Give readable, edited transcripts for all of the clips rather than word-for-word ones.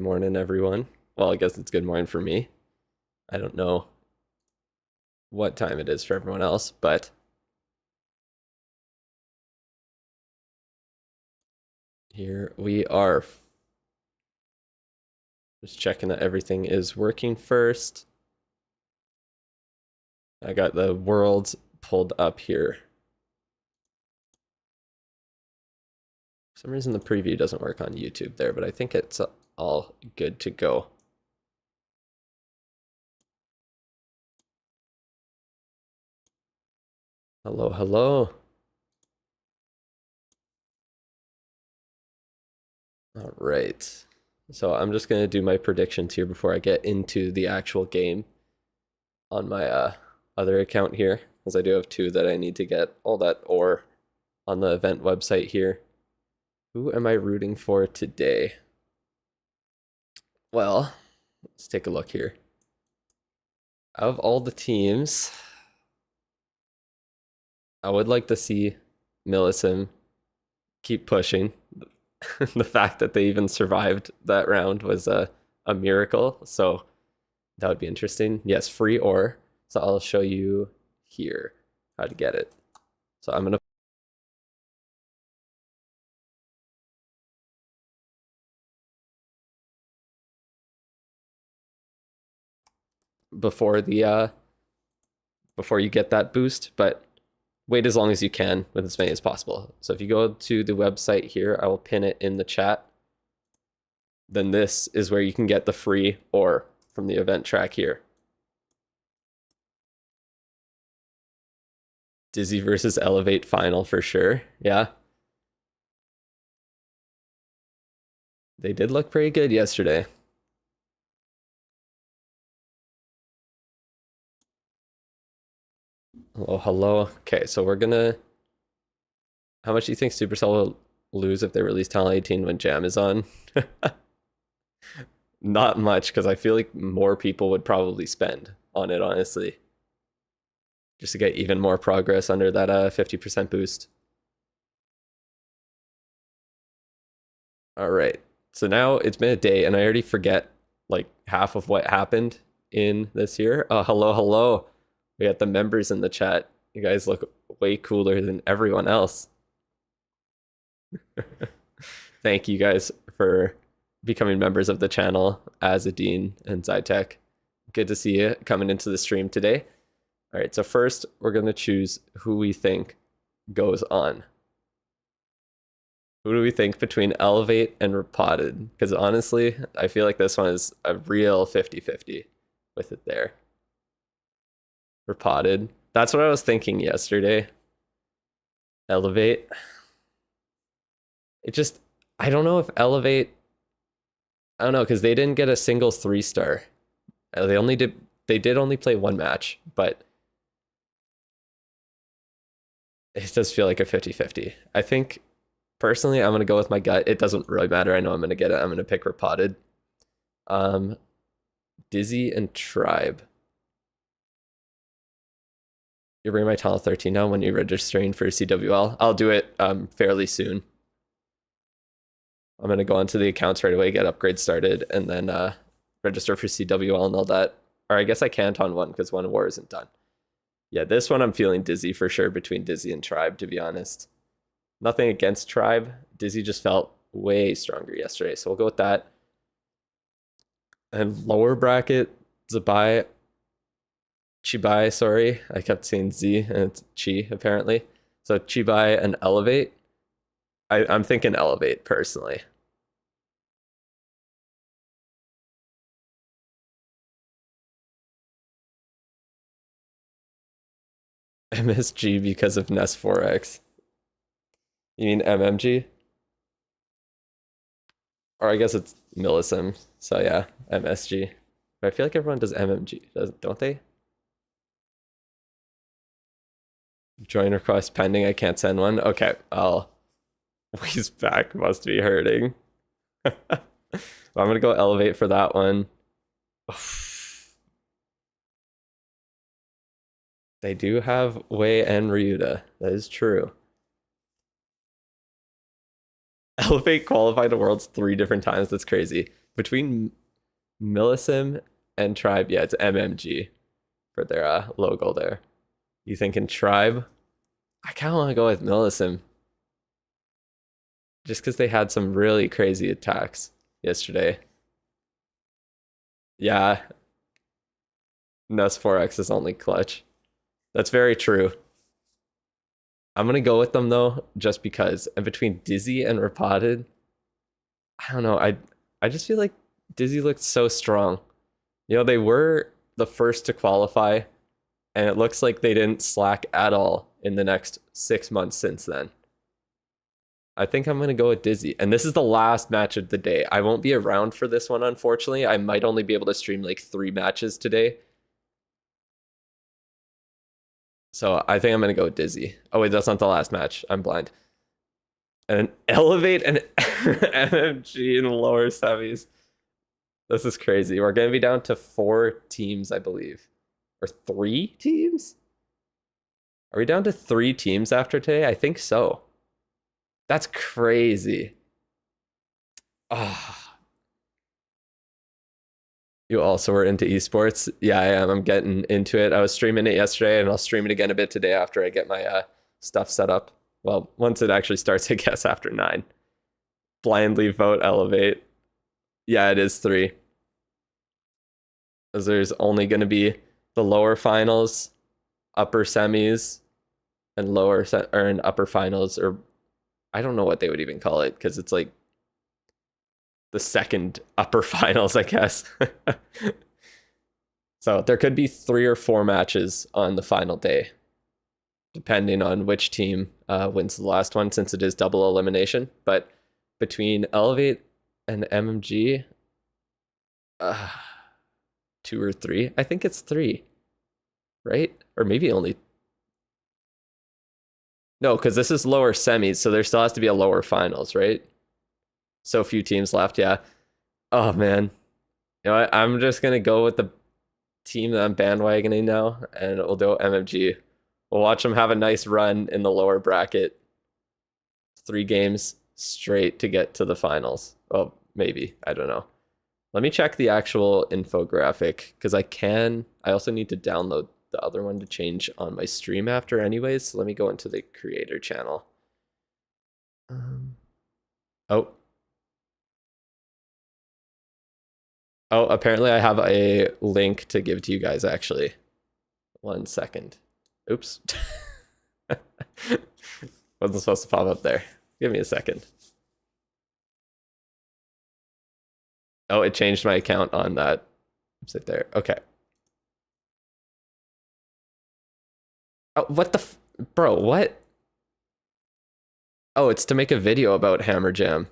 Morning, everyone. Well, I guess it's good morning for me. I don't know what time it is for everyone else, but here we are. Just checking that everything is working first. I got the worlds pulled up here. For some reason the preview doesn't work on YouTube there, but I think it's all good to go. Hello, hello. All right. So I'm just going to do my predictions here before I get into the actual game on my other account here, as I do have two that I need to get all that ore on the event website here. Who am I rooting for today? Well, let's take a look here. Out of all the teams, I would like to see Millicent keep pushing. The fact that they even survived that round was a miracle, so that would be interesting. Yes, free ore. So I'll show you here how to get it. So I'm going to before the before you get that boost, but wait as long as you can with as many as possible. So if you go to the website here, I will pin it in the chat. Then this is where you can get the free ore from the event track here. Dizzy versus Elevate final for sure. Yeah. They did look pretty good yesterday. Oh, hello. Okay, so we're gonna... How much do you think Supercell will lose if they release Talent 18 when Jam is on? Not much, because I feel like more people would probably spend on it, honestly. Just to get even more progress under that 50% boost. All right. So now it's been a day, and I already forget like half of what happened in this year. Oh, hello, hello. We got the members in the chat. You guys look way cooler than everyone else. Thank you guys for becoming members of the channel, Azadine and Zytech. Good to see you coming into the stream today. All right, so first we're going to choose who we think goes on. Who do we think between Elevate and Repotted? Because honestly, I feel like this one is a real 50-50 with it there. Repotted. That's what I was thinking yesterday. Elevate. It just, I don't know if Elevate, I don't know, because they didn't get a singles 3-star. They did only play one match, but it does feel like a 50-50. I think, personally, I'm going to go with my gut. It doesn't really matter. I know I'm going to get it. I'm going to pick Repotted. Dizzy and Tribe. You're bringing my Talent 13 now when you're registering for CWL. I'll do it fairly soon. I'm going to go onto the accounts right away, get upgrades started, and then register for CWL and all that. Or I guess I can't on one because one war isn't done. Yeah, this one I'm feeling Dizzy for sure between Dizzy and Tribe, to be honest. Nothing against Tribe. Dizzy just felt way stronger yesterday, so we'll go with that. And lower bracket, Zabai, Chibai, sorry. I kept saying Z, and it's Chi, apparently. So Chibai and Elevate. I'm thinking Elevate, personally. MSG because of Nest 4X. You mean MMG? Or I guess it's Millicent. So yeah, MSG. But I feel like everyone does MMG, don't they? Join request pending. I can't send one. Okay, He's back. Must be hurting. I'm gonna go Elevate for that one. They do have Wei and Ryuta. That is true. Elevate qualified to Worlds 3 different times. That's crazy. between Millisim and Tribe, yeah, it's MMG for their logo there. You thinking Tribe? I kind of want to go with Millisim just because they had some really crazy attacks yesterday. Yeah, Nus 4X is only clutch. That's very true. I'm gonna go with them though, just because. And between Dizzy and Repotted, I don't know. I just feel like Dizzy looked so strong. You know, they were the first to qualify, and it looks like they didn't slack at all in the next 6 months since then. I think I'm gonna go with Dizzy. And this is the last match of the day. I won't be around for this one, unfortunately. I might only be able to stream like 3 matches today. So I think I'm gonna go with Dizzy. Oh wait, that's not the last match. I'm blind. And Elevate and MMG in the lower semis. This is crazy. We're gonna be down to 4 teams, I believe. Or 3 teams? Are we down to 3 teams after today? I think so. That's crazy. Ah. You also were into esports? Yeah, I am. I'm getting into it. I was streaming it yesterday, and I'll stream it again a bit today after I get my stuff set up. Well, once it actually starts, I guess, after 9. Blindly vote Elevate. Yeah, it is 3. Because there's only going to be the lower finals, upper semis, and and upper finals, or I don't know what they would even call it, because it's like the second upper finals, I guess. So there could be 3 or 4 matches on the final day, depending on which team wins the last one, since it is double elimination. But between Elevate and MMG, 2 or 3, I think it's 3, right? Or maybe only. No, because this is lower semis, so there still has to be a lower finals, right? So few teams left, yeah. Oh man, you know what? I'm just gonna go with the team that I'm bandwagoning now, and we'll do MMG. We'll watch them have a nice run in the lower bracket. 3 games straight to get to the finals. Oh, maybe. I don't know. Let me check the actual infographic, because I also need to download the other one to change on my stream after anyways. So let me go into the creator channel. Oh. Oh, apparently I have a link to give to you guys, actually. 1 second. Oops. Wasn't supposed to pop up there. Give me a second. Oh, it changed my account on that website there. Okay. Oh, what the bro, what? Oh, it's to make a video about Hammer Jam.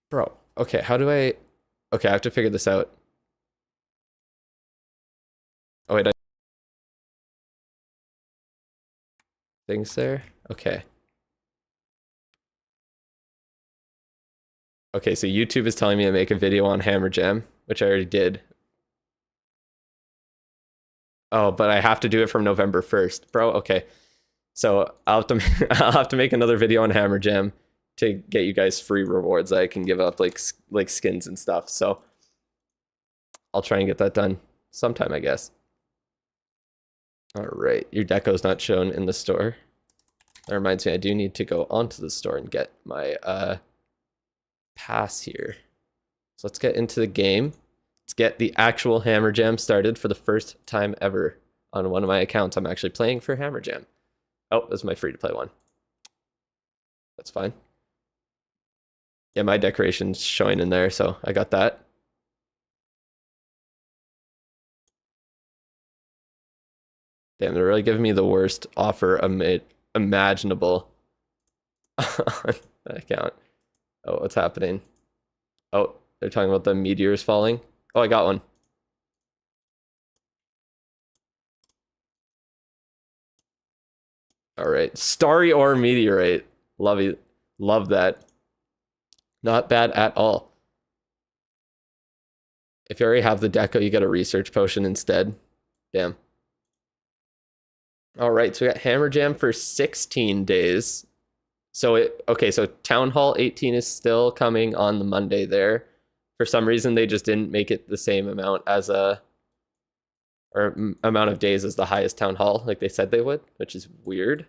Bro, okay, how do I... Okay, I have to figure this out. Oh, wait, things there? Okay. Okay, so YouTube is telling me to make a video on Hammer Jam, which I already did. Oh, but I have to do it from November 1st. Bro, okay. So I'll have to I'll have to make another video on Hammer Jam to get you guys free rewards that I can give up, like skins and stuff. So I'll try and get that done sometime, I guess. All right, your deco's not shown in the store. That reminds me, I do need to go onto the store and get my pass here. So let's get into the game. Let's get the actual Hammer Jam started for the first time ever on one of my accounts. I'm actually playing for Hammer Jam. Oh, this is my free-to-play one. That's fine. Yeah, my decoration's showing in there, so I got that. Damn, they're really giving me the worst offer imaginable on that account. Oh, what's happening? Oh, they're talking about the meteors falling. Oh, I got one. All right, starry or meteorite. Love you. Love that. Not bad at all. If you already have the deco, you get a research potion instead. Damn. All right, so we got Hammer Jam for 16 days. So so Town Hall 18 is still coming on the Monday there. For some reason, they just didn't make it the same amount as amount of days as the highest Town Hall, like they said they would, which is weird.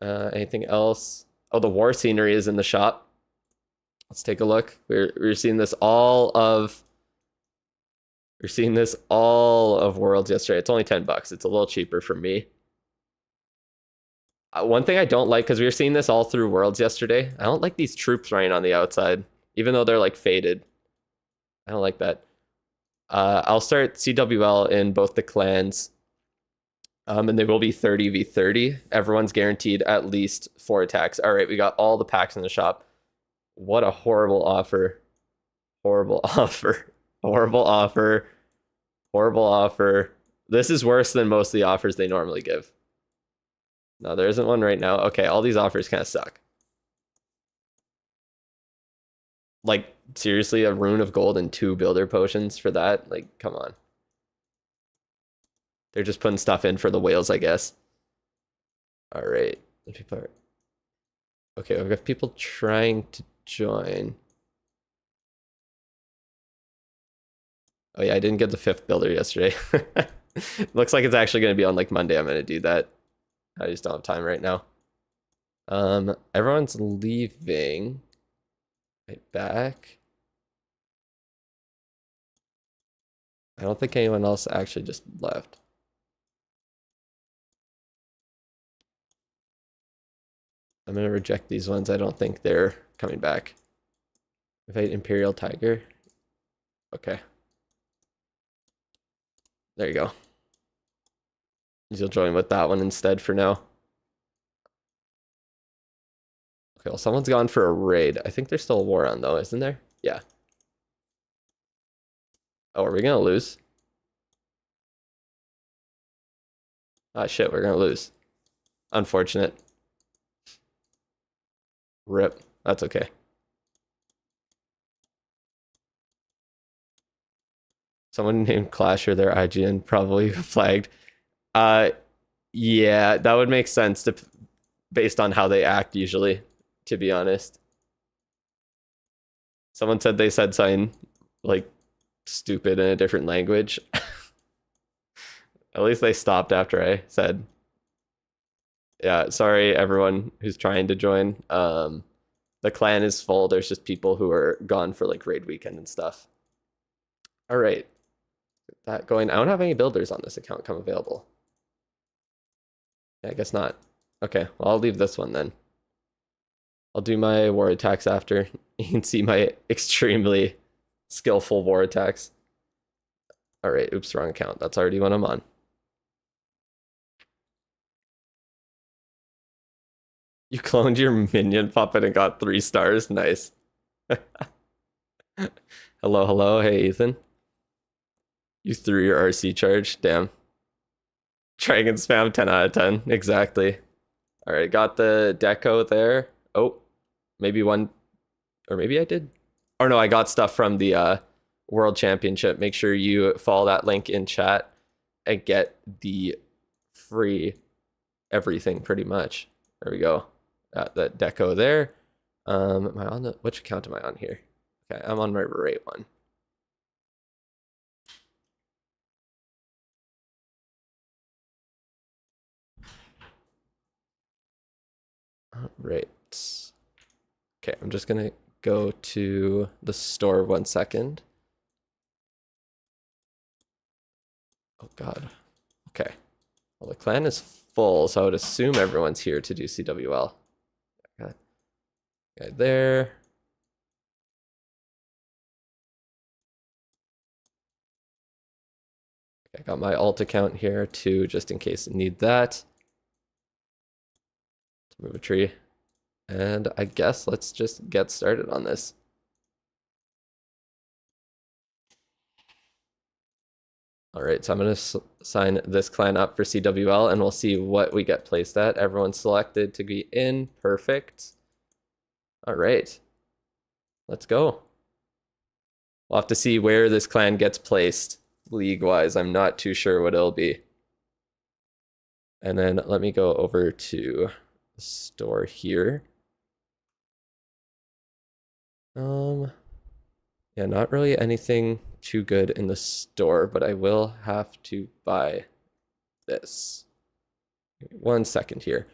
Anything else? Oh, the war scenery is in the shop. Let's take a look. We're seeing this all of Worlds yesterday. It's only $10. It's a little cheaper for me. One thing I don't like, because we were seeing this all through Worlds yesterday, I don't like these troops running on the outside, even though they're like faded. I don't like that. I'll start CWL in both the clans, and they will be 30v30. Everyone's guaranteed at least 4 attacks. All right, we got all the packs in the shop. What a horrible offer. Horrible offer. Horrible offer. Horrible offer. This is worse than most of the offers they normally give. No, there isn't one right now. Okay, all these offers kind of suck. Like, seriously, a rune of gold and 2 builder potions for that? Like, come on. They're just putting stuff in for the whales, I guess. All right. People are... Okay, we've got people trying to join. Oh yeah, I didn't get the 5th builder yesterday. Looks like it's actually going to be on like Monday. I'm going to do that. I just don't have time right now. Everyone's leaving. Right back. I don't think anyone else actually just left. I'm gonna reject these ones. I don't think they're coming back. Invite Imperial Tiger. Okay. There you go. You'll join with that one instead for now. Okay, well, someone's gone for a raid. I think there's still a war on, though, isn't there? Yeah. Oh, are we gonna lose? Ah, shit, we're gonna lose. Unfortunate. Rip. That's okay. Someone named Clasher, their IGN probably flagged. Yeah, that would make sense based on how they act usually, to be honest. Someone said they said something like stupid in a different language. At least they stopped after I said. Yeah, sorry everyone who's trying to join. The clan is full. There's just people who are gone for like raid weekend and stuff. All right. Get that going. I don't have any builders on this account come available. Yeah, I guess not. Okay, well, I'll leave this one then. I'll do my war attacks after. You can see my extremely skillful war attacks. All right, oops, wrong account. That's already one I'm on. You cloned your minion puppet and got 3 stars. Nice. Hello, hello. Hey, Ethan. You threw your RC charge. Damn. Dragon spam 10 out of 10. Exactly. All right, got the deco there. Oh, maybe one, or maybe I did. Or no, I got stuff from the World Championship. Make sure you follow that link in chat and get the free everything pretty much. There we go. Got that deco there. Am I on which account am I on here? Okay, I'm on my rate one. All right. Okay, I'm just gonna go to the store 1 second. Oh God. Okay. Well, the clan is full, so I would assume everyone's here to do CWL. Okay. Guy there. Okay, I got my alt account here too, just in case I need that. To move a tree. And I guess let's just get started on this. All right, so I'm going to sign this clan up for CWL, and we'll see what we get placed at. Everyone's selected to be in. Perfect. All right. Let's go. We'll have to see where this clan gets placed league-wise. I'm not too sure what it'll be. And then let me go over to the store here. Yeah, not really anything too good in the store, but I will have to buy this. 1 second here.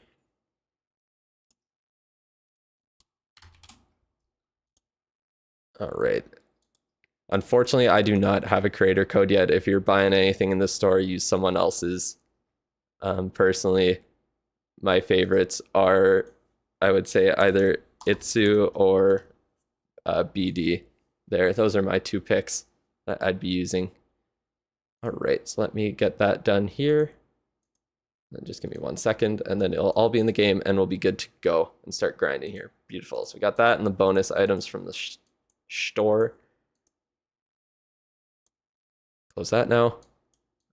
All right. Unfortunately, I do not have a creator code yet. If you're buying anything in the store, use someone else's. Personally, my favorites are, I would say, either Itsu or BD. Those are my 2 picks that I'd be using. All right, so let me get that done here. And just give me 1 second, and then it'll all be in the game, and we'll be good to go and start grinding here. Beautiful. So we got that and the bonus items from the store. Close that now.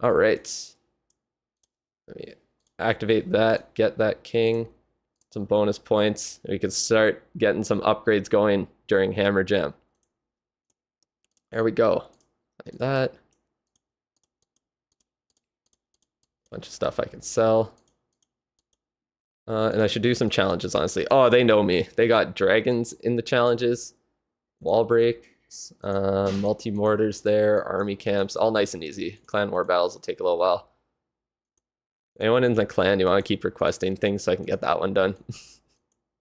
All right. Let me activate that, get that king, some bonus points. We can start getting some upgrades going during Hammer Jam. There we go. Like that. Bunch of stuff I can sell. And I should do some challenges, honestly. Oh, they know me. They got dragons in the challenges. Wall breaks, multi-mortars there, army camps, all nice and easy. Clan war battles will take a little while. Anyone in the clan, you want to keep requesting things so I can get that one done?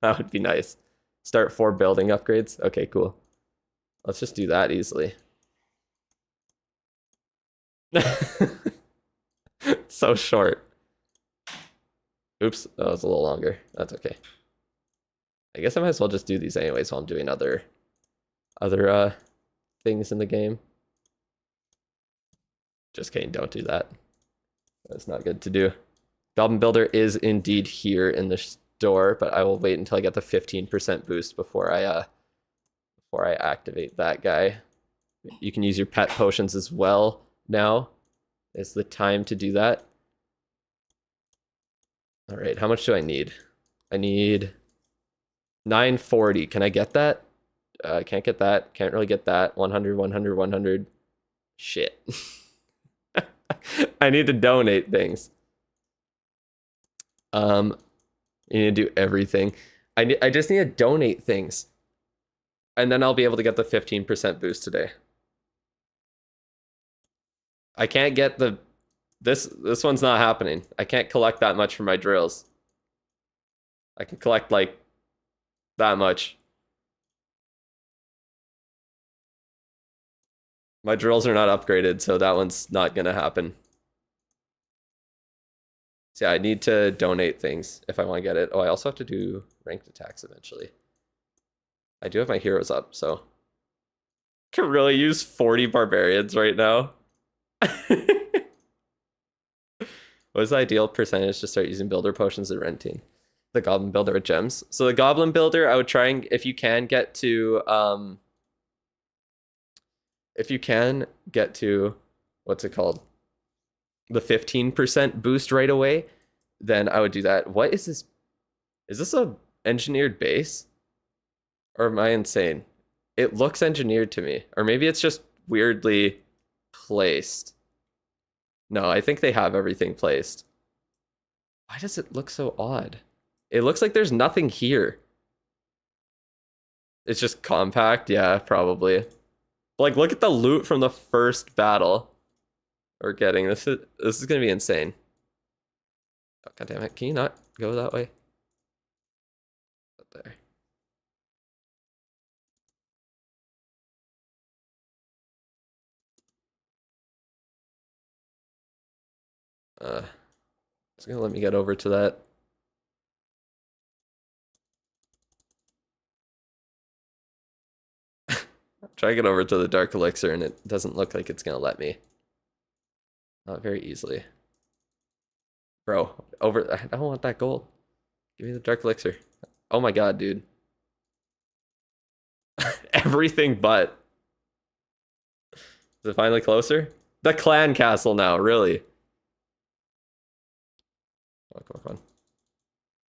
That would be nice. Start 4 building upgrades. Okay, cool. Let's just do that easily. So short. Oops, that was a little longer. That's okay. I guess I might as well just do these anyways while I'm doing other things in the game. Just kidding, don't do that. That's not good to do. Goblin Builder is indeed here in the store, but I will wait until I get the 15% boost before I activate that guy. You can use your pet potions as well now. Is the time to do that. All right, how much do I need? I need 940. Can I get that? I can't get that. Can't really get that. 100, 100, 100. Shit. I need to donate things. You need to do everything. I just need to donate things. And then I'll be able to get the 15% boost today. I can't get the... This one's not happening. I can't collect that much for my drills. I can collect, like, that much. My drills are not upgraded, so that one's not gonna happen. So yeah, I need to donate things if I want to get it. Oh, I also have to do ranked attacks eventually. I do have my heroes up, so... I can really use 40 barbarians right now. What is the ideal percentage to start using builder potions or renting? The goblin builder with gems. So the goblin builder, I would try and, if you can get to, what's it called? The 15% boost right away, then I would do that. What is this? Is this a engineered base? Or am I insane? It looks engineered to me. Or maybe it's just weirdly placed. No, I think they have everything placed. Why does it look so odd? It looks like there's nothing here. It's just compact, yeah, probably. Like, look at the loot from the first battle we're getting. This is gonna be insane. Oh, God damn it! Can you not go that way? Up there. It's gonna let me get over to that. Try to get over to the dark elixir and it doesn't look like it's gonna let me. Not very easily. Bro, over, I don't want that gold. Give me the dark elixir. Oh my God, dude. Everything but. Is it finally closer? The clan castle now, really. Oh, come on.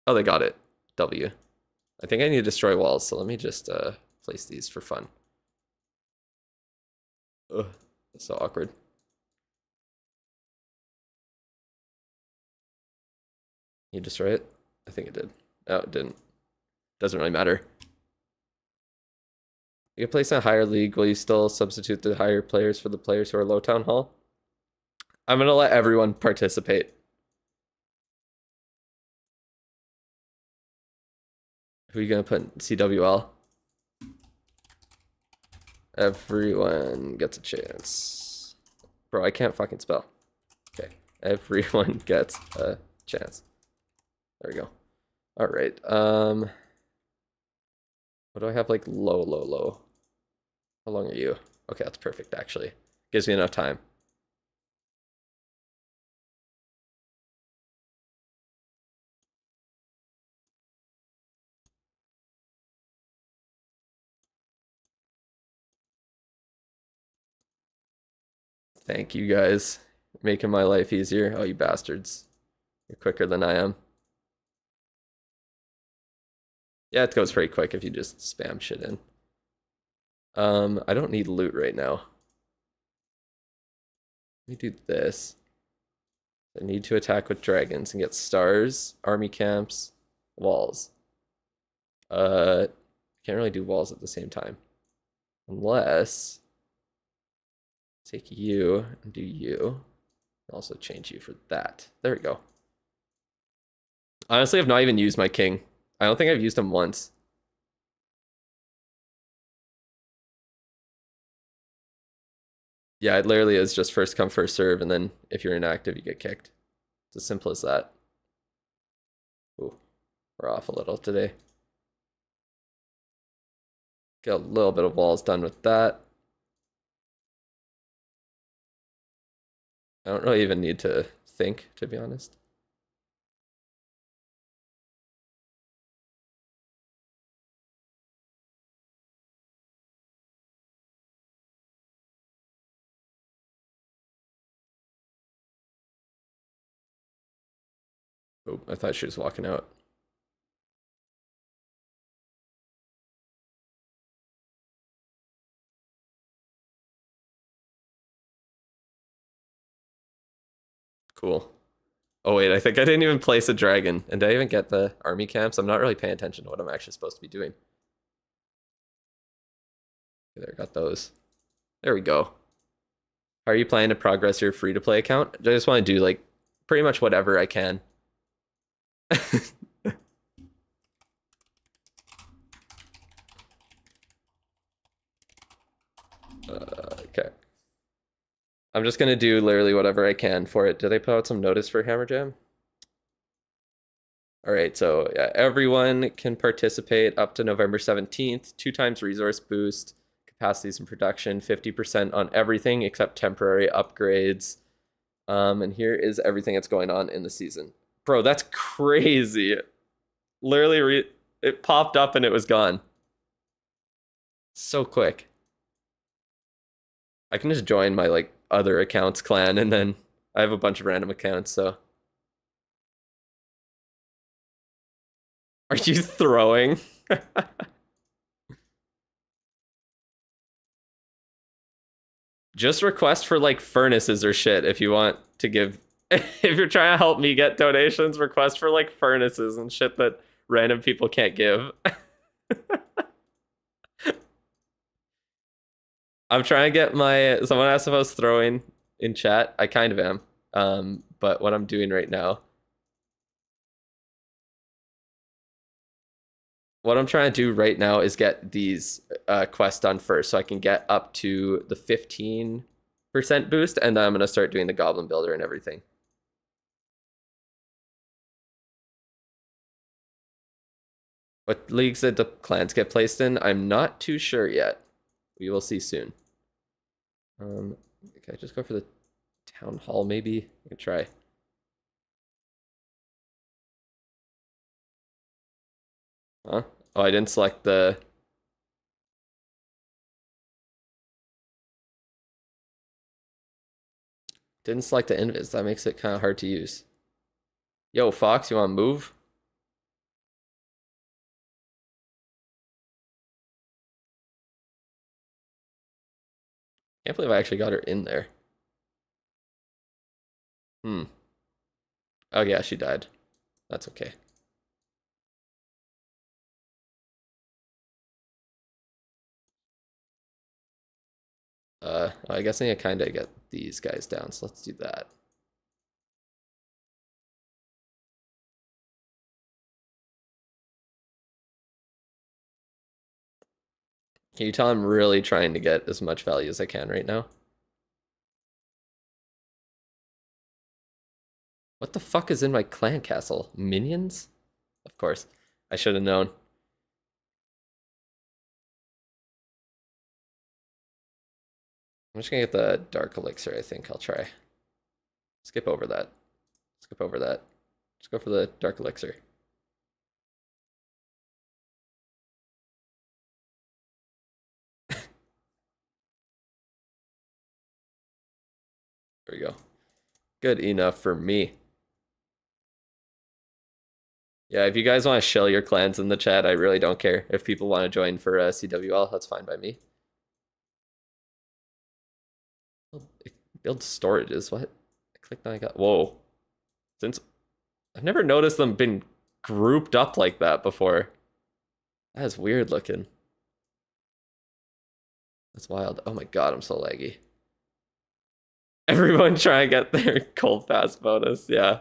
Oh, they got it. W. I think I need to destroy walls, so let me just place these for fun. Ugh, that's so awkward. You destroy it? I think it did. No, it didn't. Doesn't really matter. You get placed in a higher league. Will you still substitute the higher players for the players who are low town hall? I'm gonna let everyone participate. Who are you gonna put in CWL? Everyone gets a chance. Bro, I can't fucking spell. Okay. Everyone gets a chance. There we go. All right. What do I have like low? How long are you? Okay, that's perfect actually. Gives me enough time. Thank you guys. Making my life easier. Oh, you bastards. You're quicker than I am. Yeah, it goes pretty quick if you just spam shit in. I don't need loot right now. Let me do this. I need to attack with dragons and get stars, army camps, walls. Can't really do walls at the same time. Unless take you and do you. Also change you for that. There we go. Honestly, I've not even used my king. I don't think I've used him once. Yeah, it literally is just first come, first serve, and then if you're inactive, you get kicked. It's as simple as that. Ooh, we're off a little today. Get a little bit of walls done with that. I don't really even need to think, to be honest. Oh, I thought she was walking out. Cool. Oh wait, I think I didn't even place a dragon. And did I even get the army camps? I'm not really paying attention to what I'm actually supposed to be doing. Okay, there, got those. There we go. How are you planning to progress your free-to-play account? I just want to do like pretty much whatever I can. Okay. I'm just gonna do literally whatever I can for it. Did I put out some notice for Hammer Jam? All right, so yeah, everyone can participate up to November 17th, 2 times resource boost, capacities in production, 50% on everything except temporary upgrades. And here is everything that's going on in the season. Bro, that's crazy. Literally, it popped up and it was gone. So quick. I can just join my like other accounts clan and then I have a bunch of random accounts, so. Are you throwing? Just request for like furnaces or shit if you want to give. If you're trying to help me get donations, request for like furnaces and shit that random people can't give. I'm trying to get my. Someone asked if I was throwing in chat. I kind of am. But what I'm doing right now, what I'm trying to do right now is get these quests done first, so I can get up to the 15% boost, and then I'm gonna start doing the Goblin Builder and everything. What leagues did the clans get placed in? I'm not too sure yet. We will see soon. Okay, just go for the town hall maybe. I can try. Huh? Oh, I didn't select the. Didn't select the invis. That makes it kind of hard to use. Yo, Fox, you want to move? Can't believe I actually got her in there. Hmm. Oh yeah, she died. That's okay. I guess I need to kind of get these guys down, so let's do that. Can you tell I'm really trying to get as much value as I can right now? What the fuck is in my clan castle? Minions? Of course. I should have known. I'm just gonna get the dark elixir, I think. I'll try. Skip over that. Skip over that. Just go for the dark elixir. There we go. Good enough for me. Yeah, if you guys want to shill your clans in the chat, I really don't care. If people want to join for CWL, that's fine by me. Build storages, what? I clicked on I got, whoa. Since I've never noticed them been grouped up like that before. That is weird looking. That's wild. Oh my god, I'm so laggy. Everyone try and get their cold fast bonus, yeah.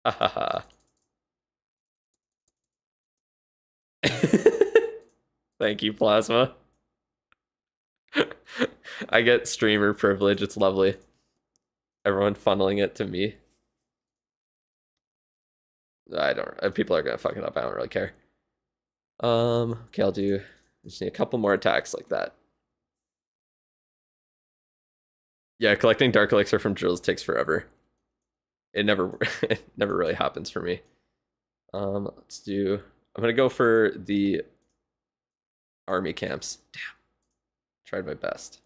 Hahaha. Thank you, Plasma. I get streamer privilege, it's lovely. Everyone funneling it to me. I don't, people are gonna fuck it up, I don't really care. Okay, I'll do, I just need a couple more attacks like that. Yeah, collecting Dark Elixir from drills takes forever. It never it never really happens for me. Let's do, I'm gonna go for the army camps. Damn. Tried my best.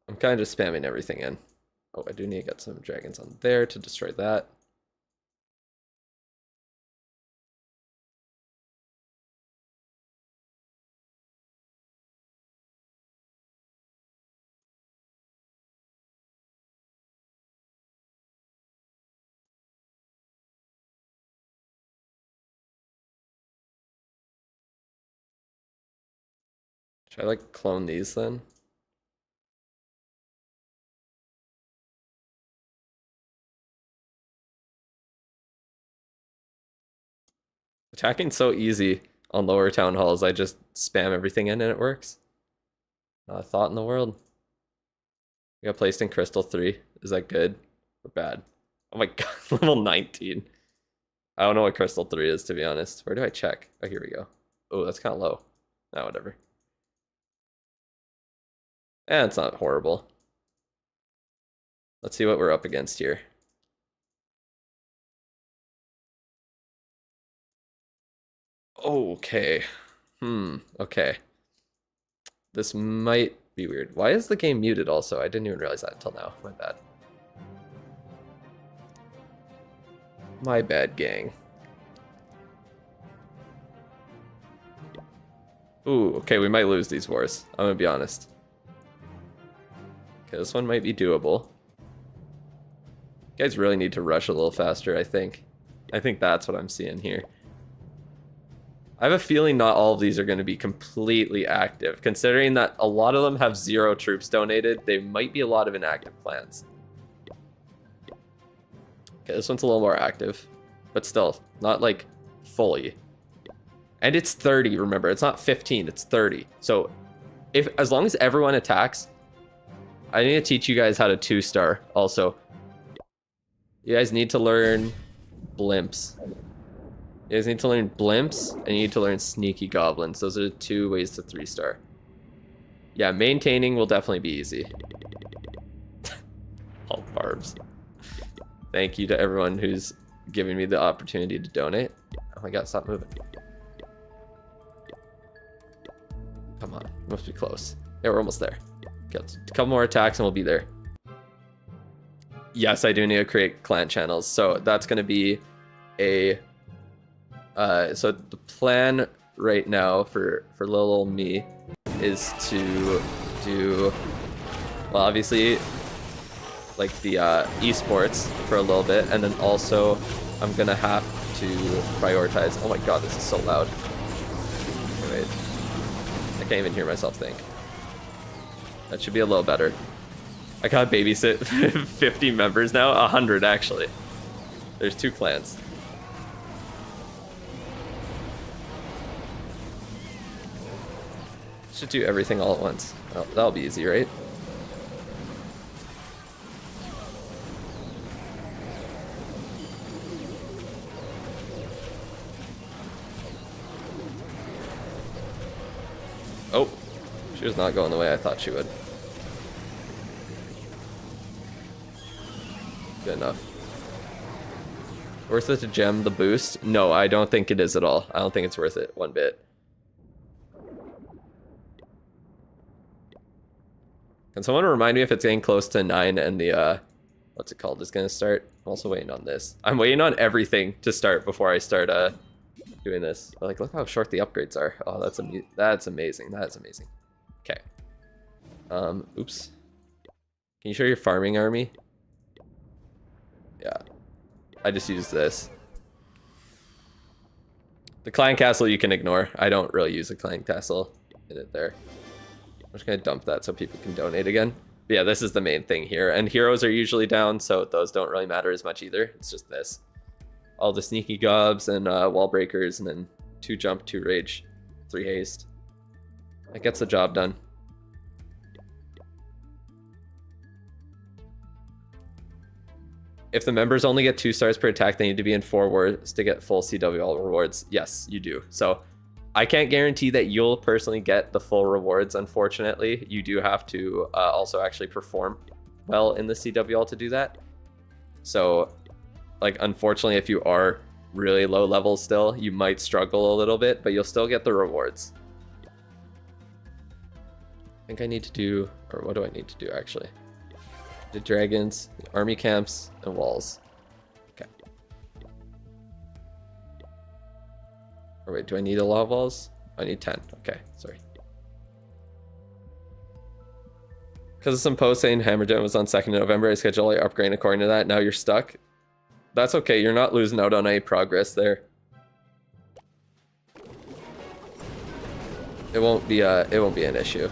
I'm kind of just spamming everything in. Oh, I do need to get some dragons on there to destroy that. Should I like clone these then? Attacking's so easy on lower town halls. I just spam everything in and it works. Not a thought in the world. We got placed in Crystal 3. Is that good or bad? Oh my god, level 19. I don't know what Crystal 3 is, to be honest. Where do I check? Oh, here we go. Oh, that's kind of low. Nah, whatever. Eh, it's not horrible. Let's see what we're up against here. Okay. Okay. This might be weird. Why is the game muted also? I didn't even realize that until now. My bad. My bad, gang. Ooh, okay, we might lose these wars. I'm gonna be honest. Okay, this one might be doable. You guys really need to rush a little faster, I think. I think that's what I'm seeing here. I have a feeling not all of these are going to be completely active. Considering that a lot of them have 0 troops donated, they might be a lot of inactive plans. Okay, this one's a little more active. But still, not like fully. And it's 30, remember. It's not 15, it's 30. So, as long as everyone attacks, I need to teach you guys how to 2-star also. You guys need to learn blimps. You guys need to learn blimps, and you need to learn sneaky goblins. Those are the 2 ways to 3-star. Yeah, maintaining will definitely be easy. All barbs. Thank you to everyone who's giving me the opportunity to donate. Oh my god, stop moving. Come on, must be close. Yeah, we're almost there. Get a couple more attacks and we'll be there. Yes, I do need to create clan channels. So that's going to be a... so the plan right now for little old me is to do... Well, obviously, like the esports for a little bit. And then also, I'm going to have to prioritize... Oh my god, this is so loud. Wait. I can't even hear myself think. That should be a little better. I gotta babysit 50 members now. 100 actually. There's 2 clans. Should do everything all at once. Oh, that'll be easy, right? Oh, she was not going the way I thought she would. Good enough. Worth it to gem the boost? No, I don't think it is at all. I don't think it's worth it one bit. Can someone remind me if it's getting close to 9 and the, what's it called, is gonna start? I'm also waiting on this. I'm waiting on everything to start before I start, doing this. Like, look how short the upgrades are. Oh, that's amazing. That's amazing. Okay. Oops. Can you show your farming army? Yeah. I just used this. The clan castle you can ignore. I don't really use a clan castle in it there. I'm just gonna dump that so people can donate again. But yeah, this is the main thing here. And heroes are usually down, so those don't really matter as much either. It's just this. All the sneaky gobs and wall breakers, and then 2 jump, 2 rage, 3 haste. That gets the job done. If the members only get 2 stars per attack, they need to be in 4 wars to get full CWL rewards. Yes, you do. So I can't guarantee that you'll personally get the full rewards, unfortunately. You do have to also actually perform well in the CWL to do that. So, like, unfortunately, if you are really low level still, you might struggle a little bit, but you'll still get the rewards. I think I need to do, or what do I need to do actually? The dragons, the army camps, and walls. Okay. Or wait, do I need a lot of walls? I need 10. Okay, sorry. Because of some post saying Hammerdown was on 2nd of November, I scheduled your upgrade according to that. Now you're stuck. That's okay, you're not losing out on any progress there. It won't be an issue.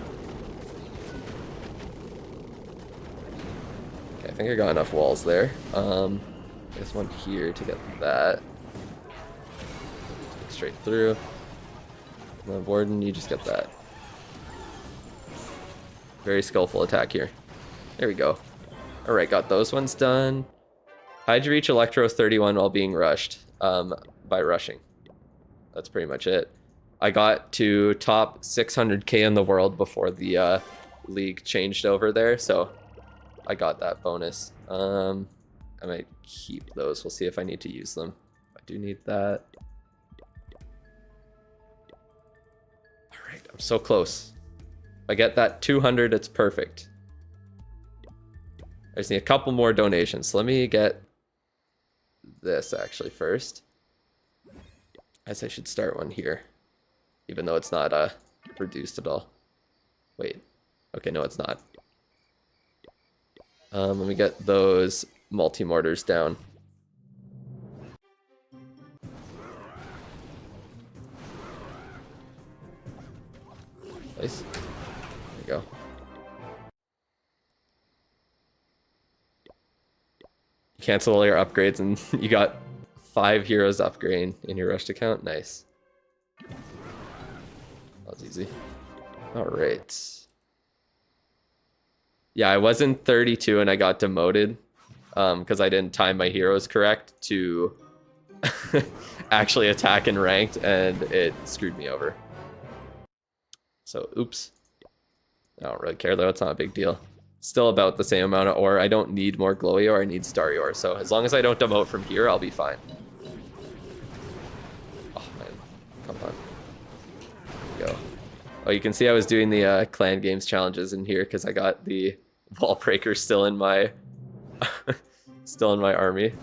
Okay, I think I got enough walls there. There's one here to get that. Straight through. And then Warden, you just get that. Very skillful attack here. There we go. Alright, got those ones done. How'd you reach Electro 31 while being rushed? By rushing. That's pretty much it. I got to top 600k in the world before the league changed over there, so I got that bonus. I might keep those. We'll see if I need to use them. I do need that. Alright, I'm so close. If I get that 200, it's perfect. I just need a couple more donations. So let me get this actually first. I guess I should start one here, even though it's not reduced at all. Wait, okay, no, it's not. Let me get those multi-mortars down. Nice. There we go. Cancel all your upgrades and you got 5 heroes upgrade in your rushed account. Nice. That was easy. Alright. Yeah, I was in 32 and I got demoted because I didn't time my heroes correct to actually attack in ranked, and it screwed me over. So, oops. I don't really care though, it's not a big deal. Still about the same amount of ore. I don't need more glowy ore, I need starry ore. So as long as I don't demote from here, I'll be fine. Oh man, come on. There we go. Oh, you can see I was doing the clan games challenges in here because I got the wall breaker still in my still in my army.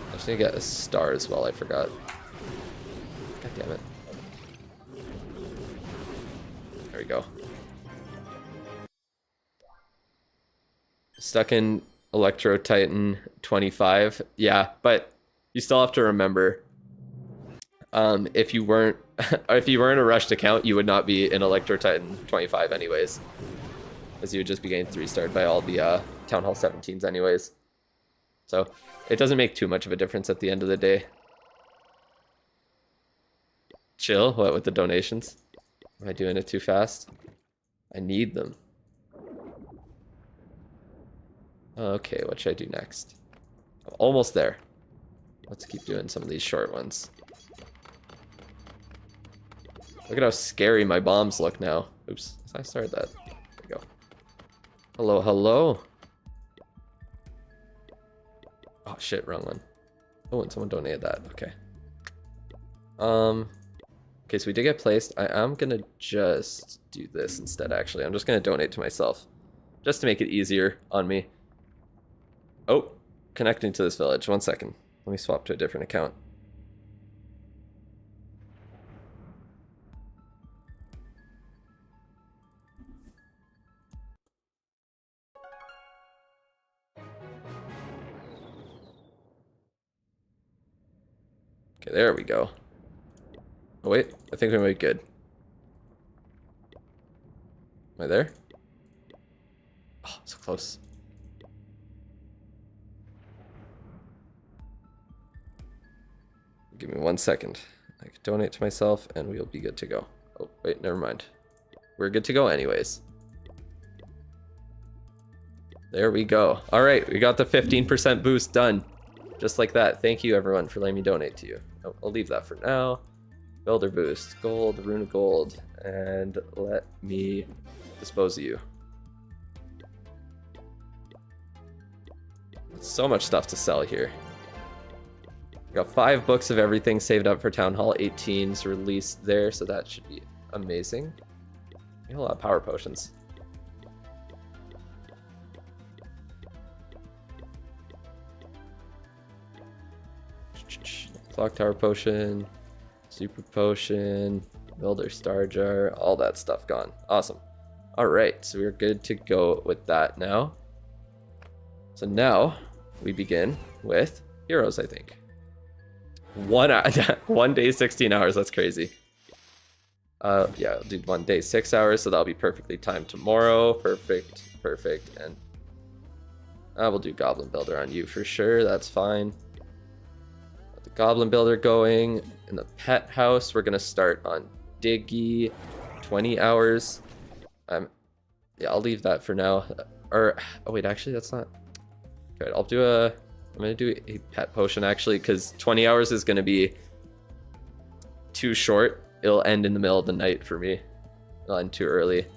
I just need to get a star as well, I forgot. God damn it. There we go. Stuck in Electro Titan 25. Yeah, but you still have to remember, if you weren't if you weren't a rushed account, you would not be in Electro Titan 25 anyways. As you would just be getting 3-starred by all the Town Hall 17s anyways. So it doesn't make too much of a difference at the end of the day. Chill, what with the donations? Am I doing it too fast? I need them. Okay, what should I do next? I'm almost there. Let's keep doing some of these short ones. Look at how scary my bombs look now. Oops, I started that. There we go. Hello, hello. Oh shit, wrong one. Oh, and someone donated that. Okay. Okay, so we did get placed. I am gonna just do this instead, actually. I'm just gonna donate to myself. Just to make it easier on me. Oh, connecting to this village. 1 second. Let me swap to a different account. Okay, there we go. Oh wait, I think we might be good. Am I there? Oh, so close. Give me 1 second. I can donate to myself and we'll be good to go. Oh, wait, never mind. We're good to go anyways. There we go. All right, we got the 15% boost done. Just like that. Thank you, everyone, for letting me donate to you. Oh, I'll leave that for now. Builder boost, gold, rune of gold, and let me dispose of you. So much stuff to sell here. Got 5 books of everything saved up for Town Hall 18's released there, so that should be amazing. A lot of power potions. Clock tower potion, super potion, builder star jar, all that stuff gone. Awesome. All right, so we're good to go with that now. So now we begin with heroes, I think. 1 day, 16 hours. That's crazy. Yeah, I'll do 1 day, 6 hours, so that'll be perfectly timed tomorrow. Perfect, perfect, and I will do Goblin Builder on you for sure. That's fine. Got the Goblin Builder going in the pet house. We're gonna start on Diggy, 20 hours. Yeah, I'll leave that for now. Or oh wait, actually that's not good. I'm gonna do a pet potion actually, because 20 hours is gonna be too short. It'll end in the middle of the night for me. It'll end too early.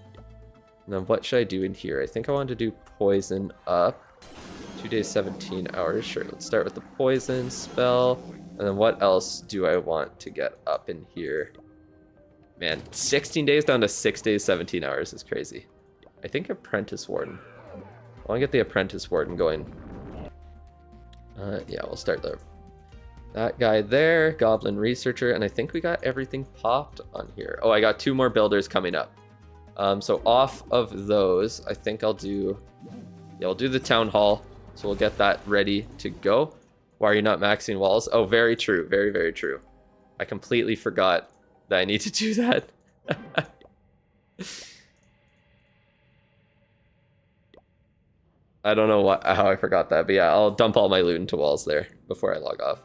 And then what should I do in here? I think I want to do poison up. 2 days, 17 hours. Sure, let's start with the poison spell. And then what else do I want to get up in here? Man, 16 days down to 6 days, 17 hours is crazy. I think Apprentice Warden. I want to get the Apprentice Warden going. Yeah, we'll start there. That guy there, Goblin Researcher, and I think we got everything popped on here. Oh, I got 2 more builders coming up. So off of those, I think I'll do... Yeah, we'll do the Town Hall, so we'll get that ready to go. Why are you not maxing walls? Oh, very true. Very, very true. I completely forgot that I need to do that. I don't know how I forgot that, but yeah, I'll dump all my loot into walls there before I log off.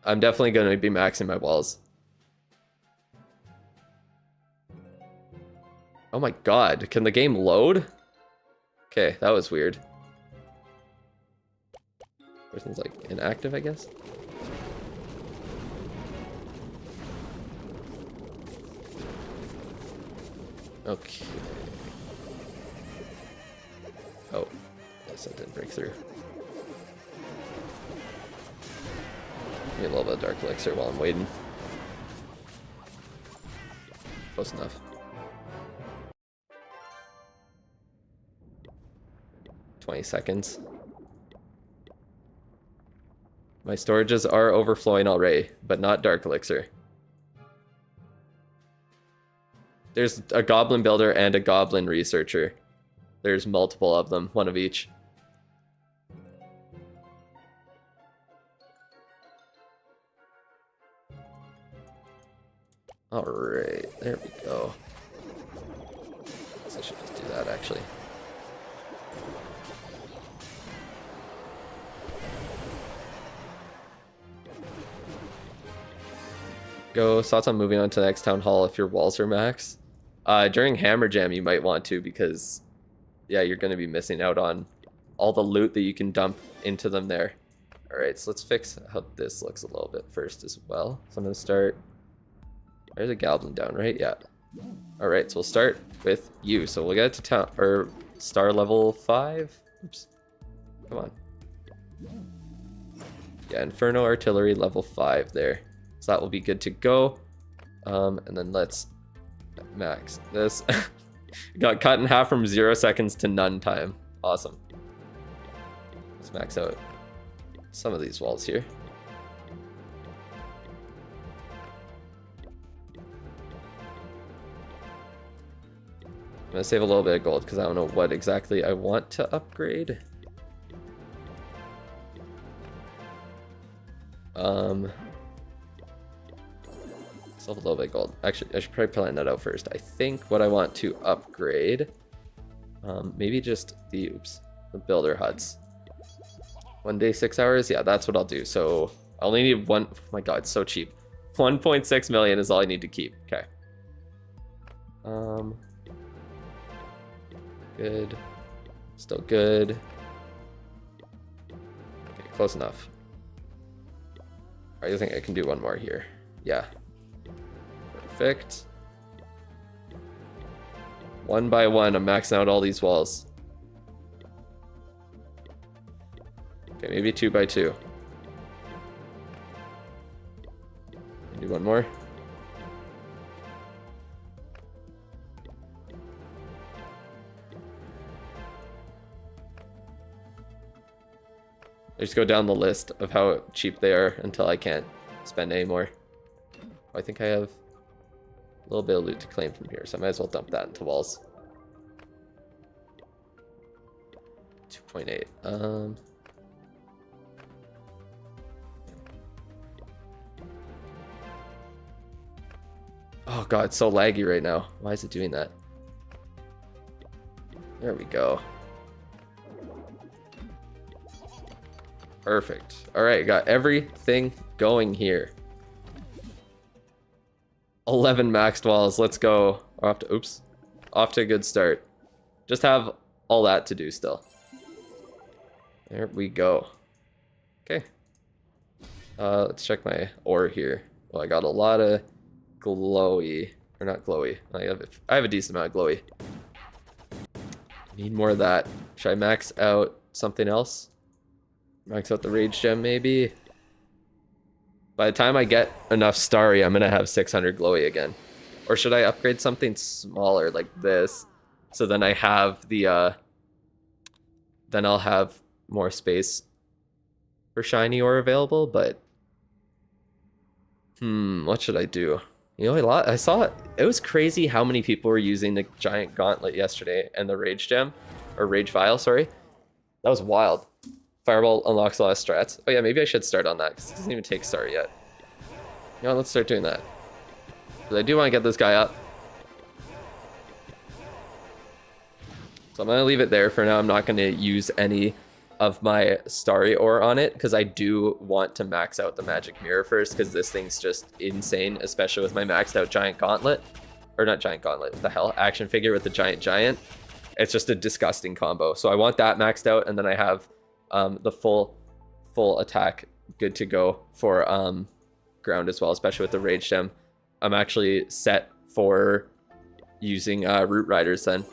I'm definitely going to be maxing my walls. Oh my god, can the game load? Okay, that was weird. Person's like inactive, I guess. Okay. Oh, yes, that didn't break through. Need a little bit of dark elixir while I'm waiting. Close enough. 20 seconds. My storages are overflowing already, but not dark elixir. There's a goblin builder and a goblin researcher. There's multiple of them, one of each. Alright, there we go. So I should just do that actually. Go. Thoughts on moving on to the next town hall if your walls are max? During Hammer Jam you might want to, because yeah, you're going to be missing out on all the loot that you can dump into them there. Alright, so let's fix how this looks a little bit first as well. So I'm going to start... There's a goblin down, right? Yeah. Alright, so we'll start with you. So we'll get to town, or star level 5. Oops. Come on. Yeah, Inferno Artillery level 5 there. So that will be good to go. And then let's max this. Got cut in half from 0 seconds to none time. Awesome. Let's max out some of these walls here. I'm gonna save a little bit of gold because I don't know what exactly I want to upgrade. Still have a little bit of gold. Actually, I should probably plan that out first. I think what I want to upgrade, maybe just the builder huts. 1 day, 6 hours. Yeah, that's what I'll do. So I only need one. Oh my God, it's so cheap. 1.6 million is all I need to keep. Okay. Good. Still good. Okay, close enough. I think I can do one more here. Yeah. Perfect. One by one, I'm maxing out all these walls. Okay, maybe 2 by 2. Do one more. I just go down the list of how cheap they are until I can't spend any more. I think I have a little bit of loot to claim from here, so I might as well dump that into walls. 2.8. Oh God, it's so laggy right now. Why is it doing that? There we go. Perfect. All right, got everything going here. 11 maxed walls. Let's go. Off to a good start. Just have all that to do still. There we go. Okay. Let's check my ore here. Well, I got a lot of glowy, or not glowy. I have a decent amount of glowy. Need more of that. Should I max out something else? Max out the rage gem maybe. By the time I get enough starry, I'm gonna have 600 glowy again. Or should I upgrade something smaller like this, so then I have the then I'll have more space for shiny ore available. But what should I do? You know, I saw it was crazy how many people were using the giant gauntlet yesterday and the rage gem, or rage vial, sorry. That was wild. Fireball unlocks a lot of strats. Oh yeah, maybe I should start on that because it doesn't even take star yet. You know, let's start doing that. Because I do want to get this guy up. So I'm going to leave it there for now. I'm not going to use any of my starry ore on it because I do want to max out the magic mirror first, because this thing's just insane, especially with my maxed out giant gauntlet. Or not giant gauntlet, what the hell? Action figure with the giant. It's just a disgusting combo. So I want that maxed out, and then I have the full full attack good to go for ground as well, especially with the rage gem. I'm actually set for using root riders then,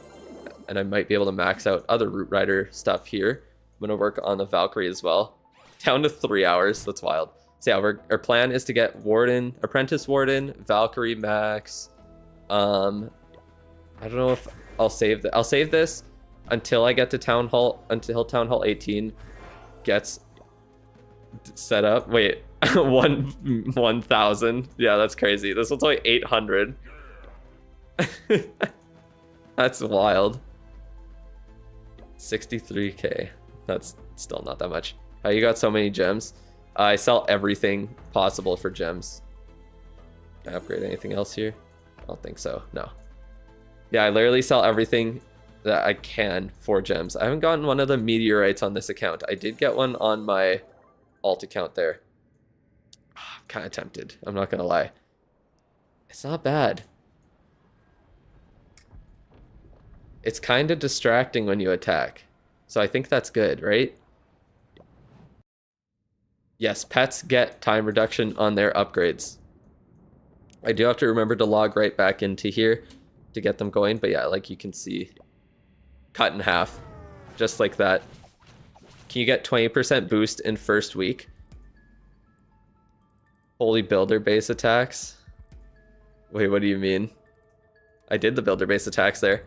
and I might be able to max out other root rider stuff here. I'm gonna work on the Valkyrie as well. Down to 3 hours. That's wild. So yeah, our plan is to get Warden, Apprentice Warden, Valkyrie max. I don't know if I'll save that. I'll save this until I get to Town Hall, until Town Hall 18 gets set up. Wait, 1,000. Yeah, that's crazy. This one's only 800. That's wild. 63k. That's still not that much. How you got so many gems? I sell everything possible for gems. Can I upgrade anything else here? I don't think so. No. Yeah, I literally sell everything that I can for gems. I haven't gotten one of the meteorites on this account. I did get one on my alt account there. I'm kind of tempted. I'm not gonna lie. It's not bad. It's kind of distracting when you attack. So I think that's good, right? Yes, pets get time reduction on their upgrades. I do have to remember to log right back into here to get them going. But yeah, like you can see, cut in half, just like that. Can you get 20% boost in first week? Holy builder base attacks. Wait, what do you mean? I did the builder base attacks there.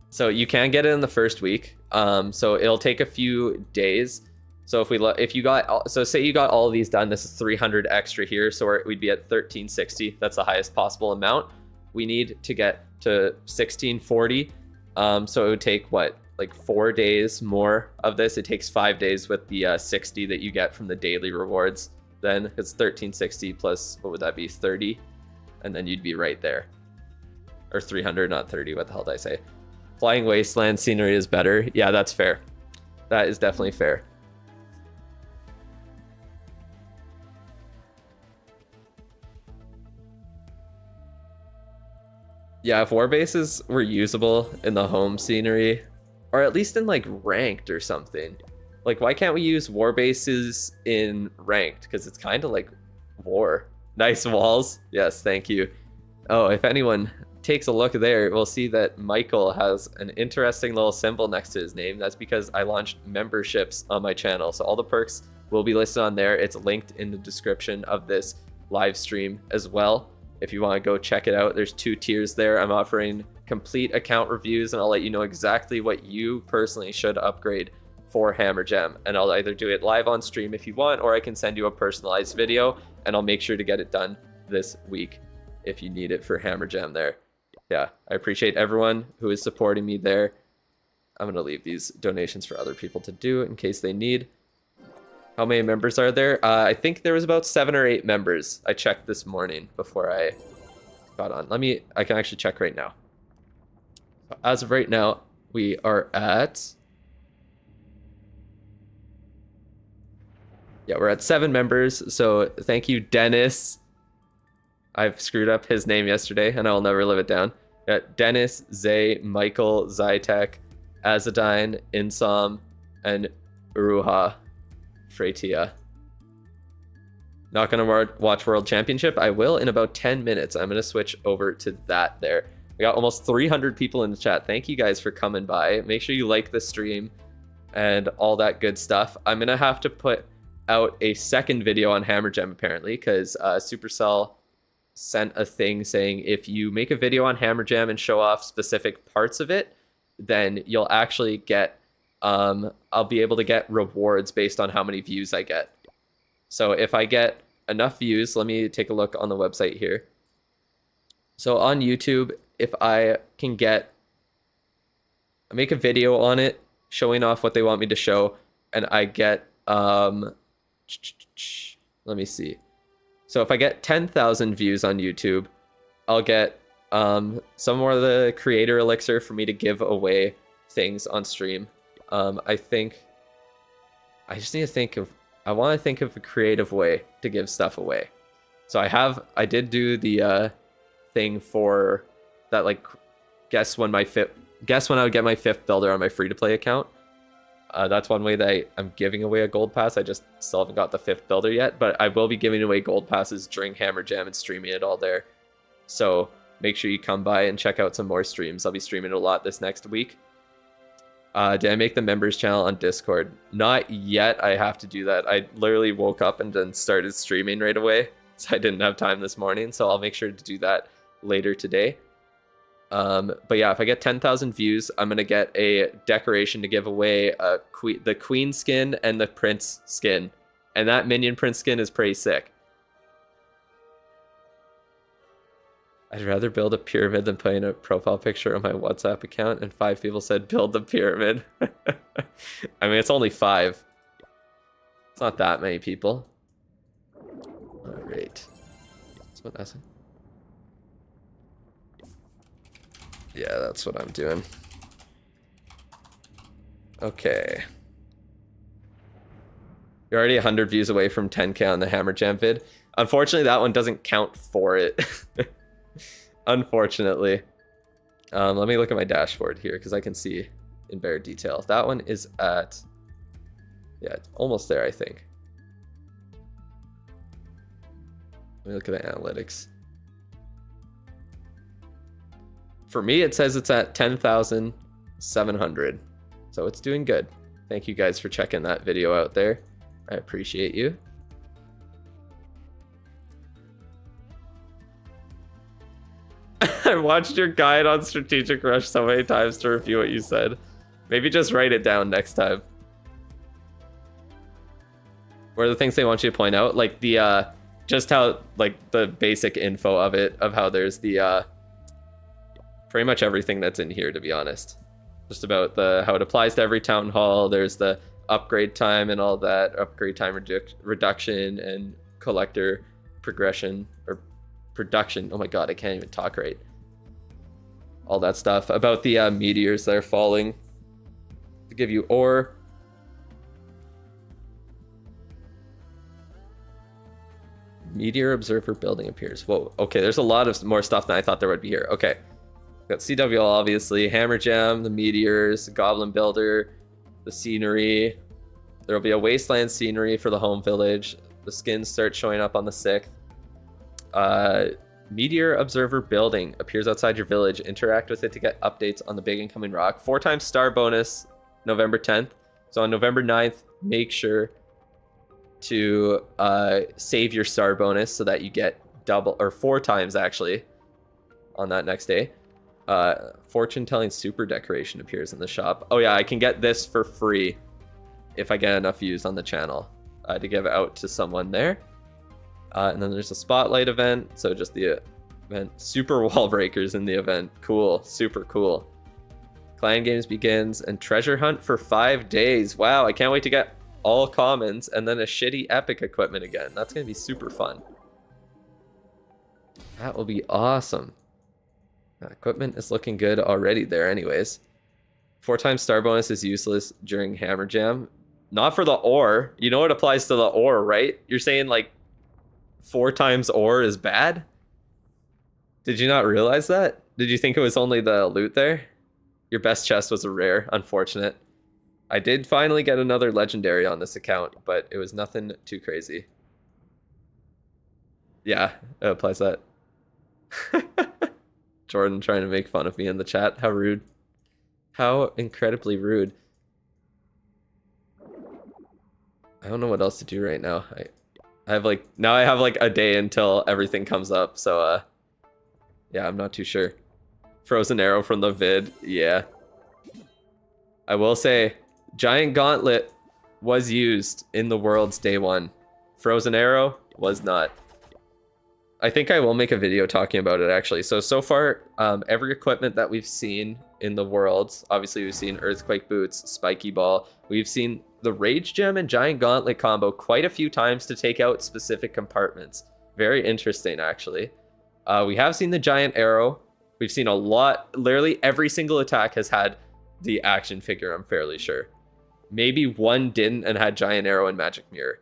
So you can get it in the first week. So it'll take a few days. So if you got, so say you got all of these done, this is 300 extra here. So we'd be at 1360. That's the highest possible amount. We need to get to 1640. So it would take what, like 4 days more of this. It takes 5 days with the 60 that you get from the daily rewards. Then it's 1360 plus, what would that be, 30? And then you'd be right there. Or 300, not 30. What the hell did I say? Flying Wasteland scenery is better. Yeah, that's fair. That is definitely fair. Yeah, if war bases were usable in the home scenery, or at least in like ranked or something. Like, why can't we use war bases in ranked? Because it's kind of like war. Nice walls. Yes, thank you. Oh, if anyone takes a look there, we'll see that Michael has an interesting little symbol next to his name. That's because I launched memberships on my channel. So all the perks will be listed on there. It's linked in the description of this live stream as well. If you want to go check it out, there's 2 tiers there. I'm offering complete account reviews, and I'll let you know exactly what you personally should upgrade for Hammer Gem. And I'll either do it live on stream if you want, or I can send you a personalized video, and I'll make sure to get it done this week if you need it for Hammer Gem there. Yeah, I appreciate everyone who is supporting me there. I'm going to leave these donations for other people to do in case they need. How many members are there? I think there was about 7 or 8 members. I checked this morning before I got on. I can actually check right now. As of right now, we are at... Yeah, we're at 7 members. So thank you, Dennis. I've screwed up his name yesterday, and I'll never live it down. Dennis, Zay, Michael, Zytek, Azadine, Insom, and Uruha. Freya. Not gonna watch World Championship. I will in about 10 minutes. I'm gonna switch over to that there. We got almost 300 people in the chat. Thank you guys for coming by. Make sure you like the stream and all that good stuff. I'm gonna have to put out a second video on Hammer Gem apparently, because Supercell sent a thing saying if you make a video on Hammer Gem and show off specific parts of it, then you'll actually get I'll be able to get rewards based on how many views I get. So if I get enough views, let me take a look on the website here. So on YouTube, if I can I make a video on it showing off what they want me to show, and I get, let me see. So if I get 10,000 views on YouTube, I'll get some more of the creator elixir for me to give away things on stream. I think I just need to think of, I want to think of a creative way to give stuff away. So I did do the thing for that, like, guess when I would get my 5th builder on my free to play account. That's one way that I'm giving away a gold pass. I just still haven't got the 5th builder yet, but I will be giving away gold passes during Hammer Jam and streaming it all there. So make sure you come by and check out some more streams. I'll be streaming a lot this next week. Did I make the members channel on Discord? Not yet. I have to do that. I literally woke up and then started streaming right away, so I didn't have time this morning. So I'll make sure to do that later today. But yeah, if I get 10,000 views, I'm gonna get a decoration to give away, the Queen skin and the Prince skin, and that Minion Prince skin is pretty sick. I'd rather build a pyramid than putting a profile picture on my WhatsApp account, and 5 people said build the pyramid. I mean, it's only 5. It's not that many people. All right. That's what that's. Yeah, that's what I'm doing. Okay. You're already 100 views away from 10k on the Hammer Jam vid. Unfortunately, that one doesn't count for it. Unfortunately. Let me look at my dashboard here because I can see in better detail. That one is at, yeah, almost there, I think. Let me look at the analytics. For me, it says it's at 10,700. So it's doing good. Thank you guys for checking that video out there. I appreciate you. I watched your guide on Strategic Rush so many times to review what you said. Maybe just write it down next time. What are the things they want you to point out? Like the, just how, like the basic info of it, of how there's the, pretty much everything that's in here, to be honest. Just about how it applies to every town hall. There's the upgrade time and all that, upgrade time reduction and collector progression or production. Oh my god, I can't even talk right. All that stuff about the meteors that are falling to give you ore. Meteor observer building appears. Whoa, okay, there's a lot of more stuff than I thought there would be here. Okay. Got CWL, obviously, Hammer Jam, the meteors, the Goblin Builder, the scenery. There'll be a wasteland scenery for the home village. The skins start showing up on the 6th. Meteor Observer Building appears outside your village. Interact with it to get updates on the big incoming rock. 4 times star bonus, November 10th. So on November 9th, make sure to save your star bonus so that you get double, or 4 times actually, on that next day. Fortune telling super decoration appears in the shop. Oh yeah, I can get this for free if I get enough views on the channel to give out to someone there. And then there's a spotlight event, so just the event. Super wall breakers in the event. Cool, super cool. Clan games begins and treasure hunt for 5 days. Wow, I can't wait to get all commons and then a shitty epic equipment again. That's gonna be super fun. That will be awesome. Equipment is looking good already there anyways. 4 times star bonus is useless during Hammer Jam. Not for the ore. You know it applies to the ore, right? You're saying like 4 times ore is bad? Did you not realize that? Did you think it was only the loot there? Your best chest was a rare, unfortunate. I did finally get another legendary on this account, but it was nothing too crazy. Yeah, it applies that. Jordan trying to make fun of me in the chat. How rude. How incredibly rude. I don't know what else to do right now. I have like, now I have like a day until everything comes up. So, yeah, I'm not too sure. Frozen arrow from the vid. Yeah. I will say, Giant Gauntlet was used in the world's day 1. Frozen arrow was not. I think I will make a video talking about it actually. So far, every equipment that we've seen in the worlds, obviously we've seen Earthquake Boots, Spiky Ball, we've seen the Rage Gem and Giant Gauntlet combo quite a few times to take out specific compartments. Very interesting actually. We have seen the Giant Arrow. We've seen a lot, literally every single attack has had the action figure, I'm fairly sure. Maybe one didn't and had Giant Arrow and Magic Mirror.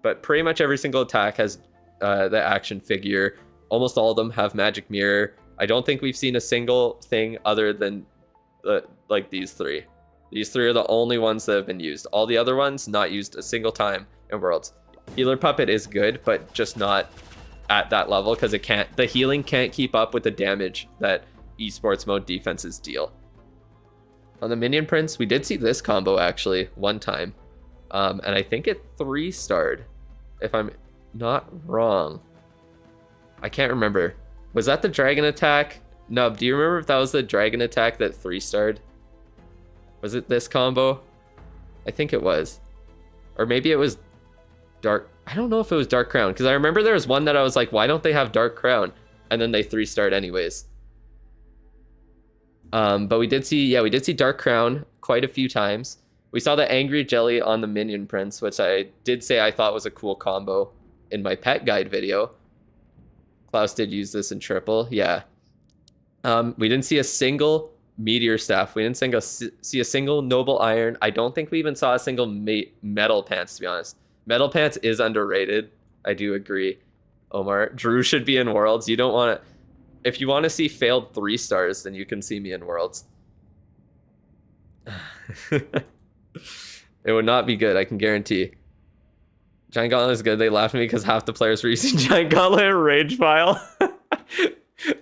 But pretty much every single attack has the action figure. Almost all of them have Magic Mirror. I don't think we've seen a single thing other than like these 3. These 3 are the only ones that have been used. All the other ones, not used a single time in Worlds. Healer Puppet is good, but just not at that level because the healing can't keep up with the damage that esports mode defenses deal. On the Minion Prince, we did see this combo actually one time. And I think it 3-starred, if I'm not wrong. I can't remember. Was that the dragon attack? Nub, do you remember if that was the dragon attack that 3-starred? Was it this combo? I think it was. Or maybe it was Dark. I don't know if it was Dark Crown, because I remember there was one that I was like, why don't they have Dark Crown? And then they 3-starred anyways. But we did see Dark Crown quite a few times. We saw the Angry Jelly on the Minion Prince, which I did say I thought was a cool combo in my pet guide video. Klaus did use this in triple, yeah. We didn't see a single Meteor Staff. We didn't see a single Noble Iron. I don't think we even saw a single Metal Pants, to be honest. Metal Pants is underrated. I do agree, Omar. Drew should be in Worlds. You don't want to... If you want to see failed 3-stars, then you can see me in Worlds. It would not be good, I can guarantee. Giant Gauntlet is good. They laughed at me because half the players were using Giant Gauntlet and Rage File.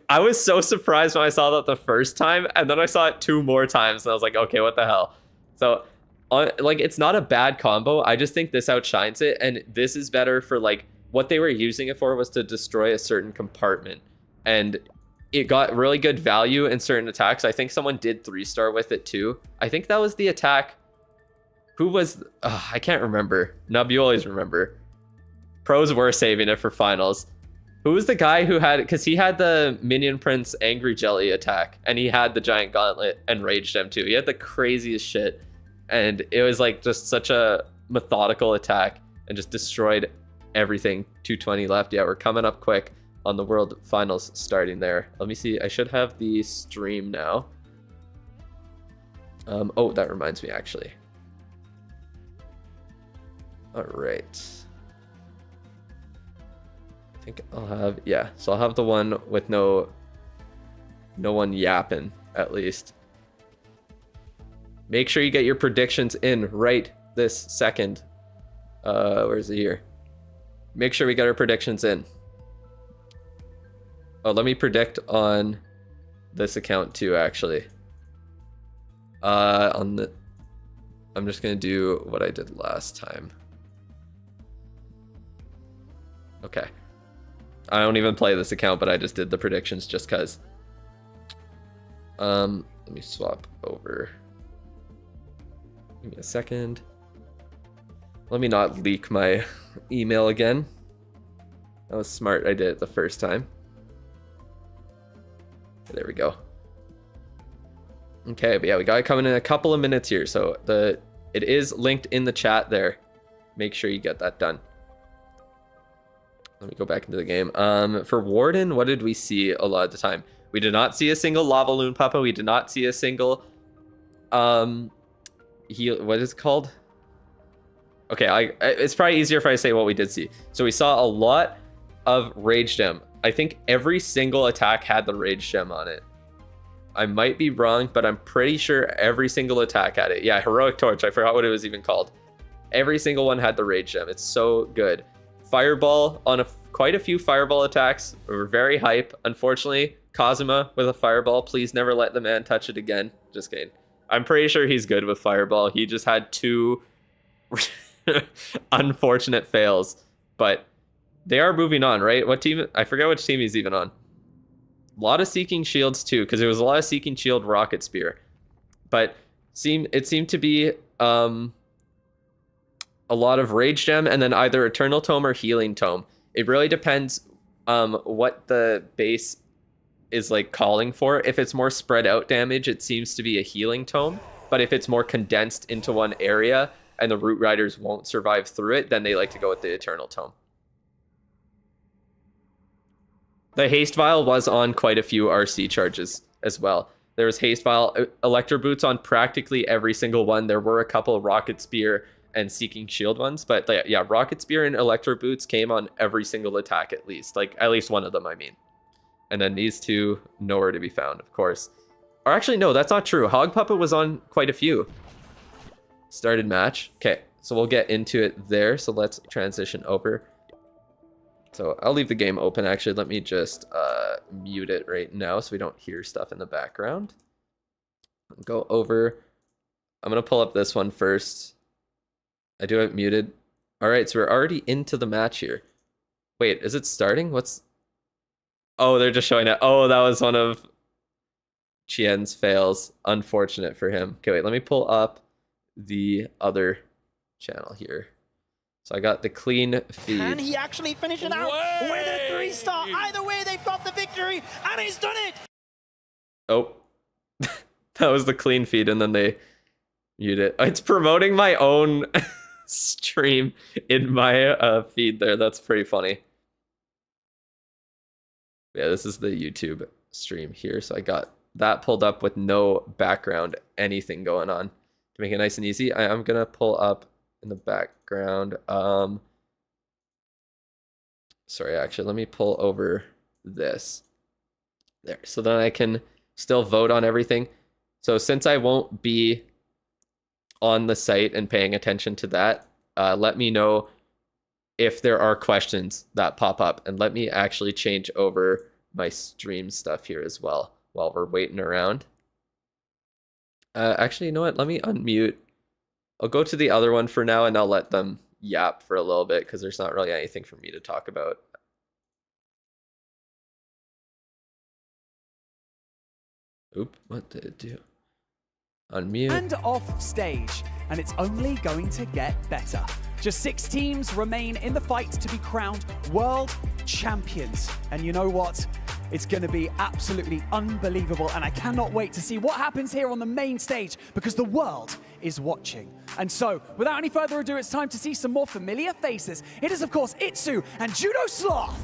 I was so surprised when I saw that the first time, and then I saw it 2 more times, and I was like, okay, what the hell? So, like, it's not a bad combo. I just think this outshines it, and this is better for, like, what they were using it for was to destroy a certain compartment, and it got really good value in certain attacks. I think someone did 3-star with it, too. I think that was the attack... Who was... I can't remember. Nub, you always remember. Pros were saving it for finals. Who was the guy who had... Because he had the Minion Prince Angry Jelly attack. And he had the Giant Gauntlet and Rage Gem too. He had the craziest shit. And it was like just such a methodical attack. And just destroyed everything. 220 left. Yeah, we're coming up quick on the World Finals starting there. Let me see. I should have the stream now. Oh, that reminds me actually. All right. I think I'll have, yeah. So I'll have the one with no one yapping, at least. Make sure you get your predictions in right this second. Where's it here? Make sure we get our predictions in. Oh, let me predict on this account too, actually. I'm just gonna do what I did last time. Okay. I don't even play this account, but I just did the predictions just cause. Let me swap over. Give me a second. Let me not leak my email again. That was smart. I did it the first time. There we go. Okay, but yeah, we got it coming in a couple of minutes here. So it is linked in the chat there. Make sure you get that done. Let me go back into the game. For Warden, what did we see a lot of the time? We did not see a single Lava Loon Papa. We did not see a single what is it called? Okay, it's probably easier if I say what we did see. So we saw a lot of Rage Gem. I think every single attack had the Rage Gem on it. I might be wrong, but I'm pretty sure every single attack had it. Yeah, Heroic Torch. I forgot what it was even called. Every single one had the Rage Gem. It's so good. Fireball on quite a few Fireball attacks. We were very hype. Unfortunately, Kazuma with a Fireball. Please never let the man touch it again. Just kidding. I'm pretty sure he's good with Fireball. He just had 2 unfortunate fails. But they are moving on, right? What team? I forget which team he's even on. A lot of Seeking Shields too, because there was a lot of Seeking Shield Rocket Spear. But it seemed to be a lot of Rage Gem and then either Eternal Tome or Healing Tome. It really depends what the base is like calling for. If it's more spread out damage, it seems to be a Healing Tome. But if it's more condensed into one area and the Root Riders won't survive through it, then they like to go with the Eternal Tome. The Haste Vial was on quite a few RC charges as well. There was Haste Vial, Electro Boots on practically every single one. There were a couple Rocket Spear and Seeking Shield ones, but yeah, Rocket Spear and Electro Boots came on every single attack at least. Like, at least one of them, I mean. And then these two, nowhere to be found, of course. Or actually, no, that's not true. Hog Puppet was on quite a few. started match. Okay, so we'll get into it there. So let's transition over. So I'll leave the game open. Actually, let me just mute it right now so we don't hear stuff in the background. Go over. I'm going to pull up this one first. I do have it muted. All right, so we're already into the match here. Wait, is it starting? What's... Oh, they're just showing it. Oh, that was one of Chien's fails. Unfortunate for him. Okay, wait, let me pull up the other channel here. So I got the clean feed. Can he actually finish it out with a 3-star? Either way, they've got the victory, and he's done it! Oh, that was the clean feed, and then they mute it. It's promoting my own stream in my feed there. That's pretty funny. Yeah, this is the YouTube stream here. So I got that pulled up with no background, anything going on. To make it nice and easy, I'm going to pull up in the background. Sorry, actually, let me pull over this. There, so then I can still vote on everything. So since I won't be on the site and paying attention to that, let me know if there are questions that pop up, and let me actually change over my stream stuff here as well while we're waiting around. Actually, you know what? Let me unmute. I'll go to the other one for now, and I'll let them yap for a little bit because there's not really anything for me to talk about. Oop, what did it do? Unmute. And off stage, and it's only going to get better. Just 6 teams remain in the fight to be crowned world champions. And you know what? It's going to be absolutely unbelievable, and I cannot wait to see what happens here on the main stage because the world is watching. And so, without any further ado, it's time to see some more familiar faces. It is, of course, Itsu and Judo Sloth.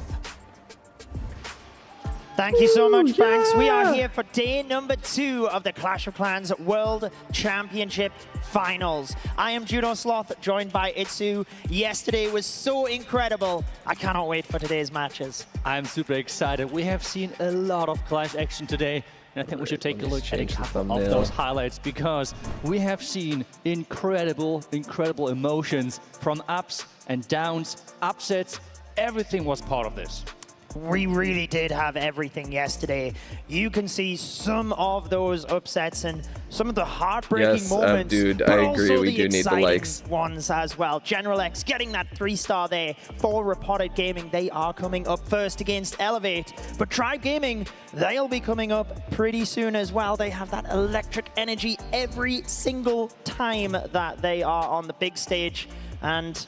Thank you so much, Banks. We are here for day number 2 of the Clash of Clans World Championship Finals. I am Judo Sloth, joined by Itsu. Yesterday was so incredible. I cannot wait for today's matches. I'm super excited. We have seen a lot of Clash action today, and I think we should take a look at a couple of those highlights because we have seen incredible emotions from ups and downs, upsets. Everything was part of this. We really did have everything yesterday. You can see some of those upsets and some of the heartbreaking moments. Dude, I agree. We do need the likes. Ones as well. General X getting that 3-star there for Reported Gaming. They are coming up first against Elevate. But Tribe Gaming, they'll be coming up pretty soon as well. They have that electric energy every single time that they are on the big stage. And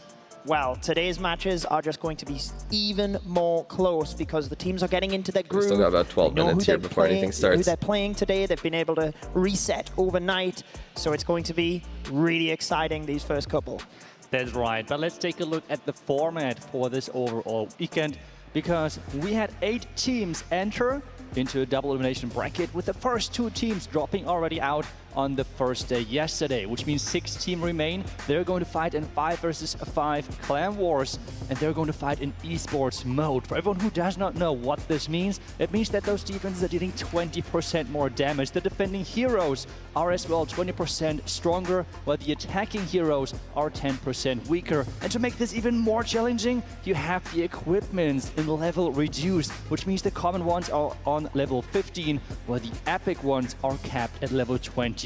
well, today's matches are just going to be even more close because the teams are getting into their groove. We still got about 12 minutes here before anything starts. Who they're playing today. They've been able to reset overnight. So it's going to be really exciting, these first couple. That's right. But let's take a look at the format for this overall weekend because we had 8 teams enter into a double elimination bracket with the first 2 teams dropping already out on the first day yesterday, which means 6 teams remain. They're going to fight in 5 versus 5 clan wars, and they're going to fight in esports mode. For everyone who does not know what this means, it means that those defenses are dealing 20% more damage. The defending heroes are as well 20% stronger, while the attacking heroes are 10% weaker. And to make this even more challenging, you have the equipments in level reduced, which means the common ones are on level 15, while the epic ones are capped at level 21.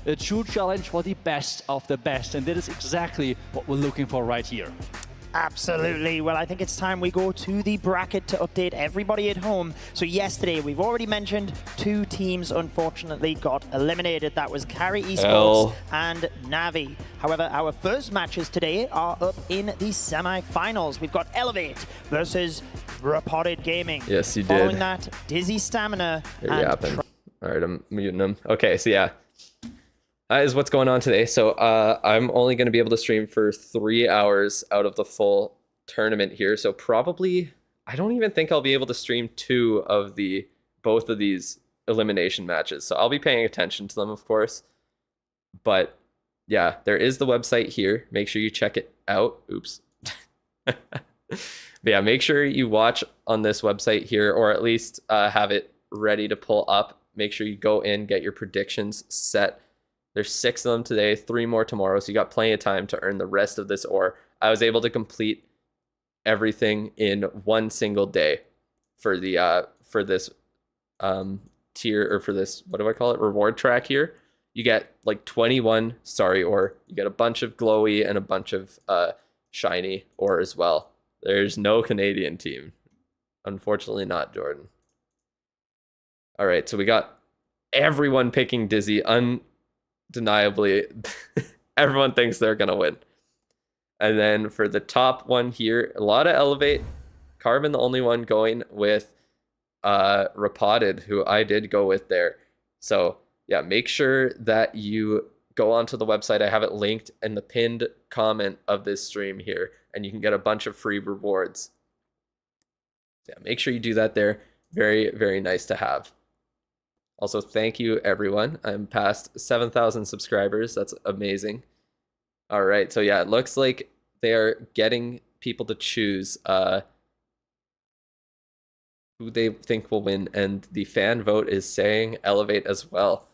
A true challenge for the best of the best, and that is exactly what we're looking for right here. Absolutely. Well, I think it's time we go to the bracket to update everybody at home. So yesterday, we've already mentioned 2 teams unfortunately got eliminated. That was Carry Esports and Navi. However, our first matches today are up in the semi-finals. We've got Elevate versus Reported Gaming. Yes, you did. Following that, Dizzy Stamina and... All right, I'm muting them. Okay, so yeah, that is what's going on today. So I'm only going to be able to stream for 3 hours out of the full tournament here. So probably, I don't even think I'll be able to stream both of these elimination matches. So I'll be paying attention to them, of course. But yeah, there is the website here. Make sure you check it out. Oops. But yeah, make sure you watch on this website here, or at least have it ready to pull up. Make sure you go in, get your predictions set There's 6 of them today, 3 more tomorrow, so you got plenty of time to earn the rest of this ore. I was able to complete everything in one single day for the for this tier, or for this, what do I call it, reward track here. You get like 21 starry ore, you get a bunch of glowy and a bunch of shiny ore as well. There's no Canadian team, unfortunately. Not Jordan. All right, so we got everyone picking Dizzy. Undeniably, everyone thinks they're gonna win. And then for the top one here, a lot of Elevate. Carbon the only one going with Repotted, who I did go with there. So yeah, make sure that you go onto the website. I have it linked in the pinned comment of this stream here, and you can get a bunch of free rewards. So yeah, make sure you do that there. Very, very nice to have. Also, thank you, everyone. I'm past 7,000 subscribers. That's amazing. All right, so yeah, it looks like they are getting people to choose who they think will win, and the fan vote is saying Elevate as well.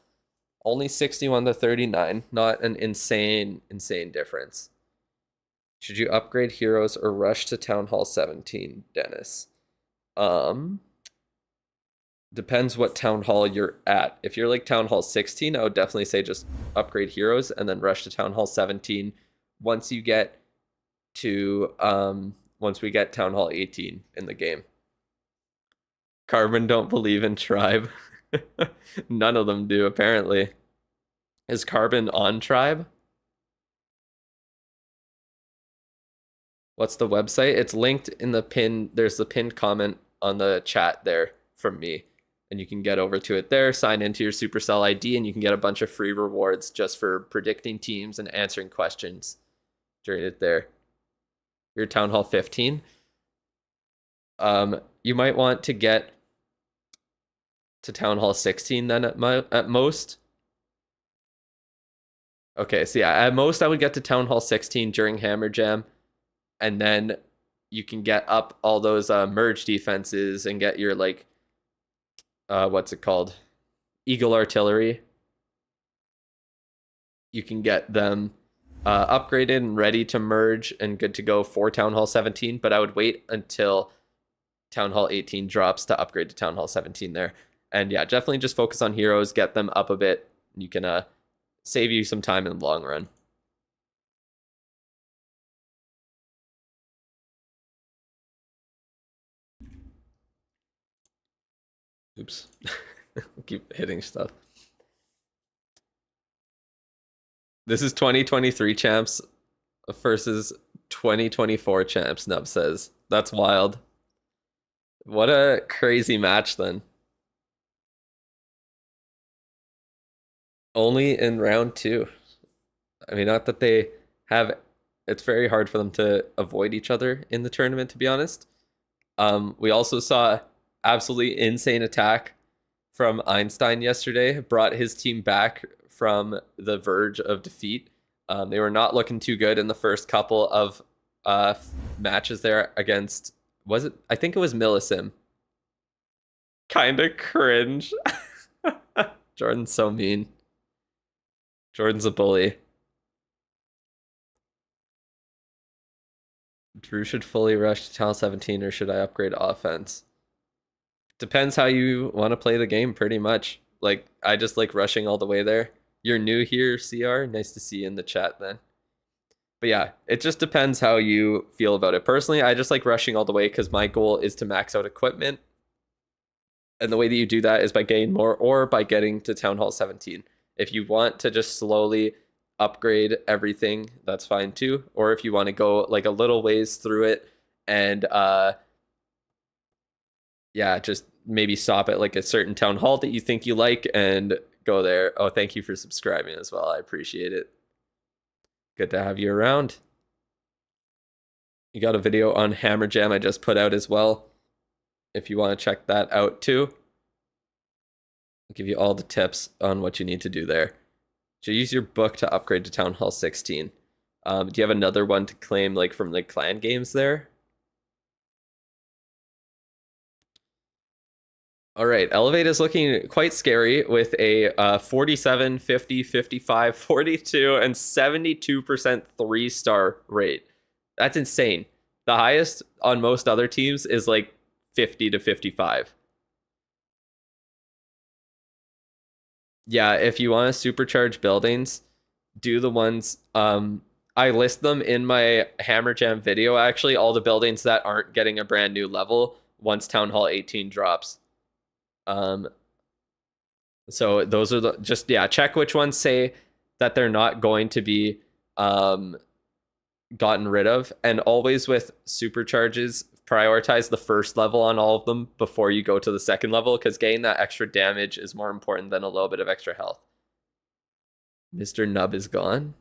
Only 61 to 39, not an insane difference. Should you upgrade heroes or rush to Town Hall 17, Dennis? Depends what Town Hall you're at. If you're like Town Hall 16, I would definitely say just upgrade heroes and then rush to Town Hall 17 once you get to once we get Town Hall 18 in the game. Carbon don't believe in Tribe. None of them do, apparently. Is Carbon on Tribe? What's the website? It's linked in the pin. There's the pinned comment on the chat there from me. And you can get over to it there, sign into your Supercell ID, and you can get a bunch of free rewards just for predicting teams and answering questions during it there. Your Town Hall 15. You might want to get to Town Hall 16 then at most. Okay, so yeah, at most I would get to Town Hall 16 during Hammer Jam, and then you can get up all those merge defenses and get your like what's it called? Eagle Artillery. You can get them upgraded and ready to merge and good to go for Town Hall 17, but I would wait until Town Hall 18 drops to upgrade to Town Hall 17 there. And yeah, definitely just focus on heroes, get them up a bit. You can save you some time in the long run. Oops. Keep hitting stuff. This is 2023 champs versus 2024 champs, Nub says. That's wild. What a crazy match then. Only in round 2. I mean, not that they have... It's very hard for them to avoid each other in the tournament, to be honest. We also saw absolutely insane attack from Einstein yesterday. Brought his team back from the verge of defeat. They were not looking too good in the first couple of matches there against... Was it? I think it was Millisim. Kinda cringe. Jordan's so mean. Jordan's a bully. Drew should fully rush to Town 17, or should I upgrade offense? Depends how you want to play the game, pretty much. Like, I just like rushing all the way there. You're new here, CR. Nice to see you in the chat then. But yeah, it just depends how you feel about it. Personally, I just like rushing all the way because my goal is to max out equipment. And the way that you do that is by getting more or by getting to Town Hall 17. If you want to just slowly upgrade everything, that's fine too. Or if you want to go like a little ways through it and yeah, just maybe stop at like a certain town hall that you think you like and go there. Oh, thank you for subscribing as well. I appreciate it. Good to have you around. You got a video on Hammer Jam I just put out as well, if you want to check that out too. I'll give you all the tips on what you need to do there. So use your book to upgrade to Town Hall 16. Do you have another one to claim like from the clan games there? All right, Elevate is looking quite scary with a 47, 50, 55, 42, and 72% 3-star rate. That's insane. The highest on most other teams is like 50 to 55. Yeah, if you want to supercharge buildings, do the ones I list them in my Hammer Jam video, actually, all the buildings that aren't getting a brand new level once Town Hall 18 drops. So those are the, just, yeah, check which ones say that they're not going to be gotten rid of, and always with supercharges, prioritize the first level on all of them before you go to the second level, because getting that extra damage is more important than a little bit of extra health. Mr. Nub is gone.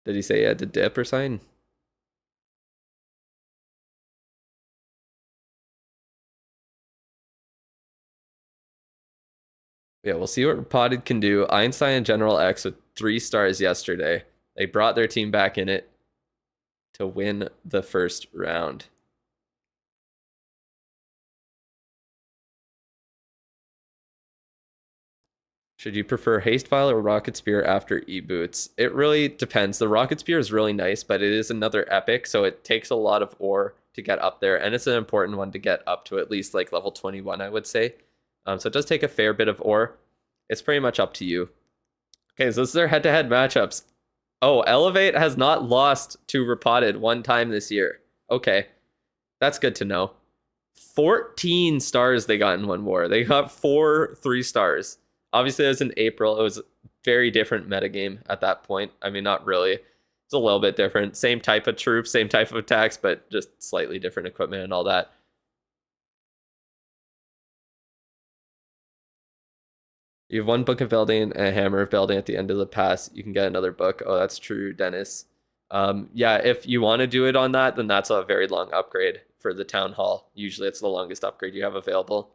Did he say he had to dip or something? Yeah, we'll see what Potted can do. Einstein and General X with 3 stars yesterday. They brought their team back in it to win the first round. Should you prefer Haste Vial or Rocket Spear after E-Boots? It really depends. The Rocket Spear is really nice, but it is another epic, so it takes a lot of ore to get up there, and it's an important one to get up to at least like level 21, I would say. So it does take a fair bit of ore. It's pretty much up to you. Okay, so this is their head-to-head matchups. Oh, Elevate has not lost to Repotted one time this year. Okay, that's good to know. 14 stars they got in one war. They got 4 3 stars. Obviously, it was in April. It was a very different metagame at that point. I mean, not really. It's a little bit different. Same type of troops, same type of attacks, but just slightly different equipment and all that. You have 1 book of building and a hammer of building at the end of the pass. You can get another book. Oh, that's true, Dennis. Yeah, if you want to do it on that, then that's a very long upgrade for the town hall. Usually it's the longest upgrade you have available.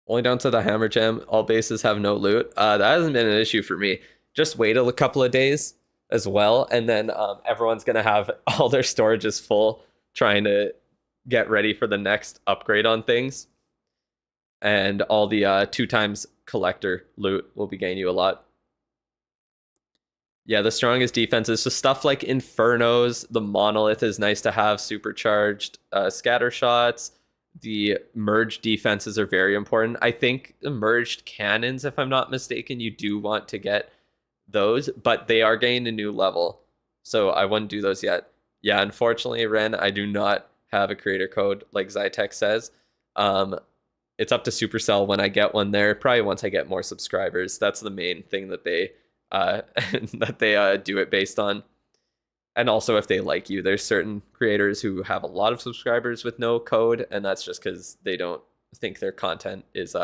Only down to the hammer gem. All bases have no loot. That hasn't been an issue for me. Just wait a couple of days as well, and then everyone's going to have all their storages full, trying to get ready for the next upgrade on things. And all the 2 times collector loot will be gaining you a lot. Yeah, the strongest defenses. So stuff like Infernos, the Monolith is nice to have supercharged. Scatter shots. The merged defenses are very important. I think the merged cannons, if I'm not mistaken, you do want to get those, but they are getting a new level. So I wouldn't do those yet. Yeah, unfortunately, Ren, I do not have a creator code like Zytec says. It's up to Supercell when I get one there. Probably once I get more subscribers. That's the main thing that they do it based on. And also, if they like you, there's certain creators who have a lot of subscribers with no code, and that's just because they don't think their content is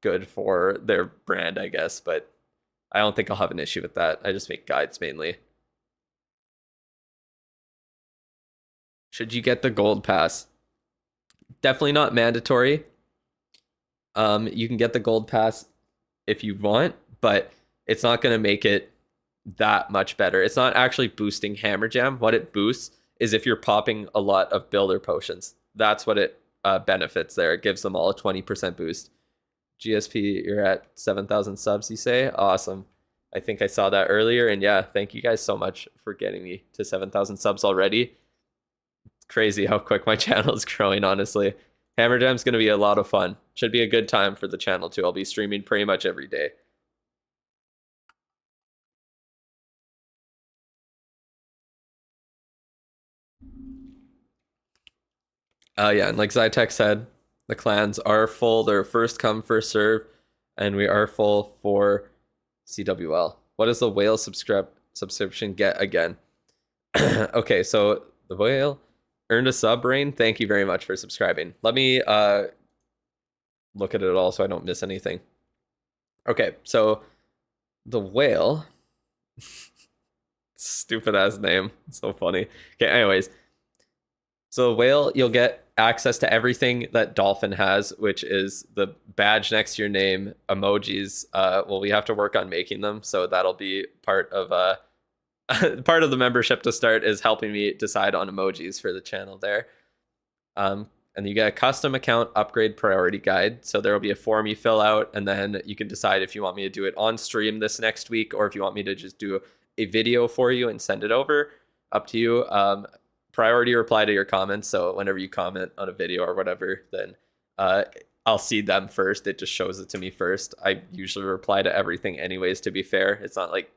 good for their brand, I guess. But I don't think I'll have an issue with that. I just make guides mainly. Should you get the gold pass? Definitely not mandatory. You can get the gold pass if you want, but it's not going to make it that much better. It's not actually boosting Hammer Jam. What it boosts is if you're popping a lot of builder potions. That's what it benefits there. It gives them all a 20% boost. GSP, you're at 7,000 subs, you say? Awesome. I think I saw that earlier, and yeah, thank you guys so much for getting me to 7,000 subs already. It's crazy how quick my channel is growing, honestly. Hammer Jam's going to be a lot of fun. Should be a good time for the channel too. I'll be streaming pretty much every day. Yeah, and like Zytec said, the clans are full. They're first come, first serve, and we are full for CWL. What does the whale subscription get again? Okay, so the whale earned a sub, Rain. Thank you very much for subscribing. Let me look at it all so I don't miss anything. Okay, so the whale, stupid ass name, it's so funny. Okay, anyways, so the whale, you'll get access to everything that Dolphin has, which is the badge next to your name, emojis. Well, we have to work on making them, so that'll be part of part of the membership to start, is helping me decide on emojis for the channel there. And you get a custom account upgrade priority guide. So there will be a form you fill out, and then you can decide if you want me to do it on stream this next week, or if you want me to just do a video for you and send it over. Up to you. Priority reply to your comments. So whenever you comment on a video or whatever, then I'll see them first. It just shows it to me first. I usually reply to everything anyways, to be fair. It's not like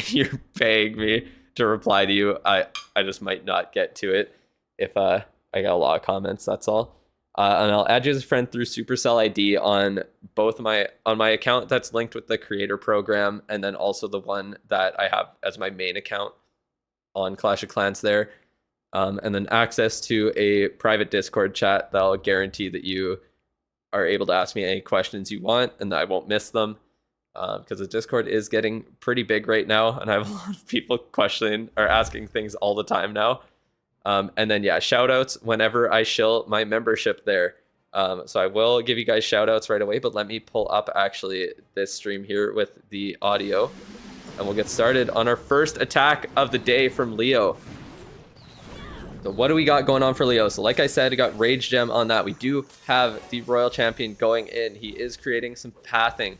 you're paying me to reply to you. I just might not get to it if I got a lot of comments, that's all. And I'll add you as a friend through Supercell ID on both my account that's linked with the creator program, and then also the one that I have as my main account on Clash of Clans there. And then access to a private Discord chat that'll guarantee that you are able to ask me any questions you want and that I won't miss them. Because the Discord is getting pretty big right now, and I have a lot of people questioning or asking things all the time now. And then, yeah, shout outs whenever I shill my membership there. So I will give you guys shout outs right away, but let me pull up actually this stream here with the audio, and we'll get started on our first attack of the day from Leo. So what do we got going on for Leo? So like I said, I got Rage Gem on that. We do have the Royal Champion going in. He is creating some pathing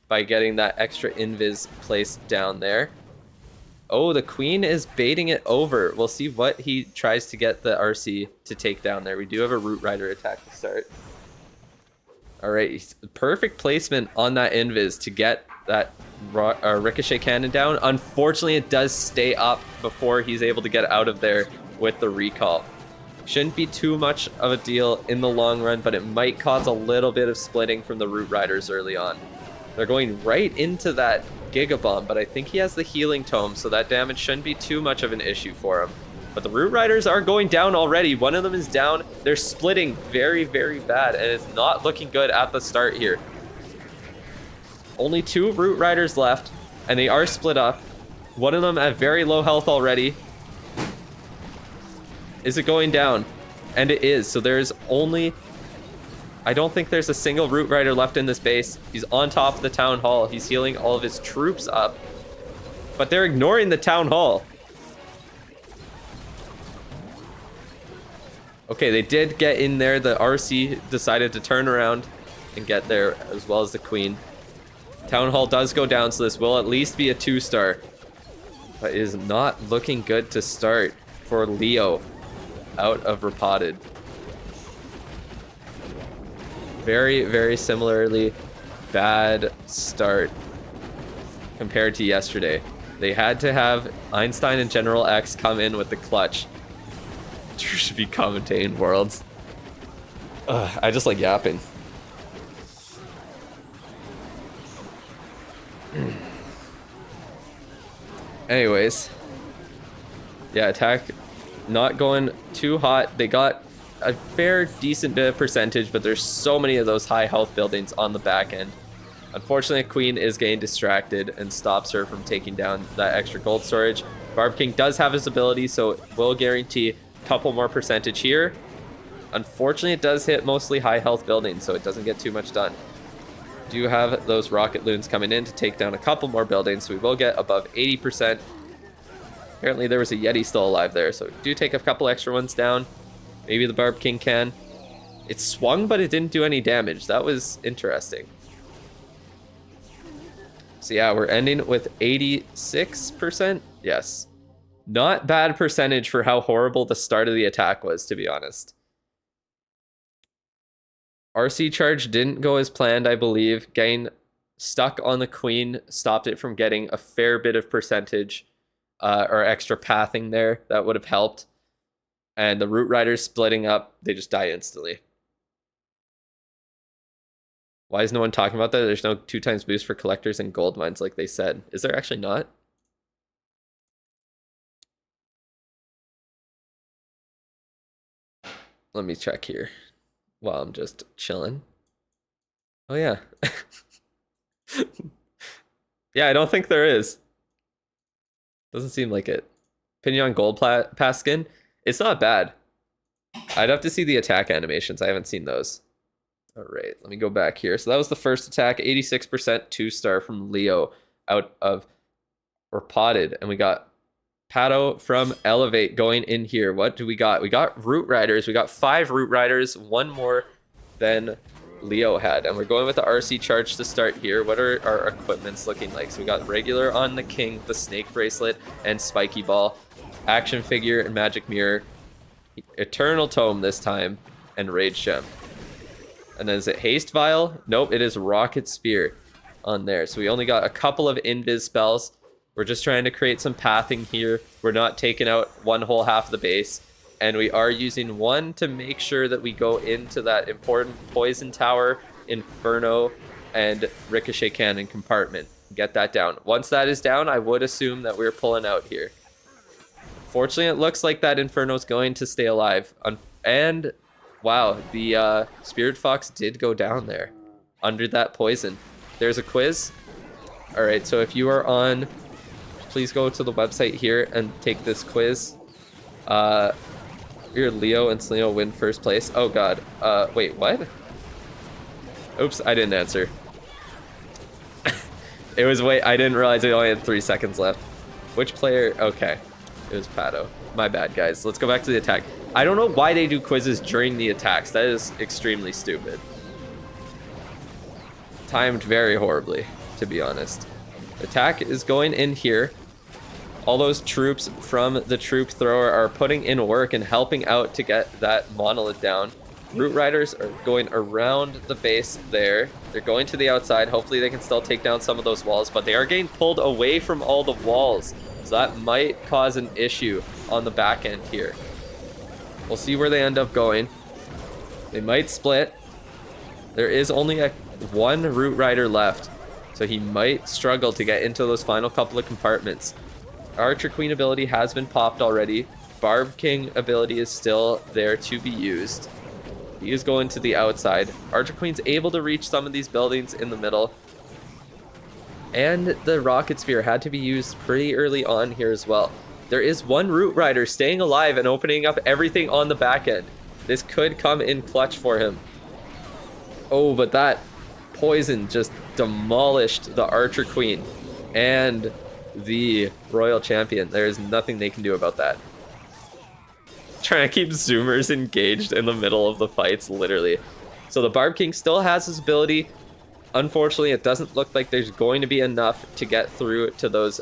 by getting that extra invis placed down there. Oh, the Queen is baiting it over. We'll see what he tries to get the RC to take down there. We do have a Root Rider attack to start. All right, perfect placement on that invis to get that ricochet cannon down. Unfortunately, it does stay up before he's able to get out of there with the recall. Shouldn't be too much of a deal in the long run, but it might cause a little bit of splitting from the Root Riders early on. They're going right into that Giga Bomb, but I think he has the healing tome, so that damage shouldn't be too much of an issue for him. But the Root Riders are going down already. One of them is down. They're splitting very, very bad, and it's not looking good at the start here. Only 2 Root Riders left, and they are split up. One of them at very low health already. Is it going down? And it is. So there's only... I don't think there's a single Root Rider left in this base. He's on top of the Town Hall. He's healing all of his troops up. But they're ignoring the Town Hall. Okay, they did get in there. The RC decided to turn around and get there, as well as the Queen. Town Hall does go down, so this will at least be a 2-star. But it is not looking good to start for Leo out of Repotted. Very, very similarly bad start compared to yesterday. They had to have Einstein and General X come in with the clutch. You should be commentating Worlds. I just like yapping. Anyways. Yeah, attack not going too hot. They got a fair decent bit of percentage, but there's so many of those high health buildings on the back end. Unfortunately, Queen is getting distracted and stops her from taking down that extra gold storage. Barb King does have his ability, so it will guarantee a couple more percentage here. Unfortunately, it does hit mostly high health buildings, so it doesn't get too much done. Do have those rocket loons coming in to take down a couple more buildings, so we will get above 80%. Apparently there was a Yeti still alive there, so do take a couple extra ones down. Maybe the Barb King can. It swung, but it didn't do any damage. That was interesting. So yeah, we're ending with 86%. Yes. Not bad percentage for how horrible the start of the attack was, to be honest. RC charge didn't go as planned, I believe. Getting stuck on the Queen stopped it from getting a fair bit of percentage or extra pathing there. That would have helped. And the Root Riders splitting up, they just die instantly. Why is no one talking about that? There's no 2x boost for collectors and gold mines like they said. Is there actually not? Let me check here while I'm just chilling. Oh yeah. Yeah, I don't think there is. Doesn't seem like it. Pinion gold pass skin. It's not bad. I'd have to see the attack animations. I haven't seen those. All right, let me go back here. So that was the first attack, 86% 2-star from Leo out of Repotted. And we got Pato from Elevate going in here. What do we got? We got Root Riders. We got 5 Root Riders, 1 more than Leo had. And we're going with the RC charge to start here. What are our equipments looking like? So we got regular on the King, the Snake Bracelet, and Spiky Ball. Action Figure and Magic Mirror. Eternal Tome this time, and Rage Gem. And then is it Haste Vial? Nope, it is Rocket Spear on there. So we only got a couple of Invis spells. We're just trying to create some pathing here. We're not taking out one whole half of the base. And we are using 1 to make sure that we go into that important Poison Tower, Inferno, and Ricochet Cannon compartment. Get that down. Once that is down, I would assume that we're pulling out here. Fortunately, it looks like that Inferno is going to stay alive. And, wow, the Spirit Fox did go down there under that poison. There's a quiz. All right, so if you are on... please go to the website here and take this quiz. Your Leo and Selena win first place. Oh god. Wait, what? Oops, I didn't answer. It was I didn't realize I only had 3 seconds left. Which player? Okay. It was Pato. My bad, guys. Let's go back to the attack. I don't know why they do quizzes during the attacks. That is extremely stupid. Timed very horribly, to be honest. Attack is going in here. All those troops from the troop thrower are putting in work and helping out to get that monolith down. Root Riders are going around the base there. They're going to the outside. Hopefully they can still take down some of those walls, but they are getting pulled away from all the walls. So that might cause an issue on the back end here. We'll see where they end up going. They might split. There is only 1 Root Rider left, so he might struggle to get into those final couple of compartments. Archer Queen ability has been popped already. Barb King ability is still there to be used. He is going to the outside. Archer Queen's able to reach some of these buildings in the middle. And the Rocket Spear had to be used pretty early on here as well. There is 1 Root Rider staying alive and opening up everything on the back end. This could come in clutch for him. Oh, but that poison just demolished the Archer Queen and the Royal Champion. There is nothing they can do about that. Trying to keep Zoomers engaged in the middle of the fights, literally. So the Barb King still has his ability. Unfortunately, it doesn't look like there's going to be enough to get through to those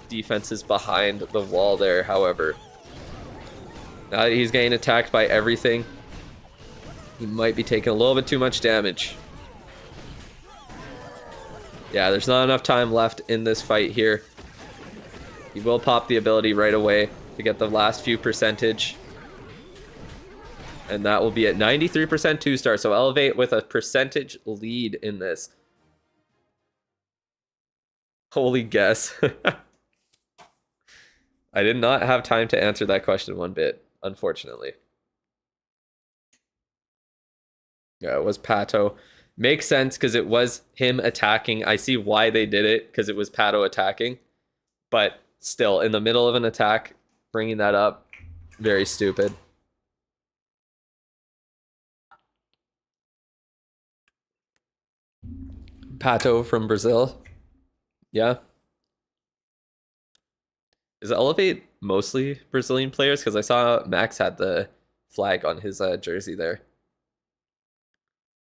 defenses behind the wall there, however. Now that he's getting attacked by everything, he might be taking a little bit too much damage. Yeah, there's not enough time left in this fight here. He will pop the ability right away to get the last few percentage. And that will be at 93% 2-star. So Elevate with a percentage lead in this. Holy guess. I did not have time to answer that question one bit, unfortunately. Yeah, it was Pato. Makes sense because it was him attacking. I see why they did it because it was Pato attacking. But still, in the middle of an attack, bringing that up, very stupid. Pato from Brazil. Yeah. Is Elevate mostly Brazilian players? Because I saw Max had the flag on his jersey there.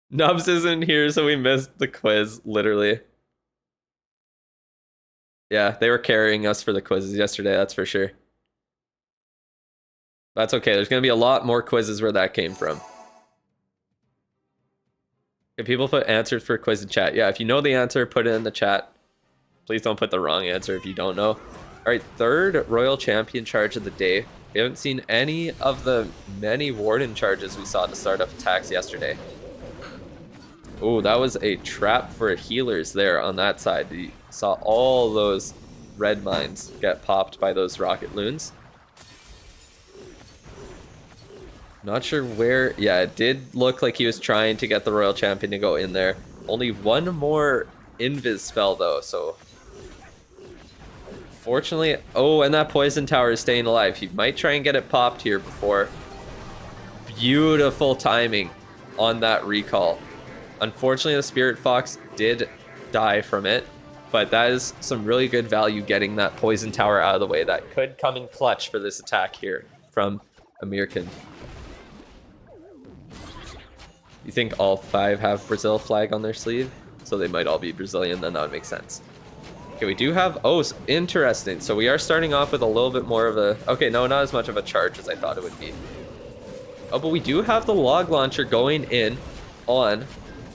Nubs isn't here, so we missed the quiz, literally. Yeah, they were carrying us for the quizzes yesterday, that's for sure. That's okay, there's going to be a lot more quizzes where that came from. If people put answered for quiz in chat, yeah, if you know the answer, put it in the chat. Please don't put the wrong answer if you don't know. Alright, 3rd Royal Champion charge of the day. We haven't seen any of the many Warden charges we saw to start up attacks yesterday. Oh, that was a trap for healers there on that side. You saw all those red mines get popped by those rocket loons. Not sure where. Yeah, it did look like he was trying to get the Royal Champion to go in there. Only 1 more Invis spell though, so... Fortunately... Oh, and that Poison Tower is staying alive. He might try and get it popped here before. Beautiful timing on that recall. Unfortunately, the Spirit Fox did die from it. but that is some really good value getting that poison tower out of the way. That could come in clutch for this attack here from American. You think all 5 have Brazil flag on their sleeve? So they might all be Brazilian, then that would make sense. Okay, we do have, oh, interesting. So we are starting off with a little bit more of a, okay, no, not as much of a charge as I thought it would be. Oh, but we do have the log launcher going in on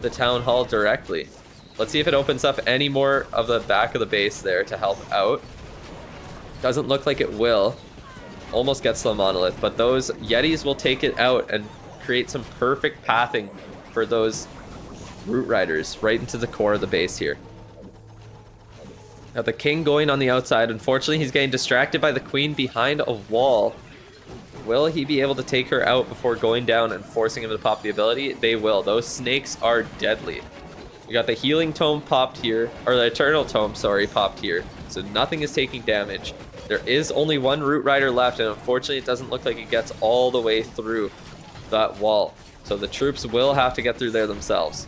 the town hall directly. Let's see if it opens up any more of the back of the base there to help out. Doesn't look like it will. Almost gets the monolith, but those Yetis will take it out and create some perfect pathing for those Root Riders right into the core of the base here. Now the king going on the outside. Unfortunately, he's getting distracted by the queen behind a wall. Will he be able to take her out before going down and forcing him to pop the ability? They will. Those snakes are deadly. We got the healing tome popped here, or the eternal tome, sorry, popped here. So nothing is taking damage. There is only one Root Rider left, and unfortunately it doesn't look like it gets all the way through that wall. So the troops will have to get through there themselves.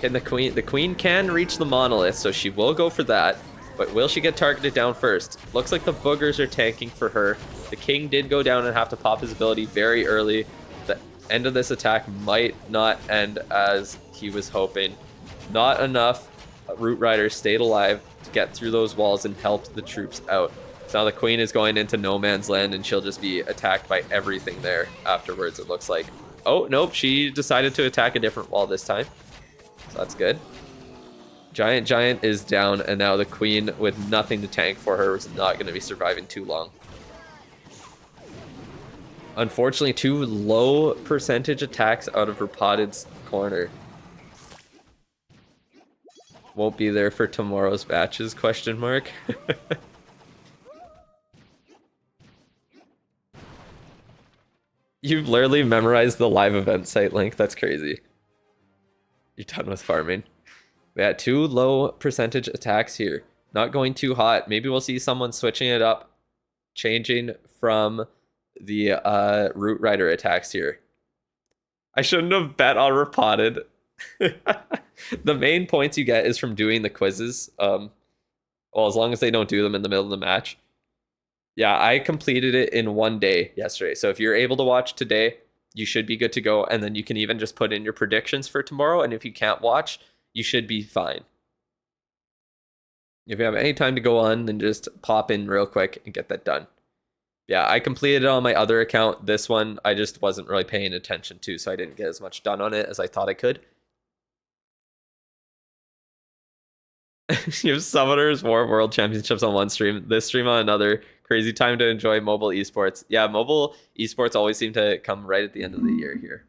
Can the queen can reach the monolith, so she will go for that. But will she get targeted down first? Looks like the boogers are tanking for her. The king did go down and have to pop his ability very early. The end of this attack might not end as he was hoping. Not enough Root Riders stayed alive to get through those walls and help the troops out. So now the queen is going into no man's land and she'll just be attacked by everything there afterwards, it looks like. Oh, nope, she decided to attack a different wall this time. So that's good. Giant is down, and now the queen with nothing to tank for her is not going to be surviving too long. Unfortunately, 2 low percentage attacks out of Rapodid's corner. Won't be there for tomorrow's batches, question mark. You've literally memorized the live event site link. That's crazy. You're done with farming. We had 2 low percentage attacks here. Not going too hot. Maybe we'll see someone switching it up. Changing from the Root Rider attacks here. I shouldn't have bet on Rapodid. The main points you get is from doing the quizzes. Well, as long as they don't do them in the middle of the match. Yeah, I completed it in 1 day yesterday. So if you're able to watch today, you should be good to go. And then you can even just put in your predictions for tomorrow. And if you can't watch, you should be fine. If you have any time to go on, then just pop in real quick and get that done. Yeah, I completed it on my other account. This one, I just wasn't really paying attention to, so I didn't get as much done on it as I thought I could. You have Summoners War World Championships on one stream, this stream on another. Crazy time to enjoy mobile esports. Yeah, mobile esports always seem to come right at the end of the year here.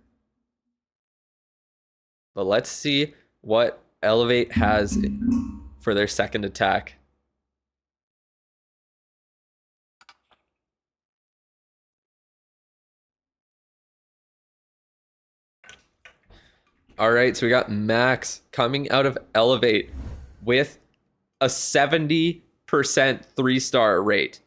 But let's see what Elevate has for their second attack. All right, so we got Max coming out of Elevate with a 70% 3-star rate.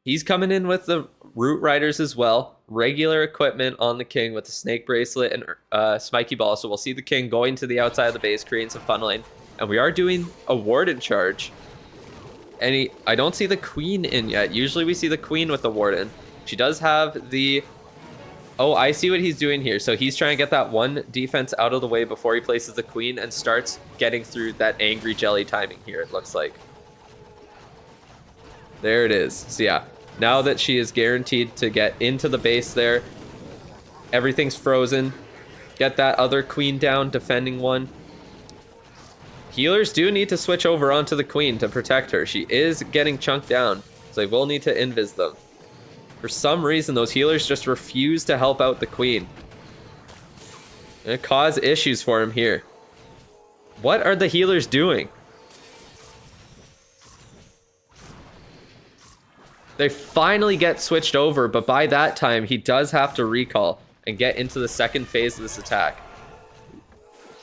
He's coming in with the Root Riders as well. Regular equipment on the king with the snake bracelet and spiky ball. So we'll see the king going to the outside of the base, creating some funneling. And we are doing a warden charge. And I don't see the queen in yet. Usually we see the queen with the warden. She does have the... Oh, I see what he's doing here. So he's trying to get that one defense out of the way before he places the queen and starts getting through that angry jelly timing here, it looks like. There it is. So yeah, now that she is guaranteed to get into the base there, everything's frozen. Get that other queen down, defending one. Healers do need to switch over onto the queen to protect her. She is getting chunked down, so they will need to invis them. For some reason, those healers just refuse to help out the queen. Gonna cause issues for him here. What are the healers doing? They finally get switched over, but by that time, he does have to recall and get into the second phase of this attack.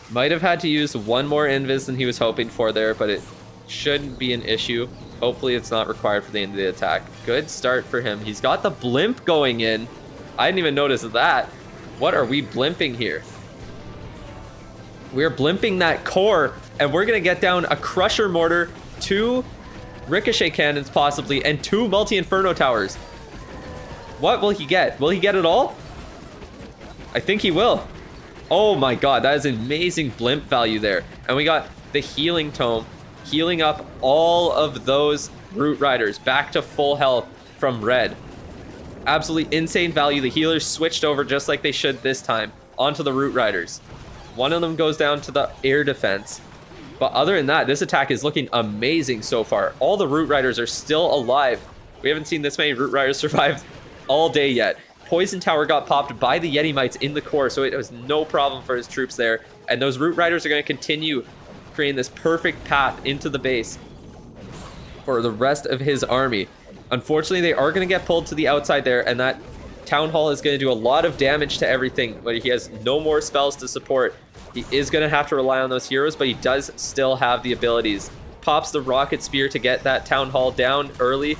Might have had to use one more invis than he was hoping for there, but it shouldn't be an issue. Hopefully it's not required for the end of the attack. Good start for him. He's got the blimp going in. I didn't even notice that. What are we blimping here? We're blimping that core and we're gonna get down a Crusher Mortar, 2 Ricochet Cannons possibly, and 2 Multi-Inferno Towers. What will he get? Will he get it all? I think he will. Oh my god, that is amazing blimp value there. And we got the Healing Tome, healing up all of those Root Riders back to full health from red. Absolutely insane value. The healers switched over just like they should this time onto the Root Riders. One of them goes down to the air defense. But other than that, this attack is looking amazing so far. All the Root Riders are still alive. We haven't seen this many Root Riders survive all day yet. Poison Tower got popped by the Yeti Mites in the core, so it was no problem for his troops there. And those Root Riders are going to continue creating this perfect path into the base for the rest of his army. Unfortunately, they are going to get pulled to the outside there, and that Town Hall is going to do a lot of damage to everything, but he has no more spells to support. He is going to have to rely on those heroes, but he does still have the abilities. Pops the Rocket Spear to get that Town Hall down early.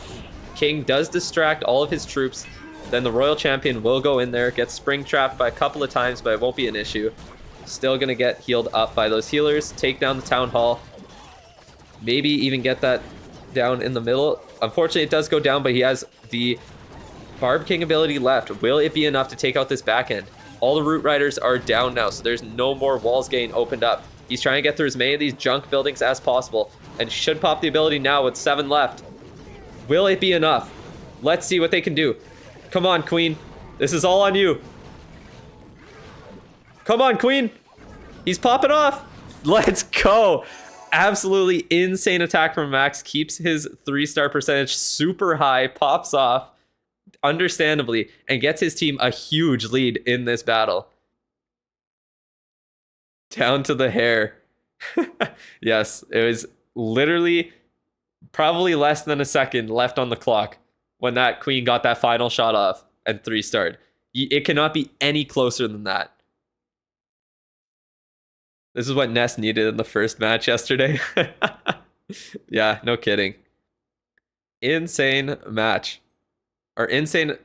King does distract all of his troops. Then the Royal Champion will go in there, get spring trapped by a couple of times, but it won't be an issue. Still going to get healed up by those healers, take down the Town Hall. Maybe even get that down in the middle. Unfortunately, it does go down, but he has the Barb King ability left. Will it be enough to take out this back end? All the Root Riders are down now, so there's no more walls getting opened up. He's trying to get through as many of these junk buildings as possible, and should pop the ability now with 7 left. Will it be enough? Let's see what they can do. Come on, Queen. This is all on you. Come on, Queen. He's popping off. Let's go. Absolutely insane attack from Max. Keeps his 3-star percentage super high. Pops off, understandably, and gets his team a huge lead in this battle. Down to the hair. Yes, it was literally probably less than a second left on the clock when that Queen got that final shot off and 3-starred. It cannot be any closer than that. This is what Ness needed in the first match yesterday. Yeah, no kidding. Insane match. Or insane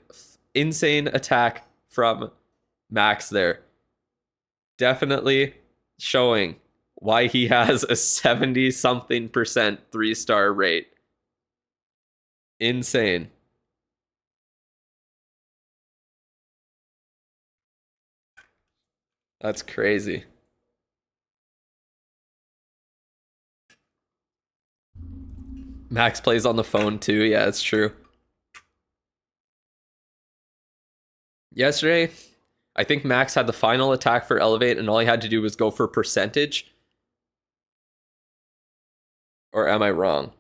attack from Max there. Definitely showing why he has a 70-something% 3-star rate. Insane. That's crazy. Max plays on the phone too. Yeah, it's true. Yesterday, I think Max had the final attack for Elevate, and all he had to do was go for percentage. Or am I wrong?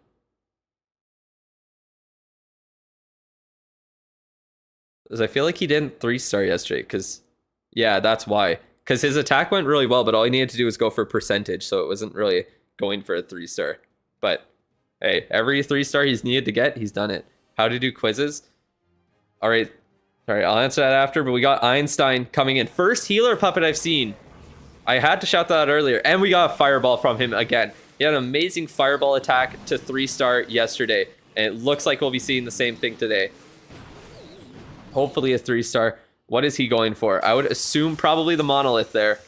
Because I feel like he didn't 3-star yesterday, because, yeah, that's why. Because his attack went really well, but all he needed to do was go for percentage, so it wasn't really going for a 3-star. But hey, every 3-star he's needed to get, he's done it. How to do quizzes? All right, I'll answer that after, but we got Einstein coming in. First healer puppet I've seen. I had to shout that out earlier. And we got a fireball from him again. He had an amazing fireball attack to 3-star yesterday, and it looks like we'll be seeing the same thing today. Hopefully a 3-star. What is he going for? I would assume probably the monolith there.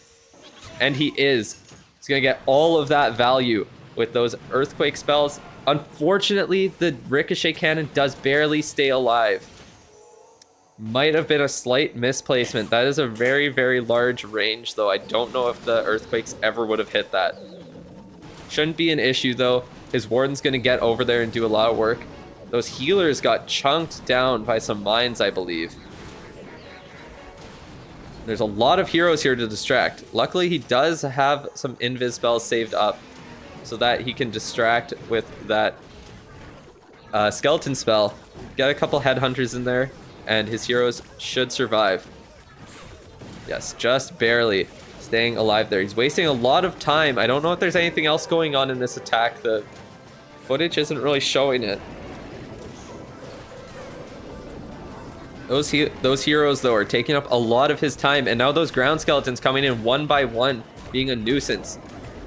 And he is. He's going to get all of that value with those earthquake spells. Unfortunately, the ricochet cannon does barely stay alive. Might have been a slight misplacement. That is a very, very large range, though. I don't know if the earthquakes ever would have hit that. Shouldn't be an issue, though. His warden's going to get over there and do a lot of work. Those healers got chunked down by some mines, I believe. There's a lot of heroes here to distract. Luckily, he does have some invis spells saved up so that he can distract with that skeleton spell. Get a couple headhunters in there, and his heroes should survive. Yes, just barely staying alive there. He's wasting a lot of time. I don't know if there's anything else going on in this attack. The footage isn't really showing it. Those heroes, though, are taking up a lot of his time, and now those ground skeletons coming in one by one, being a nuisance.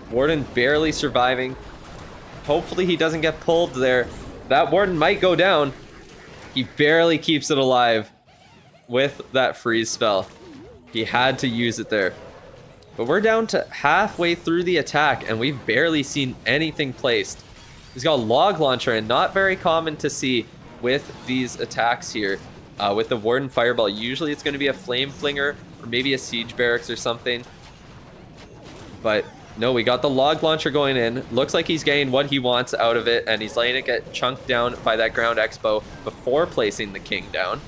Warden barely surviving. Hopefully he doesn't get pulled there. That Warden might go down. He barely keeps it alive with that freeze spell. He had to use it there. But we're down to halfway through the attack, and we've barely seen anything placed. He's got a log launcher, and not very common to see with these attacks here. With the Warden Fireball, usually it's going to be a Flame Flinger or maybe a Siege Barracks or something. But no, we got the log launcher going in. Looks like he's getting what he wants out of it, and he's letting it get chunked down by that Ground Expo before placing the King down,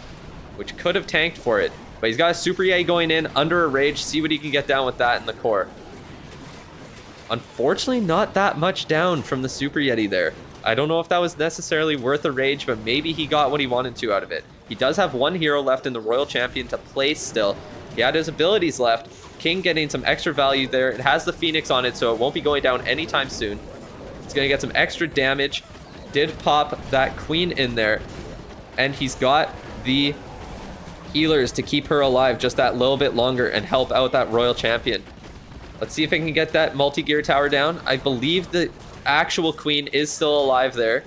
which could have tanked for it. But he's got a Super Yeti going in under a Rage. See what he can get down with that in the core. Unfortunately, not that much down from the Super Yeti there. I don't know if that was necessarily worth a Rage, but maybe he got what he wanted to out of it. He does have one hero left in the Royal Champion to place still. He had his abilities left. King getting some extra value there. It has the Phoenix on it, so it won't be going down anytime soon. It's going to get some extra damage. Did pop that Queen in there. And he's got the healers to keep her alive just that little bit longer and help out that Royal Champion. Let's see if I can get that multi-gear tower down. I believe the actual Queen is still alive there.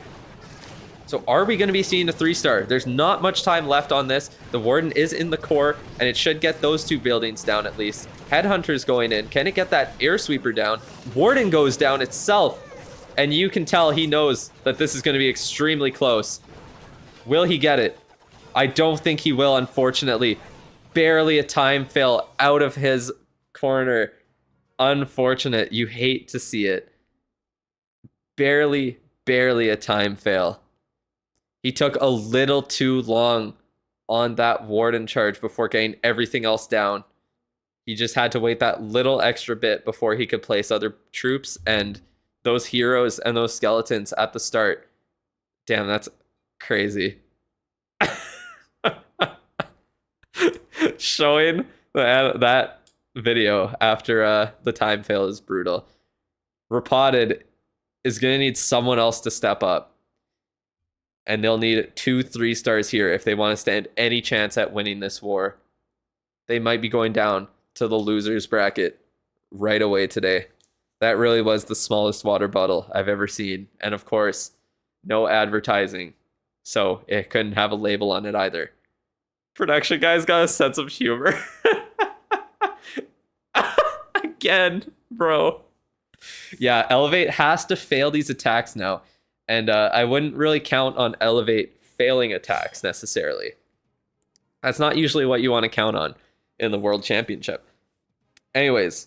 So are we going to be seeing a 3-star? There's not much time left on this. The Warden is in the core, and it should get those 2 buildings down at least. Headhunter's going in. Can it get that Air Sweeper down? Warden goes down itself, and you can tell he knows that this is going to be extremely close. Will he get it? I don't think he will, unfortunately. Barely a time fail out of his corner. Unfortunate. You hate to see it. Barely a time fail. He took a little too long on that Warden charge before getting everything else down. He just had to wait that little extra bit before he could place other troops and those heroes and those skeletons at the start. Damn, that's crazy. Showing that video after the time fail is brutal. Repotted is going to need someone else to step up. And they'll need 2 3-stars here if they want to stand any chance at winning this war. They might be going down to the losers bracket right away today. That really was the smallest water bottle I've ever seen. And of course, no advertising. So it couldn't have a label on it either. Production guy's got a sense of humor. Again, bro. Yeah, Elevate has to fail these attacks now. And I wouldn't really count on Elevate failing attacks necessarily. That's not usually what you want to count on in the World Championship. Anyways,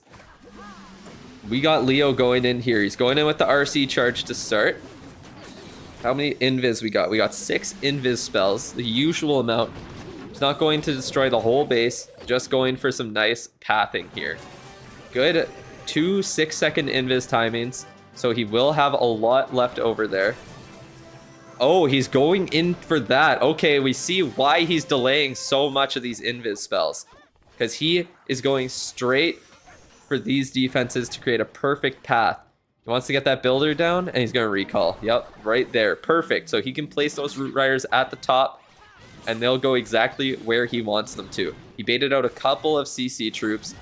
we got Leo going in here. He's going in with the RC charge to start. How many invis we got? We got 6 invis spells, the usual amount. He's not going to destroy the whole base, just going for some nice pathing here. Good 2 6-second invis timings. So he will have a lot left over there. Oh, he's going in for that. Okay, we see why he's delaying so much of these invis spells. Because he is going straight for these defenses to create a perfect path. He wants to get that builder down, and he's going to recall. Yep, right there. Perfect. So he can place those Root Riders at the top, and they'll go exactly where he wants them to. He baited out a couple of CC troops.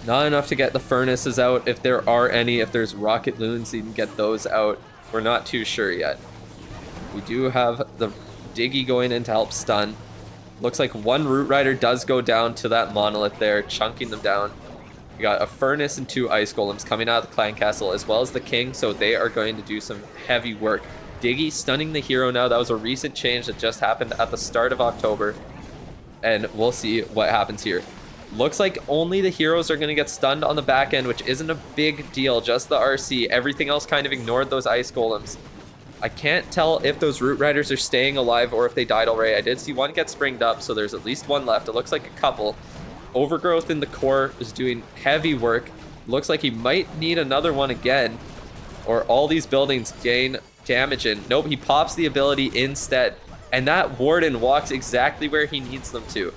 Not enough to get the furnaces out, if there are any. If there's rocket loons, you can get those out. We're not too sure yet. We do have the Diggy going in to help stun. Looks like one Root Rider does go down to that monolith there, chunking them down. We got a furnace and 2 ice golems coming out of the clan castle, as well as the king, so they are going to do some heavy work. Diggy stunning the hero now. That was a recent change that just happened at the start of October, and we'll see what happens here. Looks like only the heroes are going to get stunned on the back end, which isn't a big deal, just the RC. Everything else kind of ignored those ice golems. I can't tell if those Root Riders are staying alive or if they died already. I did see one get springed up, so there's at least one left. It looks like a couple. Overgrowth in the core is doing heavy work. Looks like he might need another one again, or all these buildings gain damage in. Nope, he pops the ability instead, and that Warden walks exactly where he needs them to.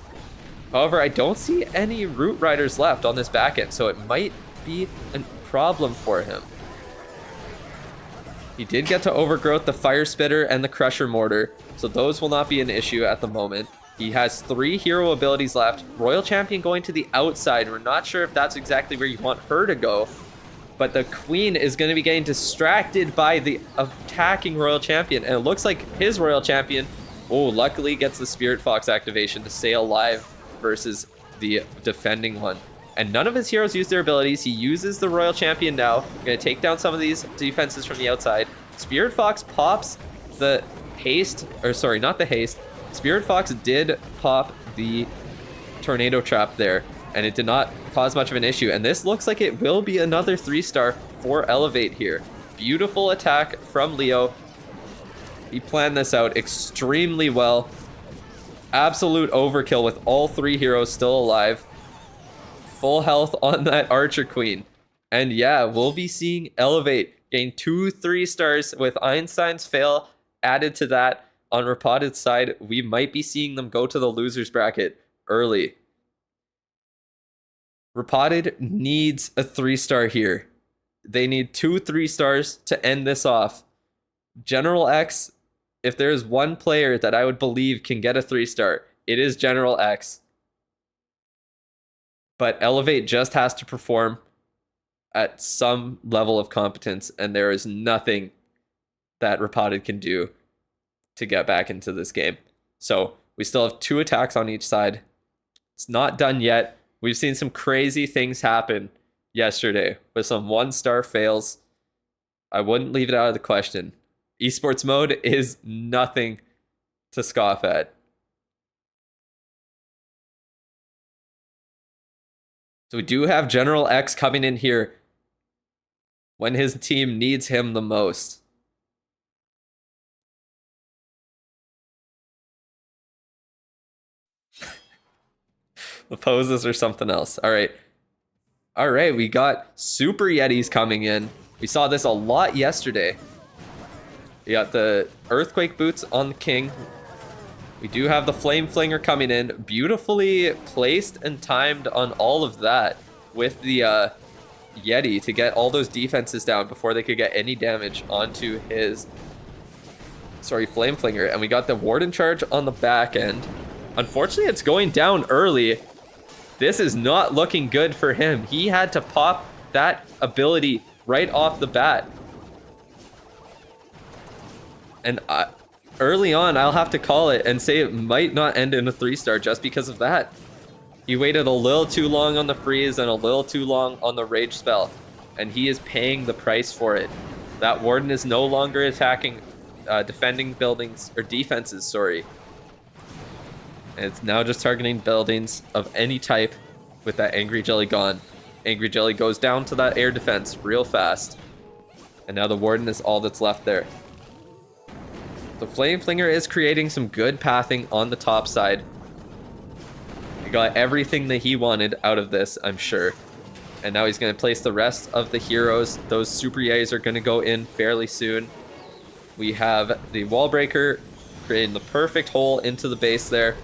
However, I don't see any Root Riders left on this back end, so it might be a problem for him. He did get to Overgrowth, the Fire Spitter, and the Crusher Mortar, so those will not be an issue at the moment. He has 3 hero abilities left. Royal Champion going to the outside. We're not sure if that's exactly where you want her to go, but the Queen is going to be getting distracted by the attacking Royal Champion, and it looks like his Royal Champion, oh, luckily gets the Spirit Fox activation to stay alive versus the defending one. And none of his heroes use their abilities. He uses the Royal Champion now. Going to take down some of these defenses from the outside. Spirit Fox pops the haste, or sorry, not the haste. Spirit Fox did pop the tornado trap there, and it did not cause much of an issue. And this looks like it will be another 3-star for Elevate here. Beautiful attack from Leo. He planned this out extremely well. Absolute overkill with all 3 heroes still alive. Full health on that Archer Queen. And yeah, we'll be seeing Elevate gain 2 3-stars with Einstein's fail added to that. On Rapod's side, we might be seeing them go to the losers bracket early. Rapod needs a 3-star here. They need 2 3-stars to end this off. General X, if there's one player that I would believe can get a 3-star, it is General X. But Elevate just has to perform at some level of competence, and there is nothing that Rapod can do to get back into this game. So we still have 2 attacks on each side. It's not done yet. We've seen some crazy things happen yesterday with some 1-star fails. I wouldn't leave it out of the question. Esports mode is nothing to scoff at. So we do have General X coming in here when his team needs him the most. The poses are something else. All right. All right, we got Super Yetis coming in. We saw this a lot yesterday. We got the Earthquake Boots on the King. We do have the Flame Flinger coming in. Beautifully placed and timed on all of that with the Yeti to get all those defenses down before they could get any damage onto his Flame Flinger. And we got the Warden Charge on the back end. Unfortunately, it's going down early. This is not looking good for him. He had to pop that ability right off the bat. And early on, I'll have to call it and say it might not end in a 3-star just because of that. He waited a little too long on the freeze and a little too long on the rage spell. And he is paying the price for it. That Warden is no longer attacking, defending buildings, or defenses, sorry. And it's now just targeting buildings of any type with that Angry Jelly gone. Angry Jelly goes down to that air defense real fast. And now the Warden is all that's left there. The Flame Flinger is creating some good pathing on the top side. He got everything that he wanted out of this, I'm sure. And now he's going to place the rest of the heroes. Those Super Yetis are going to go in fairly soon. We have the Wall Breaker creating the perfect hole into the base there.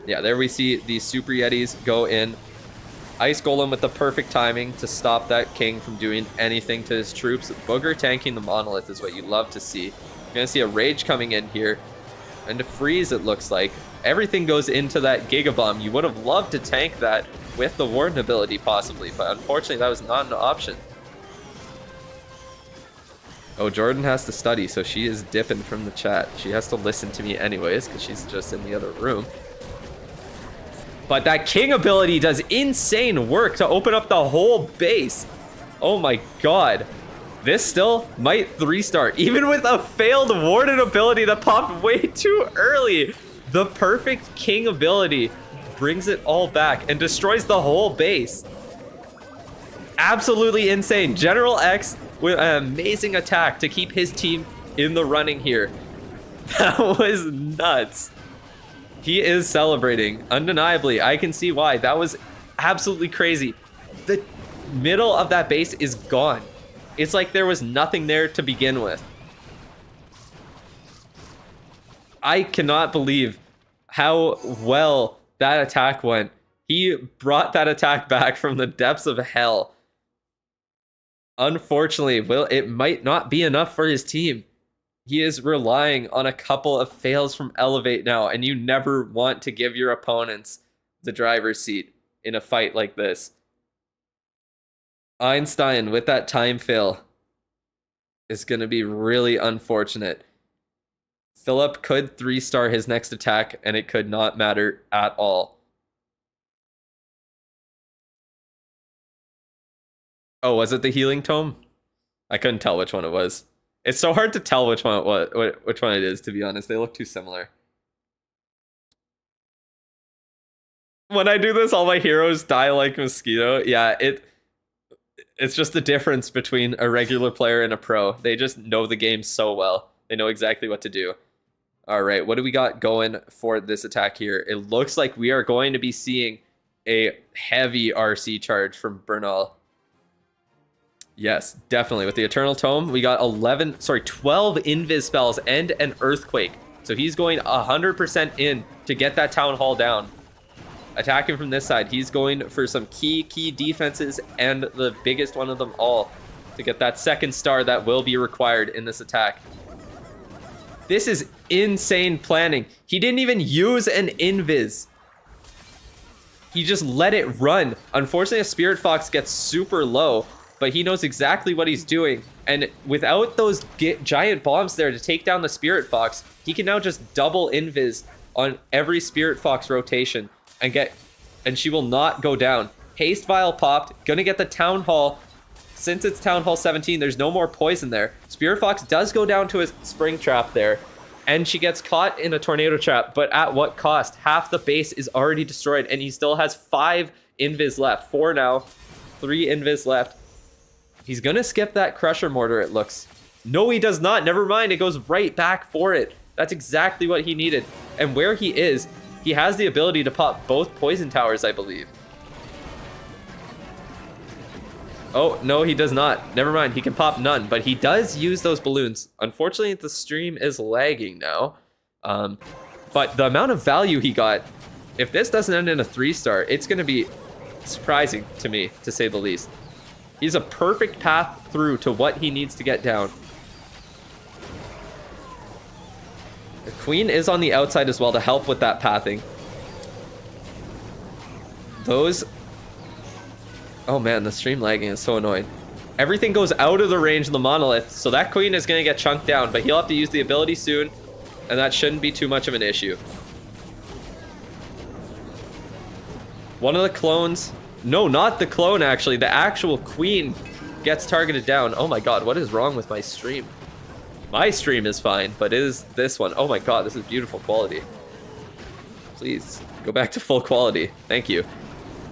Yeah, there we see the Super Yetis go in. Ice Golem with the perfect timing to stop that King from doing anything to his troops. Booger tanking the Monolith is what you love to see. You're going to see a Rage coming in here. And to freeze, it looks like. Everything goes into that Giga Bomb. You would have loved to tank that with the Warden ability, possibly. But unfortunately, that was not an option. Oh, Jordan has to study, so she is dipping from the chat. She has to listen to me anyways, because she's just in the other room. But that King ability does insane work to open up the whole base. Oh my god. This still might 3-star, even with a failed Warden ability that popped way too early. The perfect King ability brings it all back and destroys the whole base. Absolutely insane. General X with an amazing attack to keep his team in the running here. That was nuts. He is celebrating, undeniably. I can see why. That was absolutely crazy. The middle of that base is gone. It's like there was nothing there to begin with. I cannot believe how well that attack went. He brought that attack back from the depths of hell. Unfortunately, it might not be enough for his team. He is relying on a couple of fails from Elevate now, and you never want to give your opponents the driver's seat in a fight like this. Einstein with that time fail is going to be really unfortunate. Philip could 3-star his next attack, and it could not matter at all. Oh, was it the healing tome? I couldn't tell which one it was. It's so hard to tell which one which one it is, to be honest. They look too similar. When I do this, all my heroes die like mosquito. Yeah, it's just the difference between a regular player and a pro. They just know the game so well. They know exactly what to do. All right, what do we got going for this attack here? It looks like we are going to be seeing a heavy RC charge from Bernal. Yes, definitely. With the Eternal Tome, we got 12 Invis spells and an Earthquake. So he's going 100% in to get that Town Hall down. Attacking from this side, he's going for some key defenses and the biggest one of them all to get that second star that will be required in this attack. This is insane planning. He didn't even use an Invis. He just let it run. Unfortunately, a Spirit Fox gets super low, but he knows exactly what he's doing. And without those giant bombs there to take down the Spirit Fox, he can now just double Invis on every Spirit Fox rotation and she will not go down. Haste Vial popped, gonna get the Town Hall. Since it's Town Hall 17, there's no more poison there. Spirit Fox does go down to a Spring Trap there, and she gets caught in a Tornado Trap, but at what cost? Half the base is already destroyed, and he still has 5 Invis left. 4 now, 3 Invis left. He's gonna skip that Crusher Mortar, it looks. No, he does not. Never mind, it goes right back for it. That's exactly what he needed. And where he is, he has the ability to pop both Poison Towers, I believe. Oh, no, he does not. Never mind, he can pop none, but he does use those balloons. Unfortunately, the stream is lagging now. But the amount of value he got, if this doesn't end in a 3-star, it's going to be surprising to me, to say the least. He's a perfect path through to what he needs to get down. The Queen is on the outside as well to help with that pathing. Oh man, the stream lagging is so annoying. Everything goes out of the range of the Monolith, so that Queen is going to get chunked down, but he'll have to use the ability soon, and that shouldn't be too much of an issue. One of the clones... No, not the clone, actually. The actual Queen gets targeted down. Oh my god, what is wrong with my stream? My stream is fine, but it is this one. Oh my god, this is beautiful quality. Please, go back to full quality. Thank you.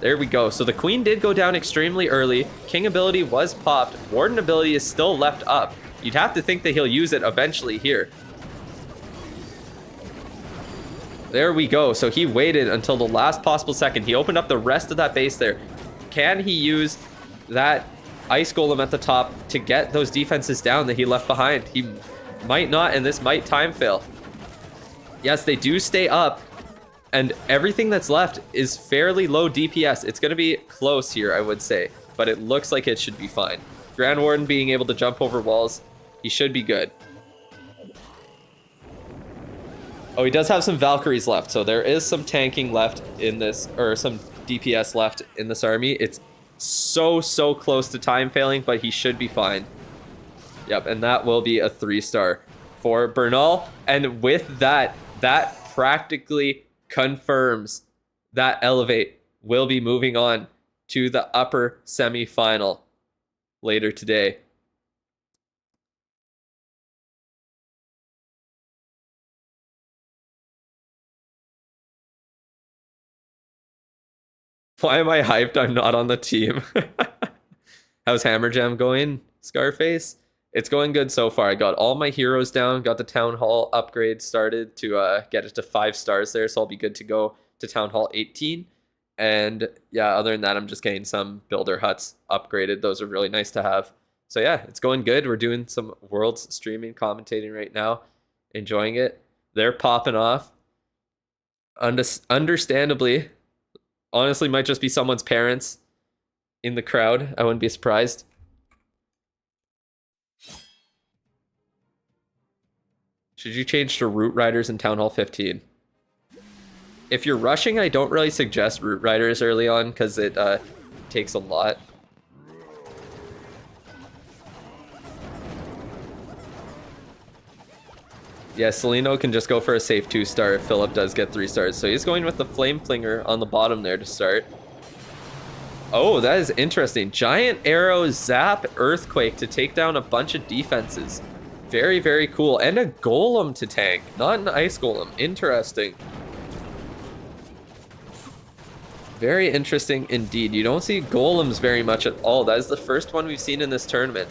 There we go. So the Queen did go down extremely early. King ability was popped. Warden ability is still left up. You'd have to think that he'll use it eventually here. There we go. So he waited until the last possible second. He opened up the rest of that base there. Can he use that Ice Golem at the top to get those defenses down that he left behind? He might not, and this might time fail. Yes, they do stay up, and everything that's left is fairly low DPS. It's going to be close here, I would say, but it looks like it should be fine. Grand Warden being able to jump over walls, he should be good. Oh, he does have some Valkyries left, so there is some tanking left in this, or some DPS left in this army. It's so close to time failing, but he should be fine. Yep, and that will be a 3-star for Bernal. And with that, that practically confirms that Elevate will be moving on to the upper semi-final later today. Why am I hyped? I'm not on the team. How's Hammer Jam going, Scarface? It's going good so far. I got all my heroes down, got the Town Hall upgrade started to get it to 5 stars there, so I'll be good to go to Town Hall 18. And yeah, other than that, I'm just getting some builder huts upgraded. Those are really nice to have. So yeah, it's going good. We're doing some Worlds streaming, commentating right now. Enjoying it. They're popping off. Understandably, honestly, might just be someone's parents in the crowd. I wouldn't be surprised. Should you change to Root Riders in Town Hall 15? If you're rushing, I don't really suggest Root Riders early on because it takes a lot. Yeah, Celino can just go for a safe 2-star if Philip does get 3 stars. So he's going with the Flame Flinger on the bottom there to start. Oh, that is interesting. Giant arrow, zap, earthquake to take down a bunch of defenses. Very, very cool. And a golem to tank, not an ice golem. Interesting. Very interesting indeed. You don't see golems very much at all. That is the first one we've seen in this tournament.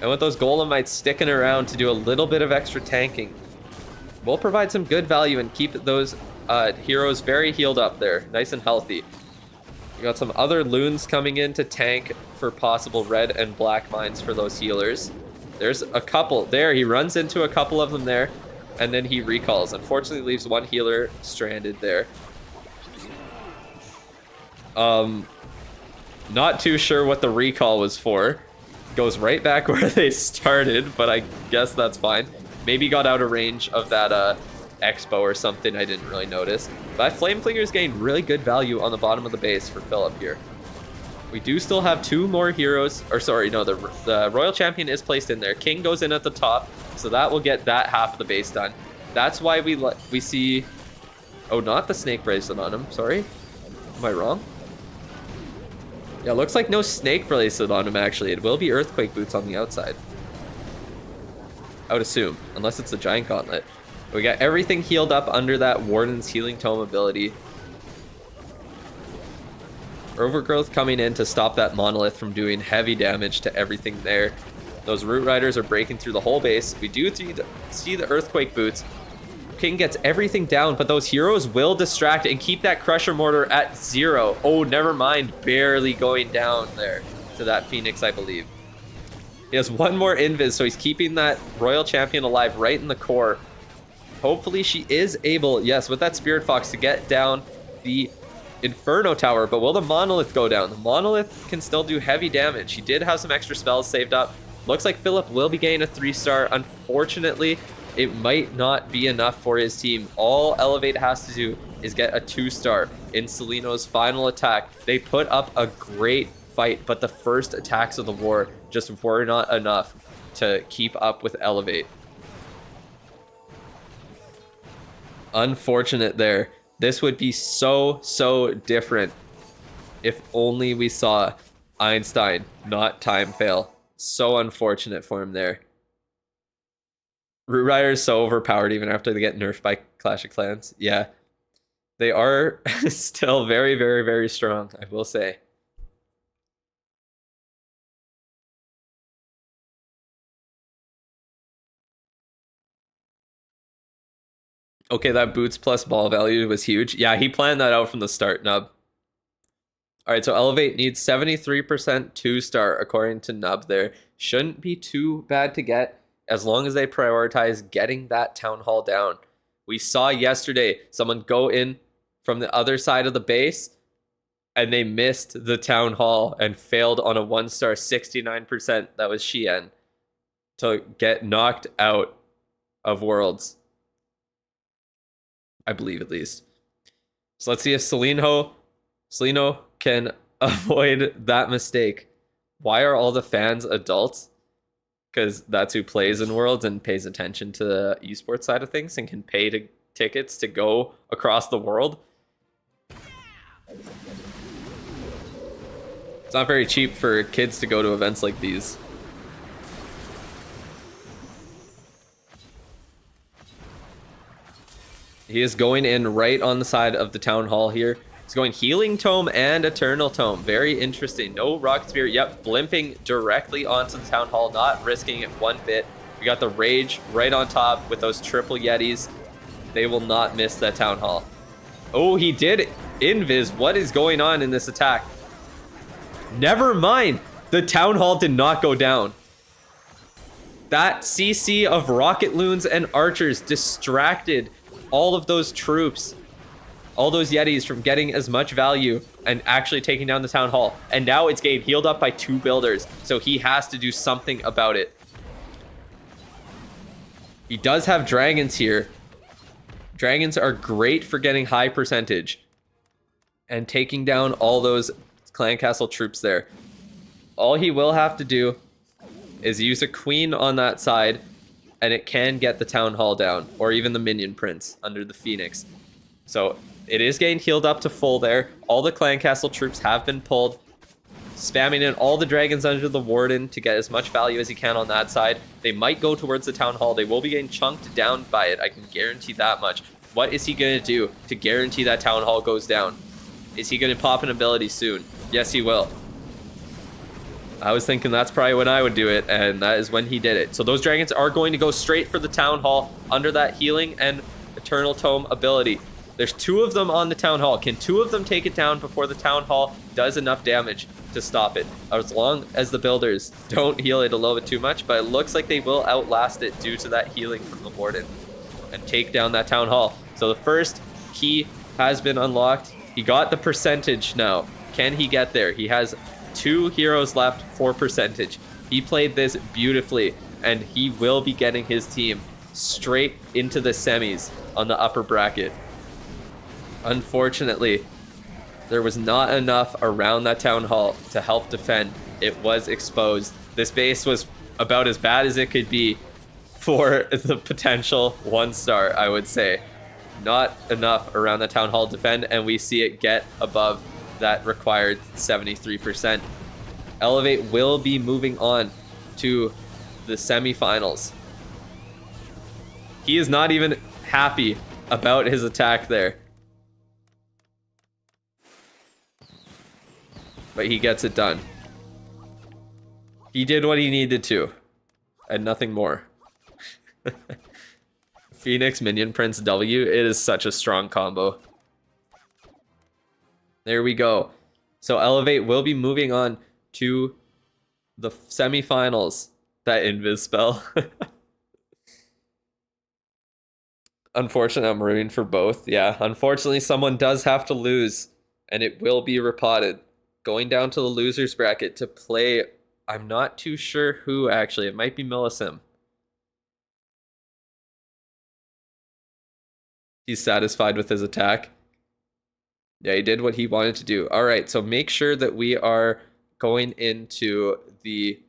And with those golemites sticking around to do a little bit of extra tanking, we'll provide some good value and keep those heroes very healed up there, nice and healthy. We got some other loons coming in to tank for possible red and black mines for those healers. There's a couple there. He runs into a couple of them there, and then he recalls. Unfortunately, leaves one healer stranded there. Not too sure what the recall was for. Goes right back where they started, but I guess that's fine. Maybe got out of range of that expo or something. I didn't really notice. But Flame Flingers gained really good value on the bottom of the base for Philip here. We do still have two more heroes, or sorry, no, the Royal Champion is placed in there. King goes in at the top, so that will get that half of the base done. That's why we see, oh, not the Snake Bracelet on him, sorry. Am I wrong? Yeah, looks like no Snake Bracelet on him, actually. It will be Earthquake Boots on the outside, I would assume, unless it's a Giant Gauntlet. We got everything healed up under that Warden's Healing Tome ability. Overgrowth coming in to stop that Monolith from doing heavy damage to everything there. Those Root Riders are breaking through the whole base. We do see the Earthquake Boots. King gets everything down, but those heroes will distract and keep that Crusher Mortar at 0. Oh, never mind. Barely going down there to that Phoenix, I believe. He has one more invis, so he's keeping that Royal Champion alive right in the core. Hopefully she is able, yes, with that Spirit Fox to get down the Inferno Tower, but will the Monolith go down? The Monolith can still do heavy damage. He did have some extra spells saved up. Looks like Philip will be getting a 3-star. Unfortunately, it might not be enough for his team. All Elevate has to do is get a 2-star in Celino's final attack. They put up a great fight, but the first attacks of the war just were not enough to keep up with Elevate. Unfortunate there. This would be so different if only we saw Einstein, not Time Fail. So unfortunate for him there. Root Rider is so overpowered even after they get nerfed by Clash of Clans. Yeah, they are still very strong, I will say. Okay, that boots plus ball value was huge. Yeah, he planned that out from the start, Nub. All right, so Elevate needs 73% 2-star according to Nub there. Shouldn't be too bad to get as long as they prioritize getting that Town Hall down. We saw yesterday someone go in from the other side of the base and they missed the Town Hall and failed on a 1-star 69%. That was Shien to get knocked out of Worlds. I believe, at least. So let's see if Celino can avoid that mistake. Why are all the fans adults? Because that's who plays in Worlds and pays attention to the esports side of things and can pay tickets to go across the world. It's not very cheap for kids to go to events like these. He is going in right on the side of the Town Hall here. He's going Healing Tome and Eternal Tome. Very interesting. No Rocket Spear. Yep, blimping directly onto the Town Hall, not risking it one bit. We got the Rage right on top with those triple Yetis. They will not miss that Town Hall. Oh, he did invis. What is going on in this attack? Never mind. The Town Hall did not go down. That CC of Rocket Loons and Archers distracted all of those troops, all those Yetis from getting as much value and actually taking down the Town Hall. And now it's getting healed up by 2 builders, so he has to do something about it. He does have dragons here. Dragons are great for getting high percentage and taking down all those Clan Castle troops there. All he will have to do is use a queen on that side, and it can get the Town Hall down, or even the Minion Prince under the Phoenix. So it is getting healed up to full there. All the clan castle troops have been pulled. Spamming in all the dragons under the warden to get as much value as he can on that side. They might go towards the town hall. They will be getting chunked down by it. I can guarantee that much. What is he going to do to guarantee that town hall goes down? Is he going to pop an ability soon? Yes, he will. I was thinking that's probably when I would do it, and that is when he did it. So those dragons are going to go straight for the town hall under that healing and eternal tome ability. There's 2 of them on the town hall. Can 2 of them take it down before the town hall does enough damage to stop it? As long as the builders don't heal it a little bit too much, but it looks like they will outlast it due to that healing from the warden and take down that town hall. So the first key has been unlocked. He got the percentage now. Can he get there? He has 2 heroes left for percentage. He played this beautifully, and he will be getting his team straight into the semis on the upper bracket. Unfortunately, there was not enough around that town hall to help defend. It was exposed. This base was about as bad as it could be for the potential 1-star, I would say. Not enough around the town hall to defend, and we see it get above that required 73%. Elevate will be moving on to the semifinals. He is not even happy about his attack there. But he gets it done. He did what he needed to, and nothing more. Phoenix, Minion, Prince, W. It is such a strong combo. There we go. So Elevate will be moving on to the semifinals. That invis spell. Unfortunately, I'm rooting for both. Yeah, unfortunately, someone does have to lose, and it will be repotted. Going down to the losers bracket to play, I'm not too sure who, actually. It might be Millicent. He's satisfied with his attack. Yeah, he did what he wanted to do. All right, so make sure that we are going into the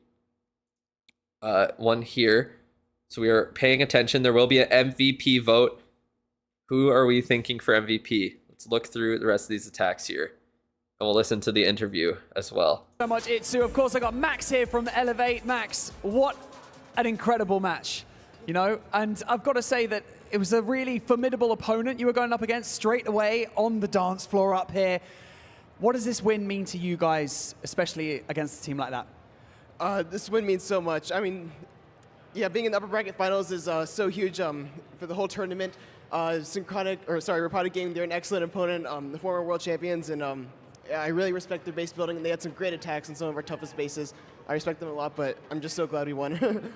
one here. So we are paying attention. There will be an MVP vote. Who are we thinking for MVP? Let's look through the rest of these attacks here. And we'll listen to the interview as well. So much, Itsu. Of course, I got Max here from Elevate. Max, what an incredible match, you know? And I've got to say that it was a really formidable opponent you were going up against straight away on the dance floor up here. What does this win mean to you guys, especially against a team like that? This win means so much. I mean, yeah, being in the upper bracket finals is so huge for the whole tournament. Repotted Game, they're an excellent opponent, the former world champions, and I really respect their base building, and they had some great attacks in some of our toughest bases. I respect them a lot, but I'm just so glad we won.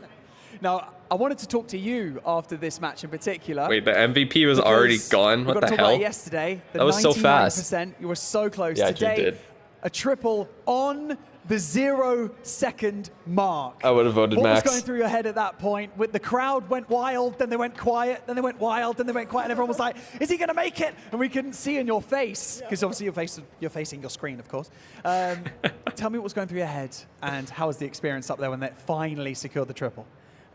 Now, I wanted to talk to you after this match in particular. Wait, the MVP was already gone? What the hell? About yesterday, that was so fast. You were so close. Yeah, Today, you did. A triple on the 0-second mark. I would have voted Max. What was going through your head at that point? With the crowd went wild, then they went quiet, then they went wild, then they went quiet, and everyone was like, is he going to make it? And we couldn't see in your face, because obviously you're facing your screen, of course. Tell me what was going through your head, and how was the experience up there when they finally secured the triple?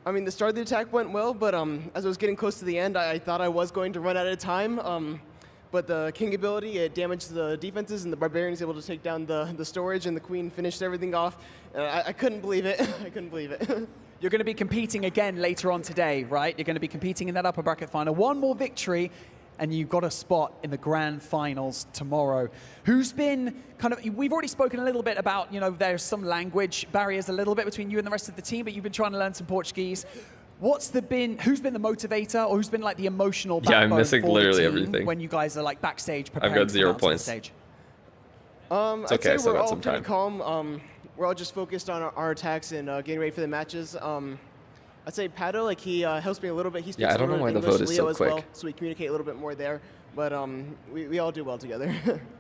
I mean, the start of the attack went well, but as I was getting close to the end, I thought I was going to run out of time. But the King ability, it damaged the defenses, and the Barbarian was able to take down the storage, and the Queen finished everything off. I couldn't believe it. I couldn't believe it. You're going to be competing again later on today, right? You're going to be competing in that upper bracket final. One more victory, and you've got a spot in the grand finals tomorrow. Who's been we've already spoken a little bit about, you know, there's some language barriers a little bit between you and the rest of the team, but you've been trying to learn some Portuguese. Who's been the motivator, or who's been like the emotional backbone I'm missing for literally the team everything. when you guys are like backstage preparing I've got to 0 come out to the points. stage? I'd okay, I say still we're got all some pretty time. calm. We're all just focused on our attacks and getting ready for the matches. I'd say Pato, like, he helps me a little bit. He speaks I don't a know little why bit the English, vote is Leo so as quick. well, so we communicate a little bit more there. But we all do well together.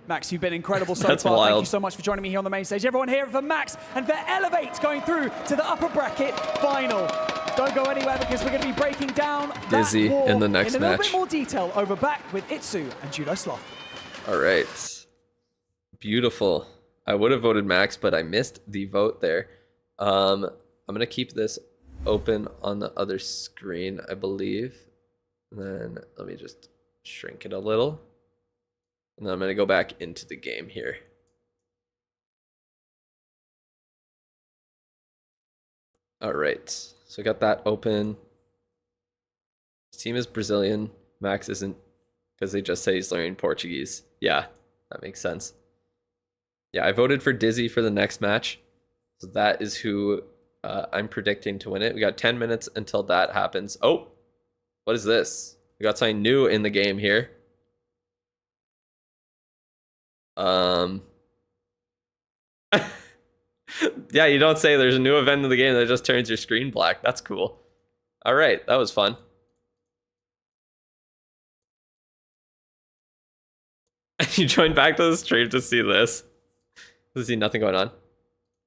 Max, you've been incredible so That's far. Thank you wild. so much for joining me here on the main stage. Everyone here for Max and for Elevate going through to the upper bracket final. Don't go anywhere, because we're going to be breaking down Dizzy that war in the next in a little match. bit more detail. Over back with Itsu and Judo Sloth. All right. Beautiful. I would have voted Max, but I missed the vote there. I'm going to keep this open on the other screen, I believe. And then let me just shrink it a little. And then I'm going to go back into the game here. All right. So I got that open. His team is Brazilian. Max isn't, because they just say he's learning Portuguese. Yeah, that makes sense. Yeah, I voted for Dizzy for the next match. So that is who I'm predicting to win it. We got 10 minutes until that happens. Oh, what is this? We got something new in the game here. Yeah, you don't say there's a new event in the game that just turns your screen black. That's cool. All right, that was fun. You joined back to the stream to see this. To see nothing going on.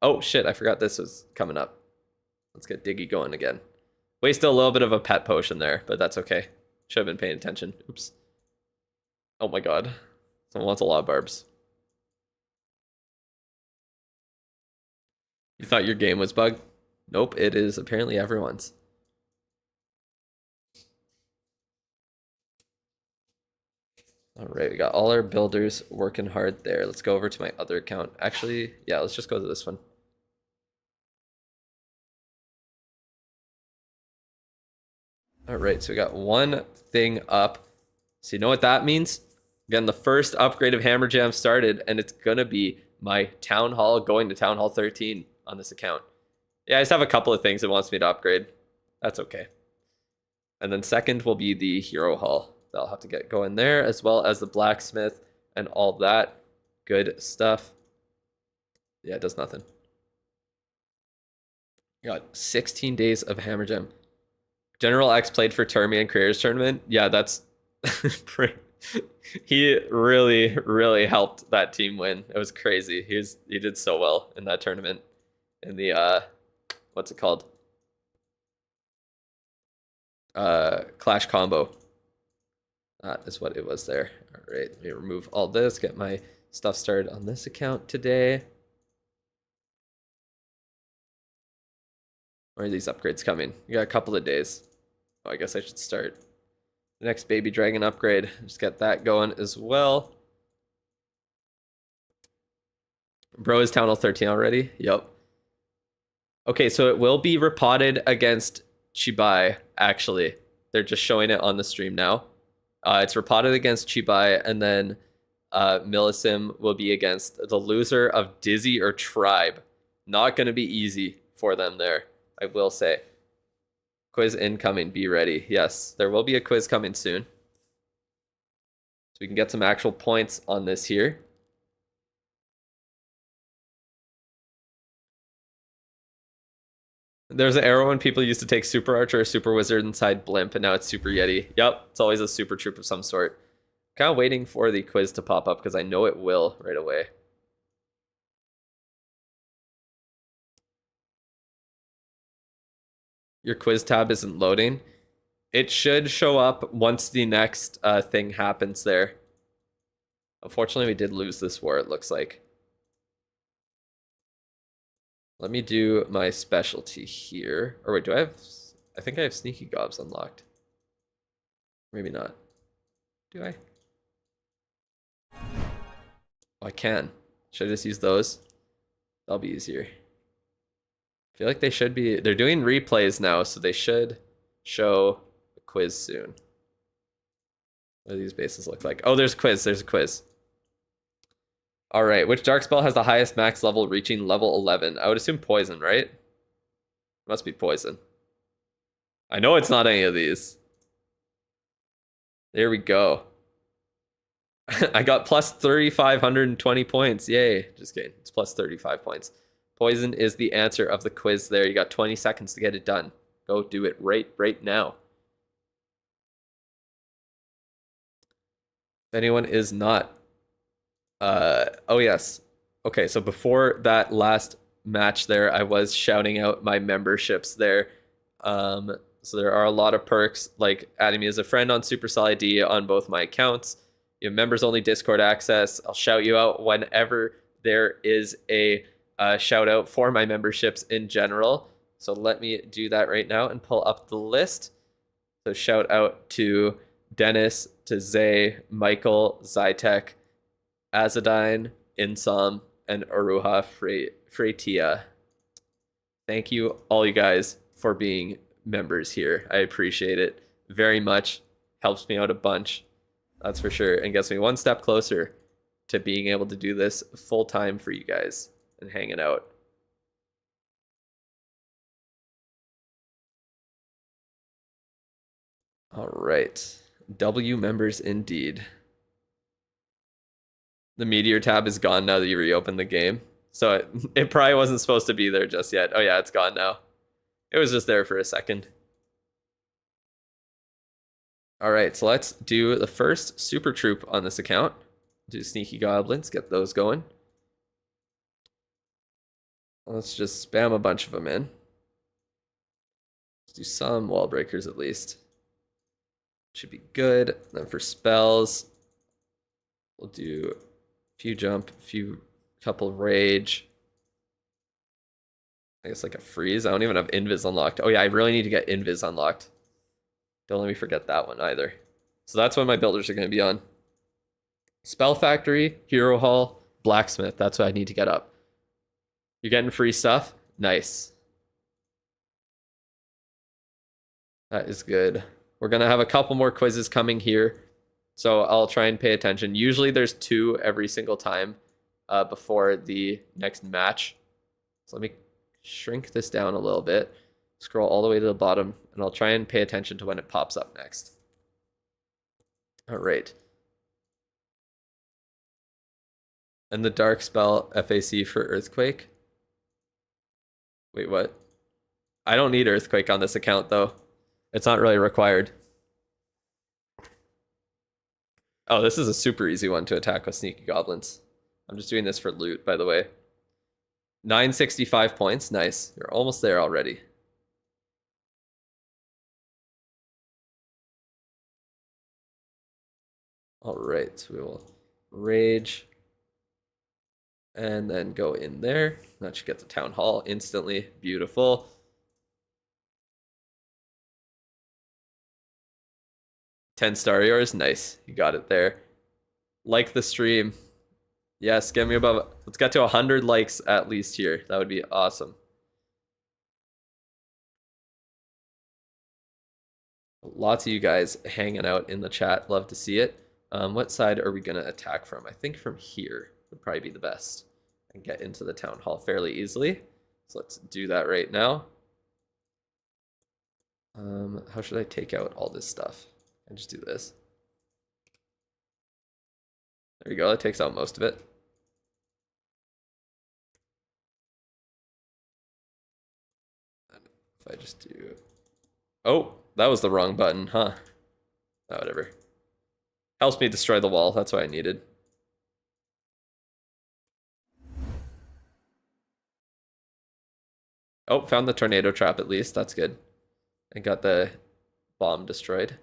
Oh shit, I forgot this was coming up. Let's get Diggy going again. Wasted a little bit of a pet potion there, but that's okay. Should have been paying attention. Oops. Oh my god. Someone wants a lot of barbs. You thought your game was bugged? Nope, it is apparently everyone's. All right, we got all our builders working hard there. Let's go over to my other account. Actually, yeah, let's just go to this one. All right, so we got one thing up. So you know what that means? Again, the first upgrade of Hammer Jam started, and it's gonna be my Town Hall, going to Town Hall 13 on this account. Yeah, I just have a couple of things it wants me to upgrade. That's okay. And then second will be the Hero Hall. That'll have to get going there, as well as the Blacksmith and all that good stuff. Yeah, it does nothing. Got 16 days of Hammer Jam. General X played for Termian Creators Tournament. Yeah, that's pretty... He really helped that team win. It was crazy. He did so well in that tournament. In the what's it called? Clash combo. That is what it was there. All right, let me remove all this, get my stuff started on this account today. Where are these upgrades coming? You got a couple of days. Oh, I guess I should start the next Baby Dragon upgrade. Just get that going as well. Bro is Town Hall 13 already? Yep. Okay, so it will be repotted against Chibai, actually. They're just showing it on the stream now. It's repotted against Chibai, and then Millisim will be against the loser of Dizzy or Tribe. Not going to be easy for them there, I will say. Quiz incoming, be ready. Yes, there will be a quiz coming soon. So we can get some actual points on this here. There's an era when people used to take Super Archer or Super Wizard inside Blimp, and now it's Super Yeti. Yep, it's always a Super Troop of some sort. Kind of waiting for the quiz to pop up because I know it will right away. Your quiz tab isn't loading. It should show up once the next thing happens there. Unfortunately, we did lose this war, it looks like. Let me do my specialty here. Or wait, do I have... I think I have Sneaky Gobs unlocked. Maybe not. Do I? Oh, I can. Should I just use those? That'll be easier. I feel like they should be... They're doing replays now, so they should show a quiz soon. What do these bases look like? Oh, there's a quiz. There's a quiz. All right, which dark spell has the highest max level reaching level 11? I would assume poison, right? It must be poison. I know it's not any of these. There we go. I got plus 3,520 points. Yay. Just kidding. It's plus 35 points. Poison is the answer of the quiz there. You got 20 seconds to get it done. Go do it right now. If anyone is not... oh yes. Okay, so before that last match there, I was shouting out my memberships there. So there are a lot of perks, like adding me as a friend on Supercell ID on both my accounts. You have members only Discord access. I'll shout you out whenever there is a shout out for my memberships in general. So let me do that right now and pull up the list. So shout out to Dennis, to Zay, Michael, Zytek, Azadine, Insom, and Aruha Freitia. Thank you, all you guys, for being members here. I appreciate it very much. Helps me out a bunch, that's for sure, and gets me one step closer to being able to do this full time for you guys and hanging out. All right, W members indeed. The Meteor tab is gone now that you reopened the game. So it probably wasn't supposed to be there just yet. Oh yeah, it's gone now. It was just there for a second. All right, so let's do the first Super Troop on this account. Do Sneaky Goblins, get those going. Let's just spam a bunch of them in. Let's do some wall breakers at least. Should be good. Then for spells, we'll do a few jump, couple rage. I guess like a freeze. I don't even have invis unlocked. Oh yeah, I really need to get invis unlocked. Don't let me forget that one either. So that's what my builders are going to be on. Spell Factory, Hero Hall, Blacksmith. That's what I need to get up. You're getting free stuff? Nice. That is good. We're going to have a couple more quizzes coming here, so I'll try and pay attention. Usually there's 2 every single time before the next match. So let me shrink this down a little bit, scroll all the way to the bottom, and I'll try and pay attention to when it pops up next. All right. And the dark spell FAC for Earthquake. Wait, what? I don't need Earthquake on this account, though. It's not really required. Oh, this is a super easy one to attack with Sneaky Goblins. I'm just doing this for loot, by the way. 965 points. Nice. You're almost there already. All right, so we will rage and then go in there. That should get the town hall instantly. Beautiful. $10 yours. Nice. You got it there. Like the stream. Yes, get me above. Let's get to 100 likes at least here. That would be awesome. Lots of you guys hanging out in the chat. Love to see it. What side are we going to attack from? I think from here would probably be the best. And get into the town hall fairly easily. So let's do that right now. How should I take out all this stuff? I just do this. There we go. That takes out most of it. If I just do... Oh, that was the wrong button, huh? Oh, whatever. Helps me destroy the wall. That's what I needed. Oh, found the tornado trap at least. That's good. And got the bomb destroyed.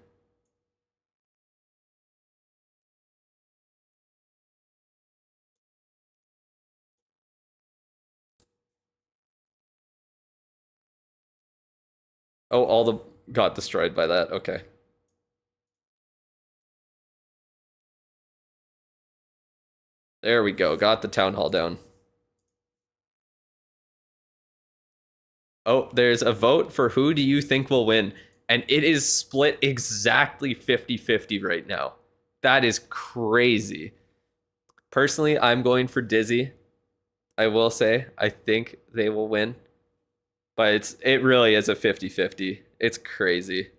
Oh, all the got destroyed by that. Okay. There we go. Got the town hall down. Oh, there's a vote for who do you think will win? And it is split exactly 50-50 right now. That is crazy. Personally, I'm going for Dizzy. I will say, I think they will win. But it really is a 50-50. It's crazy.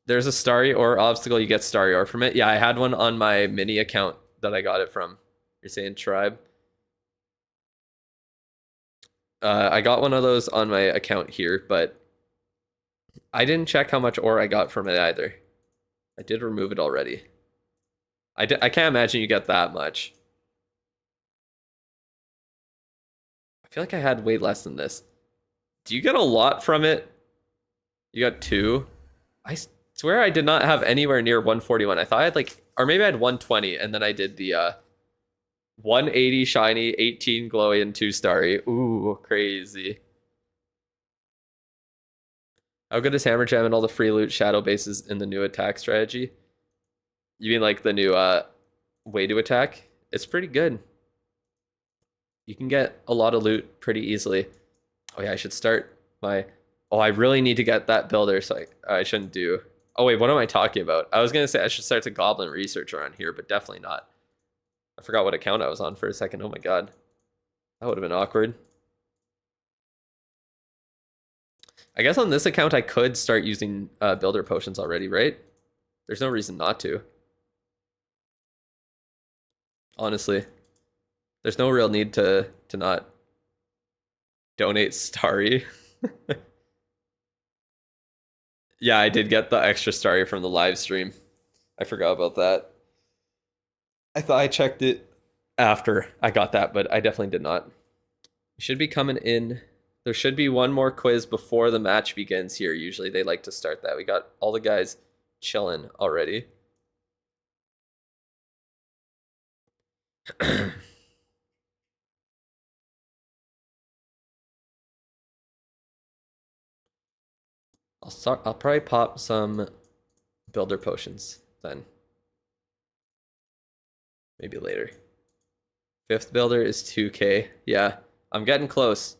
There's a Starry Ore obstacle. You get Starry Ore from it. Yeah, I had one on my mini account that I got it from. You're saying Tribe? I got one of those on my account here, but I didn't check how much ore I got from it either. I did remove it already. I can't imagine you get that much. I feel like I had way less than this. Do you get a lot from it? You got 2? I swear I did not have anywhere near 141. I thought I had like, or maybe I had 120, and then I did the 180 shiny, 18 glowy, and 2 starry. Ooh, crazy. How good is Hammer Jam and all the free loot shadow bases in the new attack strategy? You mean like the new way to attack? It's pretty good. You can get a lot of loot pretty easily. Oh yeah, I should start my... Oh, I really need to get that builder, so I shouldn't do... Oh wait, what am I talking about? I was going to say I should start the Goblin Research around here, but definitely not. I forgot what account I was on for a second. Oh my god. That would have been awkward. I guess on this account I could start using builder potions already, right? There's no reason not to. Honestly. There's no real need to not donate Starry. Yeah, I did get the extra Starry from the live stream. I forgot about that. I thought I checked it after I got that, but I definitely did not. Should be coming in. There should be one more quiz before the match begins here. Usually they like to start that. We got all the guys chilling already. I'll probably pop some builder potions then. Maybe later. 5th builder is 2k. Yeah, I'm getting close.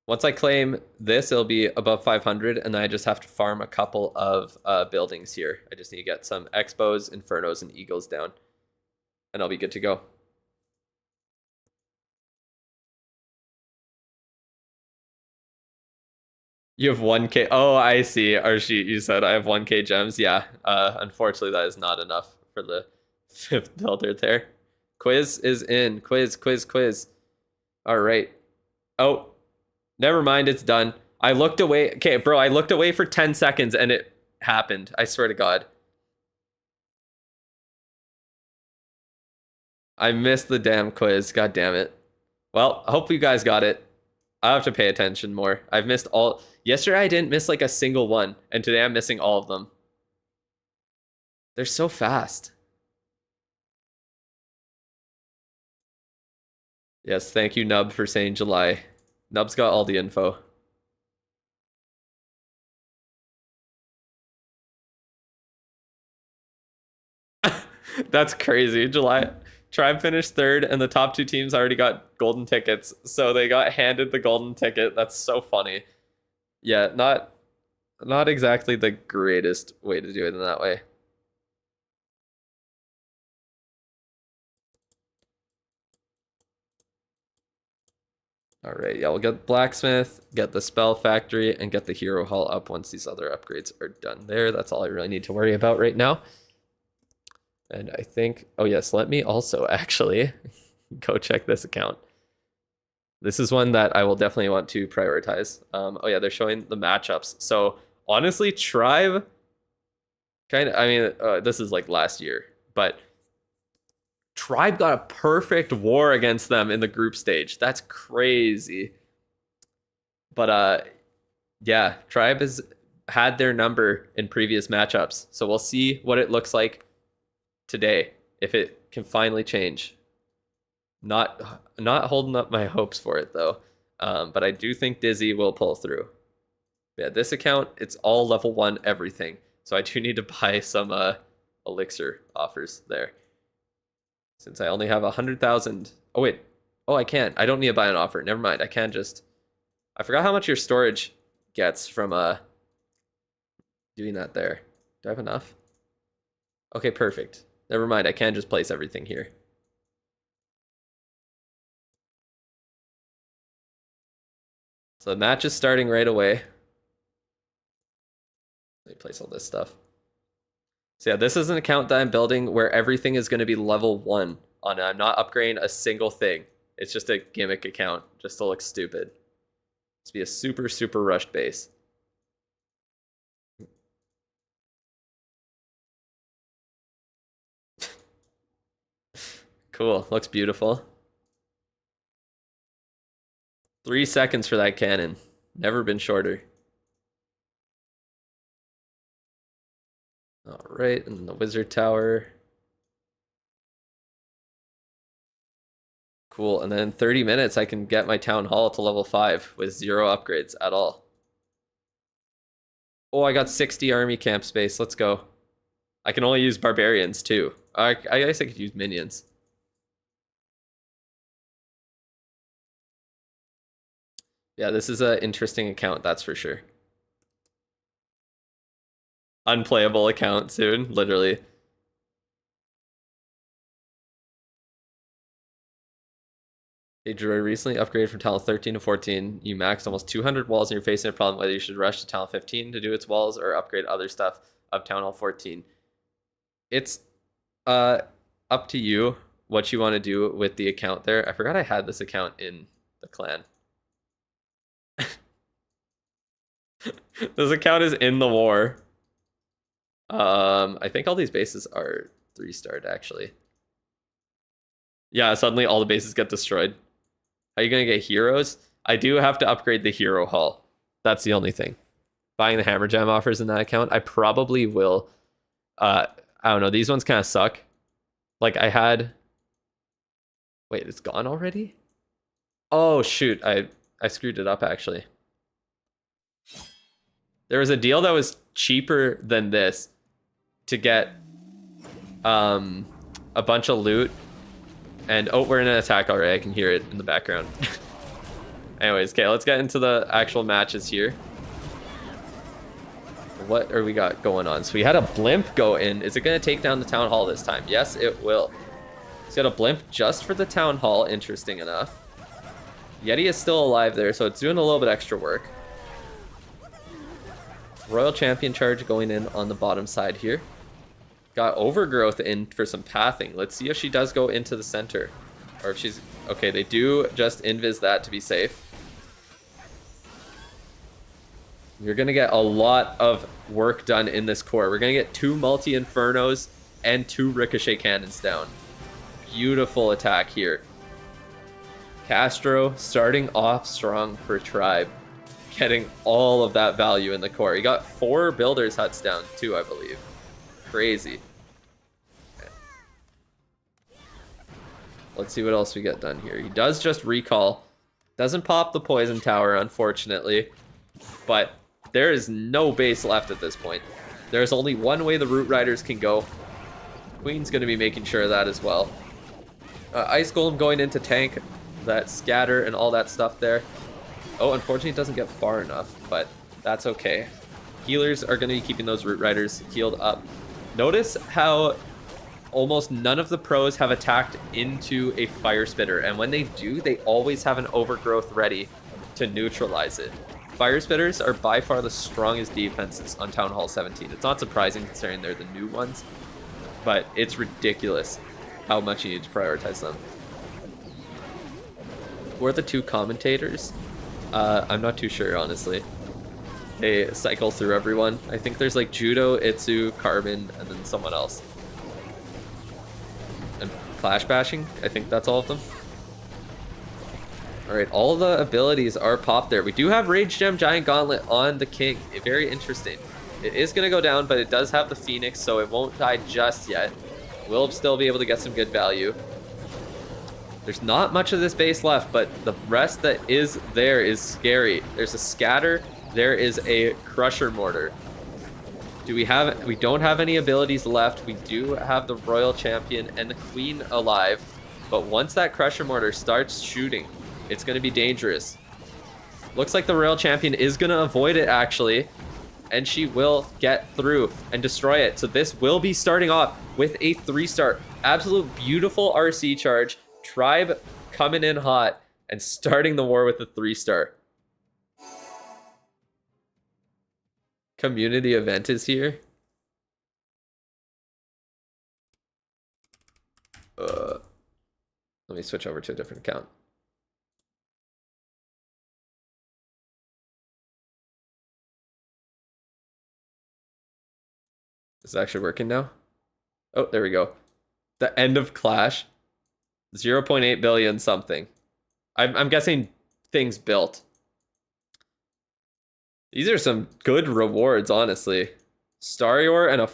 Once I claim this, it'll be above 500, and then I just have to farm a couple of buildings here. I just need to get some Expos, Infernos, and Eagles down, and I'll be good to go. You have 1k. Oh, I see. Archie, you said I have 1k gems. Yeah, unfortunately, that is not enough for the 5th builder there. Quiz is in. Quiz. All right. Oh. Never mind, it's done. I looked away. Okay, bro, I looked away for 10 seconds and it happened. I swear to God. I missed the damn quiz. God damn it. Well, I hope you guys got it. I have to pay attention more. I've missed all... Yesterday, I didn't miss like a single one. And today, I'm missing all of them. They're so fast. Yes, thank you, Nub, for saying July. Nub's got all the info. That's crazy. July Tribe finished 3rd, and the top 2 teams already got golden tickets, so they got handed the golden ticket. That's so funny. Yeah, not exactly the greatest way to do it in that way. All right, yeah, we'll get Blacksmith, get the Spell Factory, and get the Hero Hall up once these other upgrades are done there. That's all I really need to worry about right now. And I think, oh yes, let me also actually go check this account. This is one that I will definitely want to prioritize. Oh yeah, they're showing the matchups. So honestly, Tribe, kind of, I mean, this is like last year, but Tribe got a perfect war against them in the group stage. That's crazy. But yeah, Tribe has had their number in previous matchups. So we'll see what it looks like today, if it can finally change. Not holding up my hopes for it though. But I do think Dizzy will pull through. Yeah, this account, it's all level 1 everything. So I do need to buy some elixir offers there. Since I only have 100,000. Oh, wait. Oh, I can't. I don't need to buy an offer. Never mind. I can just... I forgot how much your storage gets from doing that there. Do I have enough? Okay, perfect. Never mind. I can just place everything here. So the match is starting right away. Let me place all this stuff. So yeah, this is an account that I'm building where everything is going to be level 1 on it. I'm not upgrading a single thing. It's just a gimmick account, just to look stupid. It's be a super, super rushed base. Cool, looks beautiful. 3 seconds for that cannon. Never been shorter. All right, and the wizard tower. Cool, and then in 30 minutes I can get my town hall to level 5 with 0 upgrades at all. Oh, I got 60 army camp space. Let's go. I can only use barbarians too. I guess I could use minions. Yeah, this is an interesting account, that's for sure. Unplayable account soon, literally. Hey Drew, I recently upgraded from talent 13 to 14. You maxed almost 200 walls and you're facing a problem whether you should rush to talent 15 to do its walls or upgrade other stuff of Town Hall 14. It's up to you what you want to do with the account there. I forgot I had this account in the clan. This account is in the war. I think all these bases are 3-starred actually. Yeah, suddenly all the bases get destroyed. Are you gonna get heroes? I do have to upgrade the hero hall. That's the only thing. Buying the hammer jam offers in that account, I probably will. I don't know, these ones kind of suck. Like I had, wait, it's gone already? Oh shoot, I screwed it up actually. There was a deal that was cheaper than this to get a bunch of loot. And oh, we're in an attack already. I can hear it in the background. Anyways, okay, let's get into the actual matches here. What are we got going on? So we had a blimp go in. Is it going to take down the town hall this time? Yes, it will. He's got a blimp just for the town hall, interesting enough. Yeti is still alive there, so it's doing a little bit extra work. Royal Champion charge going in on the bottom side here. Got Overgrowth in for some pathing. Let's see if she does go into the center. Or if she's... Okay, they do just invis that to be safe. You're going to get a lot of work done in this core. We're going to get 2 multi-infernos and 2 ricochet cannons down. Beautiful attack here. Castro starting off strong for Tribe. Getting all of that value in the core. He got 4 builders huts down too, I believe. Crazy. Okay. Let's see what else we get done here. He does just recall. Doesn't pop the poison tower, unfortunately. But there is no base left at this point. There's only one way the Root Riders can go. Queen's going to be making sure of that as well. Ice Golem going into tank that scatter and all that stuff there. Oh, unfortunately it doesn't get far enough, but that's okay. Healers are going to be keeping those Root Riders healed up. Notice how almost none of the pros have attacked into a Fire Spitter, and when they do, they always have an Overgrowth ready to neutralize it. Fire Spitters are by far the strongest defenses on Town Hall 17. It's not surprising considering they're the new ones, but it's ridiculous how much you need to prioritize them. Who are the 2 commentators? I'm not too sure, honestly. They cycle through everyone. I think there's like Judo, Itsu, Carbon, and then someone else. And Clash Bashing, I think that's all of them. Alright, all the abilities are popped there. We do have Rage Gem Giant Gauntlet on the King. Very interesting. It is going to go down, but it does have the Phoenix, so it won't die just yet. We'll still be able to get some good value. There's not much of this base left, but the rest that is there is scary. There's a Scatter. There is a Crusher Mortar. We don't have any abilities left. We do have the Royal Champion and the Queen alive. But once that Crusher Mortar starts shooting, it's going to be dangerous. Looks like the Royal Champion is going to avoid it, actually. And she will get through and destroy it. So this will be starting off with a 3-star. Absolute beautiful RC charge. Tribe coming in hot and starting the war with a 3-star. Community event is here. Let me switch over to a different account. Is it actually working now? Oh, there we go. The end of Clash. 0.8 billion something. I'm guessing things built. These are some good rewards, honestly. Starior and a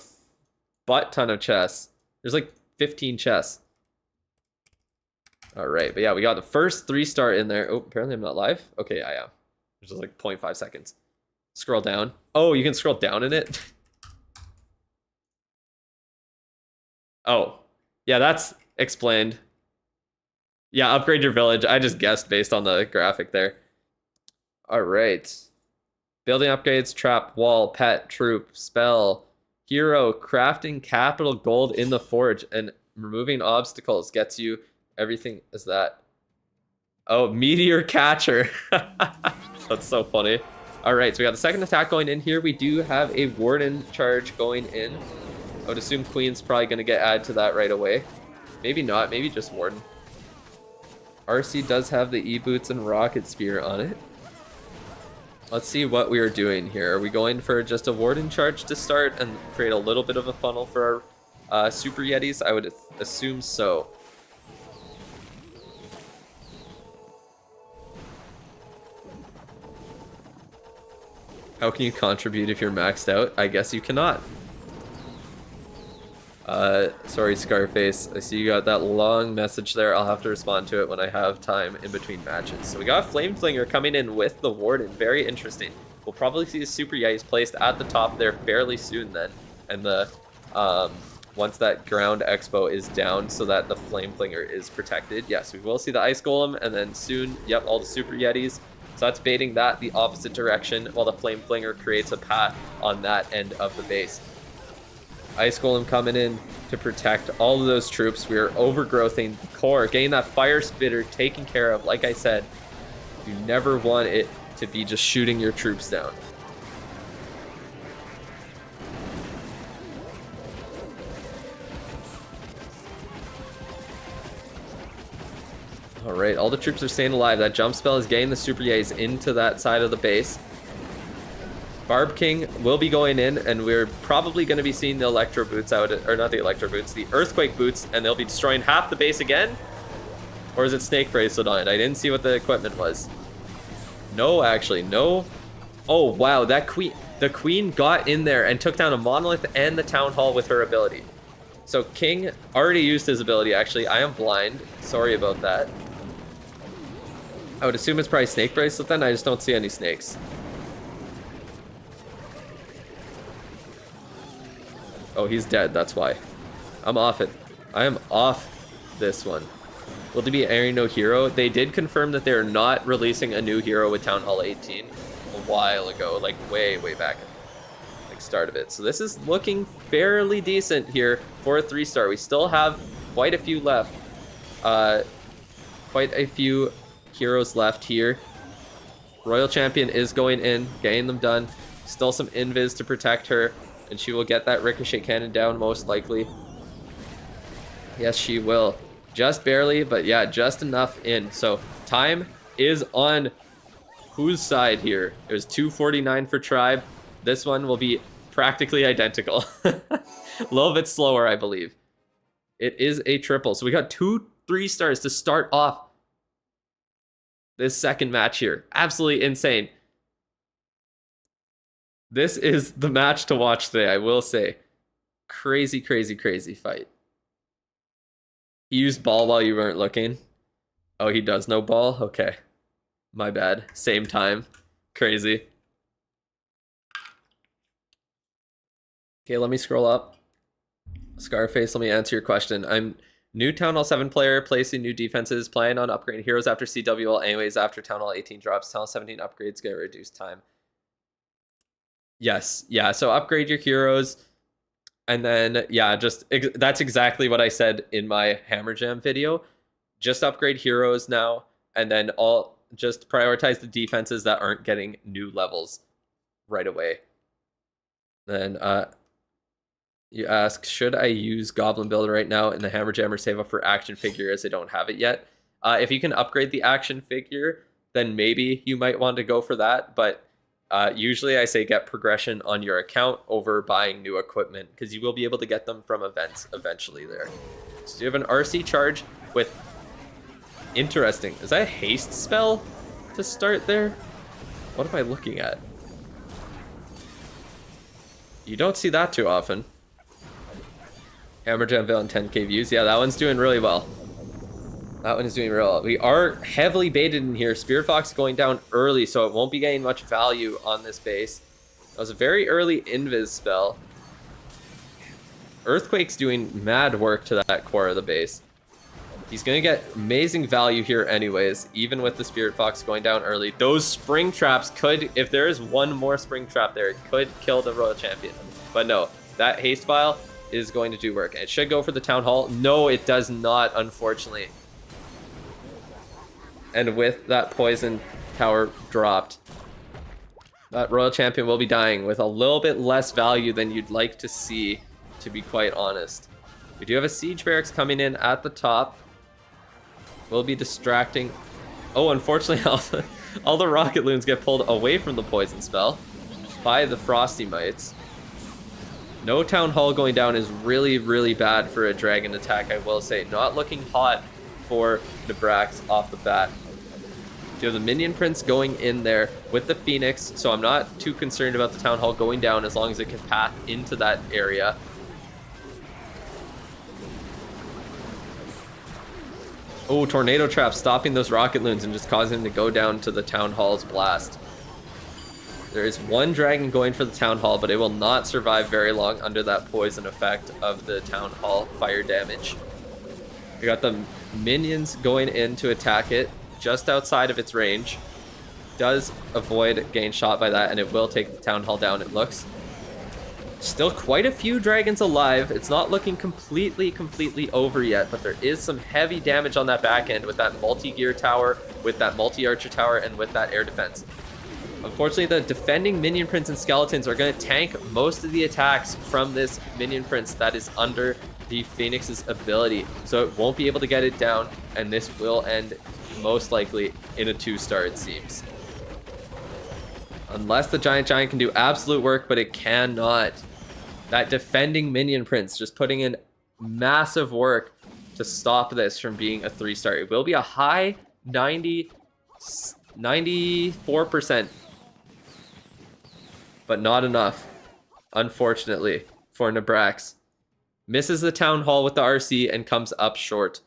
butt ton of chests. There's like 15 chests. All right, but yeah, we got the first 3-star in there. Oh, apparently I'm not live. Okay, I am. There's just like 0.5 seconds. Scroll down. Oh, you can scroll down in it? Oh, yeah, that's explained. Yeah, upgrade your village. I just guessed based on the graphic there. All right. Building upgrades, trap, wall, pet, troop, spell, hero, crafting capital gold in the forge, and removing obstacles gets you everything. Is that? Oh, meteor catcher. That's so funny. All right, so we got the second attack going in here. We do have a warden charge going in. I would assume queen's probably going to get added to that right away. Maybe not, maybe just warden. RC does have the E-boots and rocket spear on it. Let's see what we are doing here. Are we going for just a warden charge to start and create a little bit of a funnel for our super yetis? I would assume so. How can you contribute if you're maxed out? I guess you cannot. Sorry, Scarface. I see you got that long message there. I'll have to respond to it when I have time in between matches. So we got Flame Flinger coming in with the Warden. Very interesting. We'll probably see the Super Yetis placed at the top there fairly soon then. And the once that Ground Expo is down so that the Flame Flinger is protected. Yes, we will see the Ice Golem and then soon, yep, all the Super Yetis. So that's baiting that the opposite direction while the Flame Flinger creates a path on that end of the base. Ice Golem coming in to protect all of those troops. We are overgrowthing the core, getting that Fire Spitter taken care of. Like I said, you never want it to be just shooting your troops down. All right, all the troops are staying alive. That jump spell is getting the Super Yetis into that side of the base. Barb King will be going in, and we're probably going to be seeing the Electro Boots out, or not the Electro Boots, the Earthquake Boots, and they'll be destroying half the base again? Or is it Snake Bracelet on it? I didn't see what the equipment was. No, actually, no. Oh, wow, that queen, the queen got in there and took down a Monolith and the Town Hall with her ability. So King already used his ability, actually. I am blind. Sorry about that. I would assume it's probably Snake Bracelet then. I just don't see any snakes. Oh, he's dead. That's why. I'm off it. I am off this one. Will there be airing no hero? They did confirm that they're not releasing a new hero with Town Hall 18 a while ago, like way back, like start of it. So this is looking fairly decent here for a 3-star. We still have quite a few left. Quite a few heroes left here. Royal Champion is going in, getting them done. Still some invis to protect her. And she will get that ricochet cannon down most likely. Yes, she will. Just barely, but yeah, just enough in. So time is on whose side here? It was 2:49 for Tribe. This one will be practically identical. A little bit slower, I believe. It is a triple. So we got 2 3-stars to start off this second match here. Absolutely insane. This is the match to watch today, I will say. Crazy, crazy, crazy fight. He used ball while you weren't looking. Oh, he does know ball? Okay. My bad. Same time. Crazy. Okay, let me scroll up. Scarface, let me answer your question. I'm new Town Hall 7 player, placing new defenses, planning on upgrading heroes after CWL. Anyways, after Town Hall 18 drops, Town Hall 17 upgrades get reduced time. Yes, yeah, so upgrade your heroes, and then, yeah, that's exactly what I said in my Hammer Jam video. Just upgrade heroes now, and then just prioritize the defenses that aren't getting new levels right away. Then, you ask, should I use Goblin Builder right now in the Hammer Jam or save up for action figure as I don't have it yet? If you can upgrade the action figure, then maybe you might want to go for that, but usually I say get progression on your account over buying new equipment because you will be able to get them from events eventually there. So you have an RC charge with... Interesting. Is that a haste spell to start there? What am I looking at? You don't see that too often. Hammer Jam Veil and 10k views. Yeah, that one's doing really well. That one is doing real well. We are heavily baited in here. Spirit Fox going down early, so it won't be getting much value on this base. That was a very early invis spell. Earthquake's doing mad work to that core of the base. He's going to get amazing value here anyways, even with the Spirit Fox going down early. Those spring traps could, if there is one more spring trap there, it could kill the Royal Champion. But no, that haste vial is going to do work. It should go for the Town Hall. No, it does not, unfortunately. And with that poison tower dropped, that Royal Champion will be dying with a little bit less value than you'd like to see, to be quite honest. We do have a Siege Barracks coming in at the top. Will be distracting. Oh, unfortunately, all the Rocket Loons get pulled away from the poison spell by the Frosty Mites. No Town Hall going down is really, really bad for a Dragon attack, I will say. Not looking hot for Nabrax off the bat. You have the Minion Prince going in there with the Phoenix, so I'm not too concerned about the Town Hall going down as long as it can path into that area. Oh, Tornado Trap stopping those Rocket Loons and just causing them to go down to the Town Hall's blast. There is one Dragon going for the Town Hall, but it will not survive very long under that poison effect of the Town Hall fire damage. We got the Minions going in to attack it just outside of its range. Does avoid getting shot by that, and it will take the Town Hall down, it looks. Still quite a few Dragons alive. It's not looking completely over yet, but there is some heavy damage on that back end with that multi-gear tower, with that multi-archer tower, and with that air defense. Unfortunately, the defending Minion Prince and Skeletons are going to tank most of the attacks from this Minion Prince that is under the Phoenix's ability, so it won't be able to get it down, and this will end most likely in a 2-star, it seems. Unless the Giant can do absolute work, but it cannot. That defending Minion Prince just putting in massive work to stop this from being a 3-star. It will be a high 94%, but not enough, unfortunately, for Nabrax. Misses the Town Hall with the RC and comes up short.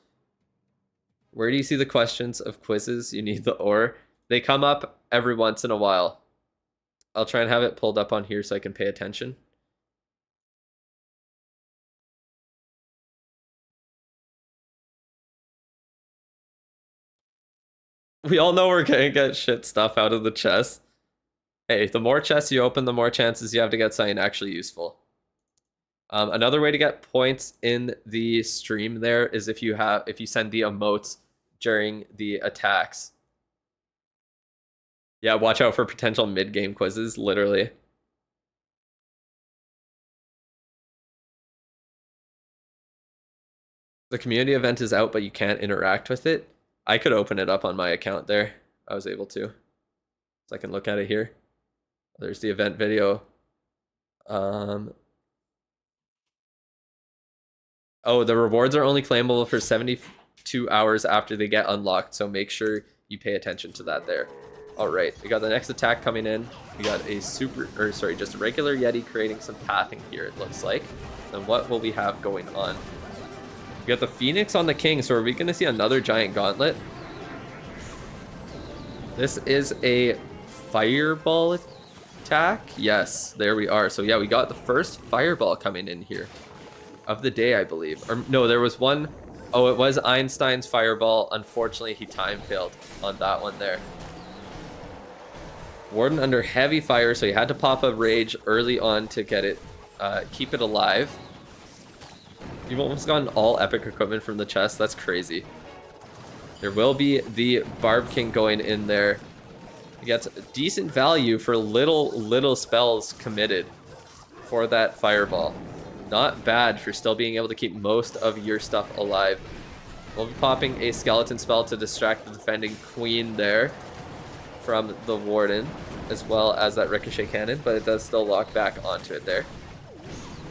Where do you see the questions of quizzes? You need the ore. They come up every once in a while. I'll try and have it pulled up on here so I can pay attention. We all know we're gonna get shit stuff out of the chest. Hey, the more chests you open, the more chances you have to get something actually useful. Another way to get points in the stream there is if you send the emotes during the attacks. Yeah, watch out for potential mid-game quizzes, literally. The community event is out, but you can't interact with it. I could open it up on my account there. I was able to. So I can look at it here. There's the event video. Oh, the rewards are only claimable for 72 hours after they get unlocked, so make sure you pay attention to that there. All right, we got the next attack coming in. We got a just a regular Yeti creating some pathing here, it looks like. And what will we have going on? We got the Phoenix on the King, so are we going to see another Giant Gauntlet? This is a Fireball attack? Yes, there we are. So yeah, we got the first Fireball coming in here of the day, I believe. Or no, there was one. Oh, it was Einstein's Fireball. Unfortunately, he time failed on that one there. Warden under heavy fire, so he had to pop a Rage early on to get it, keep it alive. You've almost gotten all epic equipment from the chest. That's crazy. There will be the Barb King going in there. He gets decent value for little spells committed for that Fireball. Not bad for still being able to keep most of your stuff alive. We'll be popping a Skeleton spell to distract the defending Queen there from the Warden, as well as that Ricochet Cannon, but it does still lock back onto it there.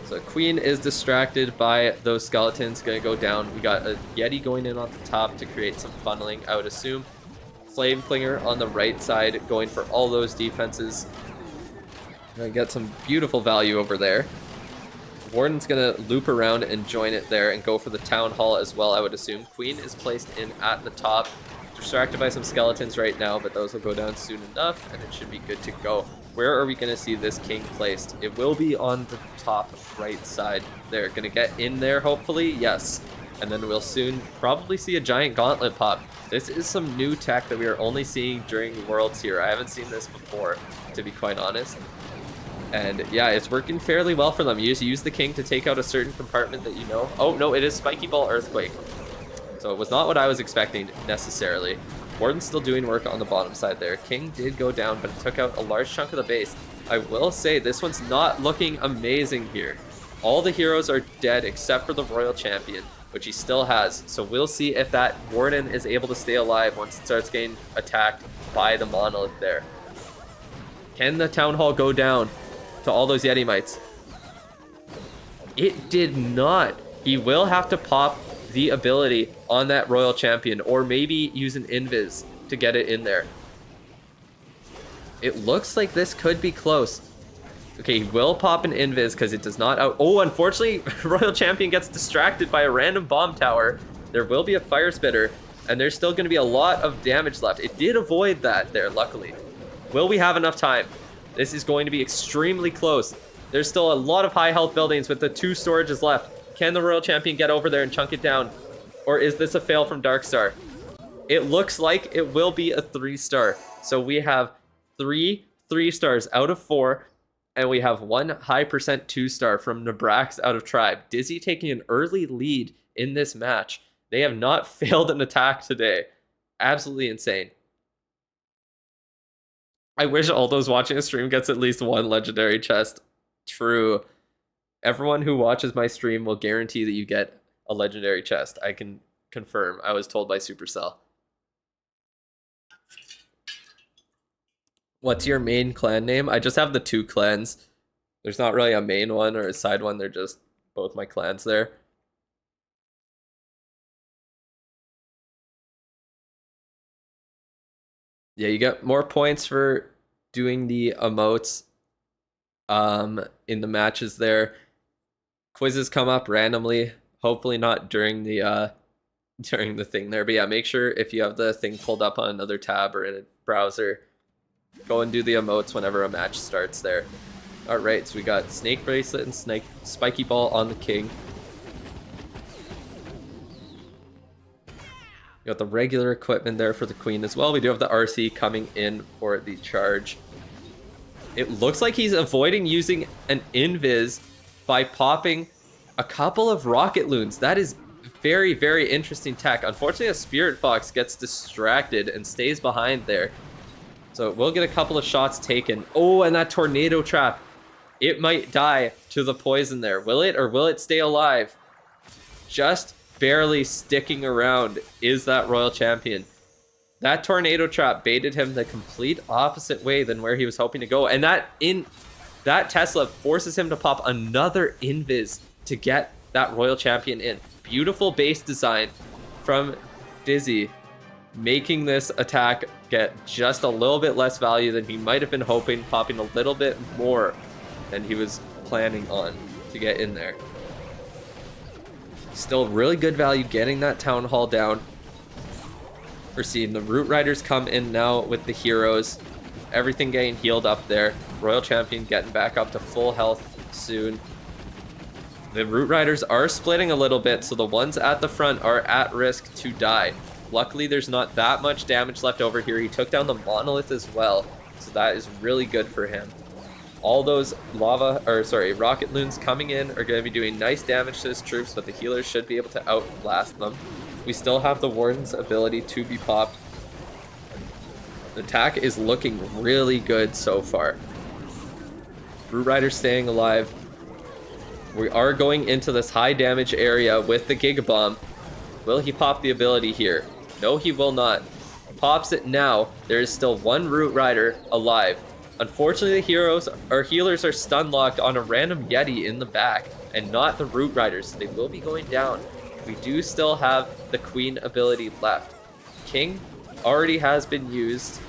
So Queen is distracted by those Skeletons, gonna go down. We got a Yeti going in on the top to create some funneling, I would assume. Flame Flinger on the right side, going for all those defenses. Gonna get some beautiful value over there. Warden's gonna loop around and join it there and go for the Town Hall as well, I would assume. Queen is placed in at the top. Distracted by some Skeletons right now, but those will go down soon enough, and it should be good to go. Where are we going to see this king placed? It will be on the top right side. They're going to get in there, hopefully. Yes. And then we'll soon probably see a giant gauntlet pop. This is some new tech that we are only seeing during Worlds here. I haven't seen this before, to be quite honest. And yeah, it's working fairly well for them. You just use the king to take out a certain compartment that you know. Oh, no, it is Spiky Ball Earthquake. So it was not what I was expecting necessarily. Warden's still doing work on the bottom side there. King did go down, but it took out a large chunk of the base. I will say this one's not looking amazing here. All the heroes are dead except for the Royal Champion, which he still has. So we'll see if that Warden is able to stay alive once it starts getting attacked by the Monolith there. Can the Town Hall go down to all those Yeti Mites? It did not. He will have to pop the ability on that Royal Champion, or maybe use an Invis to get it in there. It looks like this could be close. Okay, he will pop an Invis because it does not out. Oh, unfortunately, Royal Champion gets distracted by a random bomb tower. There will be a Fire Spitter, and there's still going to be a lot of damage left. It did avoid that there, luckily. Will we have enough time? This is going to be extremely close. There's still a lot of high health buildings with the 2 storages left. Can the Royal Champion get over there and chunk it down? Or is this a fail from Darkstar? It looks like it will be a 3-star. So we have 3 3-stars out of 4, and we have 1 high percent 2-star from Nabrax out of Tribe. Dizzy taking an early lead in this match. They have not failed an attack today. Absolutely insane. I wish all those watching a stream gets at least 1 legendary chest. True. Everyone who watches my stream will guarantee that you get a legendary chest. I can confirm. I was told by Supercell. What's your main clan name? I just have the 2 clans. There's not really a main one or a side one. They're just both my clans there. Yeah, you get more points for doing the emotes in the matches there. Quizzes come up randomly, hopefully not during the thing there. But yeah, make sure if you have the thing pulled up on another tab or in a browser, go and do the emotes whenever a match starts there. All right, so we got Snake Bracelet and Spiky Ball on the king. We got the regular equipment there for the queen as well. We do have the RC coming in for the charge. It looks like he's avoiding using an Invis by popping a couple of rocket loons. That is very, very interesting tech. Unfortunately, a Spirit Fox gets distracted and stays behind there. So we'll get a couple of shots taken. Oh, and that tornado trap. It might die to the poison there. Will it, or will it stay alive? Just barely sticking around is that Royal Champion. That tornado trap baited him the complete opposite way than where he was hoping to go. And that Tesla forces him to pop another Invis to get that Royal Champion in. Beautiful base design from Dizzy, making this attack get just a little bit less value than he might have been hoping, popping a little bit more than he was planning on to get in there. Still really good value getting that Town Hall down. We're seeing the Root Riders come in now with the heroes. Everything getting healed up there. Royal Champion getting back up to full health soon. The Root Riders are splitting a little bit, so the ones at the front are at risk to die. Luckily, there's not that much damage left over here. He took down the Monolith as well, so that is really good for him. All those rocket loons coming in are going to be doing nice damage to his troops, but the healers should be able to outblast them. We still have the Warden's ability to be popped. The attack is looking really good so far. Root Rider staying alive. We are going into this high damage area with the Giga Bomb. Will he pop the ability here? No, he will not. Pops it now. There is still 1 Root Rider alive. Unfortunately, the healers are stun locked on a random Yeti in the back and not the Root Riders. They will be going down. We do still have the Queen ability left. King already has been used.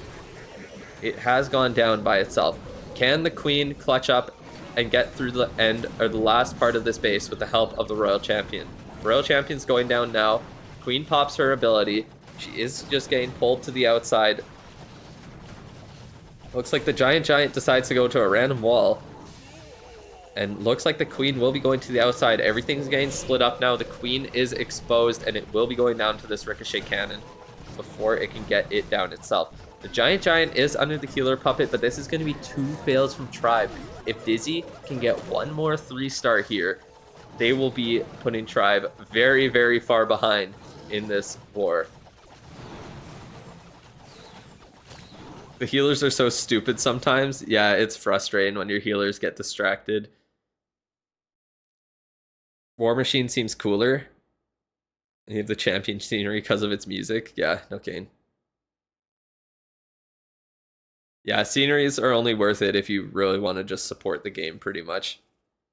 It has gone down by itself. Can the Queen clutch up and get through the end or the last part of this base with the help of the Royal Champion? Royal Champion's going down now. Queen pops her ability. She is just getting pulled to the outside. Looks like the Giant decides to go to a random wall. And looks like the Queen will be going to the outside. Everything's getting split up now. The Queen is exposed, and it will be going down to this Ricochet Cannon before it can get it down itself. The Giant is under the Healer Puppet, but this is going to be 2 fails from Tribe. If Dizzy can get 1 more 3-star here, they will be putting Tribe very, very far behind in this war. The healers are so stupid sometimes. Yeah, it's frustrating when your healers get distracted. War Machine seems cooler. You have the champion scenery because of its music. Yeah, no gain. Yeah, sceneries are only worth it if you really want to just support the game, pretty much.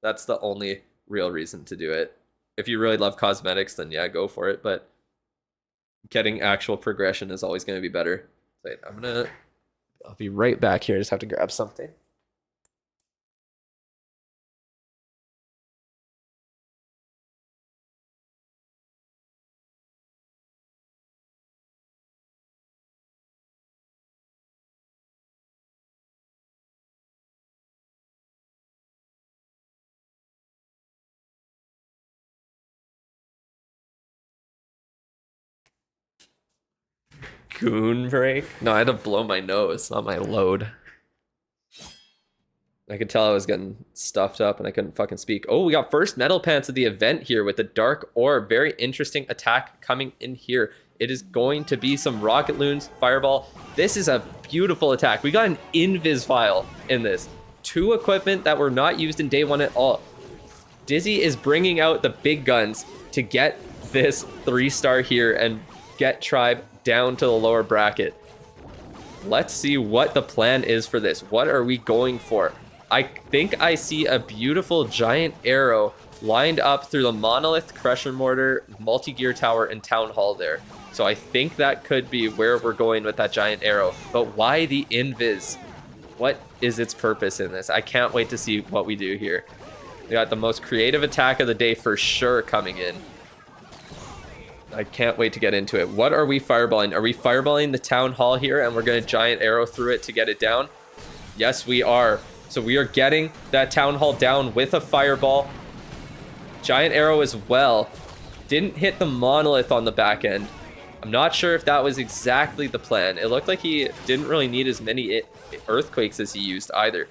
That's the only real reason to do it. If you really love cosmetics, then yeah, go for it. But getting actual progression is always going to be better. Wait, I'll be right back here. I just have to grab something. Goon break? No, I had to blow my nose, not my load. I could tell I was getting stuffed up and I couldn't fucking speak. Oh, we got first Metal Pants of the event here with the Dark Orb. Very interesting attack coming in here. It is going to be some Rocket Loons, Fireball. This is a beautiful attack. We got an Invis Vial in this. 2 equipment that were not used in day 1 at all. Dizzy is bringing out the big guns to get this 3-star here and get Tribe down to the lower bracket. Let's see what the plan is for this. What are we going for? I think I see a beautiful giant arrow lined up through the Monolith, Crusher Mortar, Multi-Gear Tower, and Town Hall there. So I think that could be where we're going with that giant arrow. But why the Invis? What is its purpose in this? I can't wait to see what we do here. We got the most creative attack of the day for sure coming in. I can't wait to get into it. What are we fireballing? Are we fireballing the Town Hall here and we're going to giant arrow through it to get it down? Yes, we are. So we are getting that Town Hall down with a fireball. Giant arrow as well. Didn't hit the Monolith on the back end. I'm not sure if that was exactly the plan. It looked like he didn't really need as many earthquakes as he used either.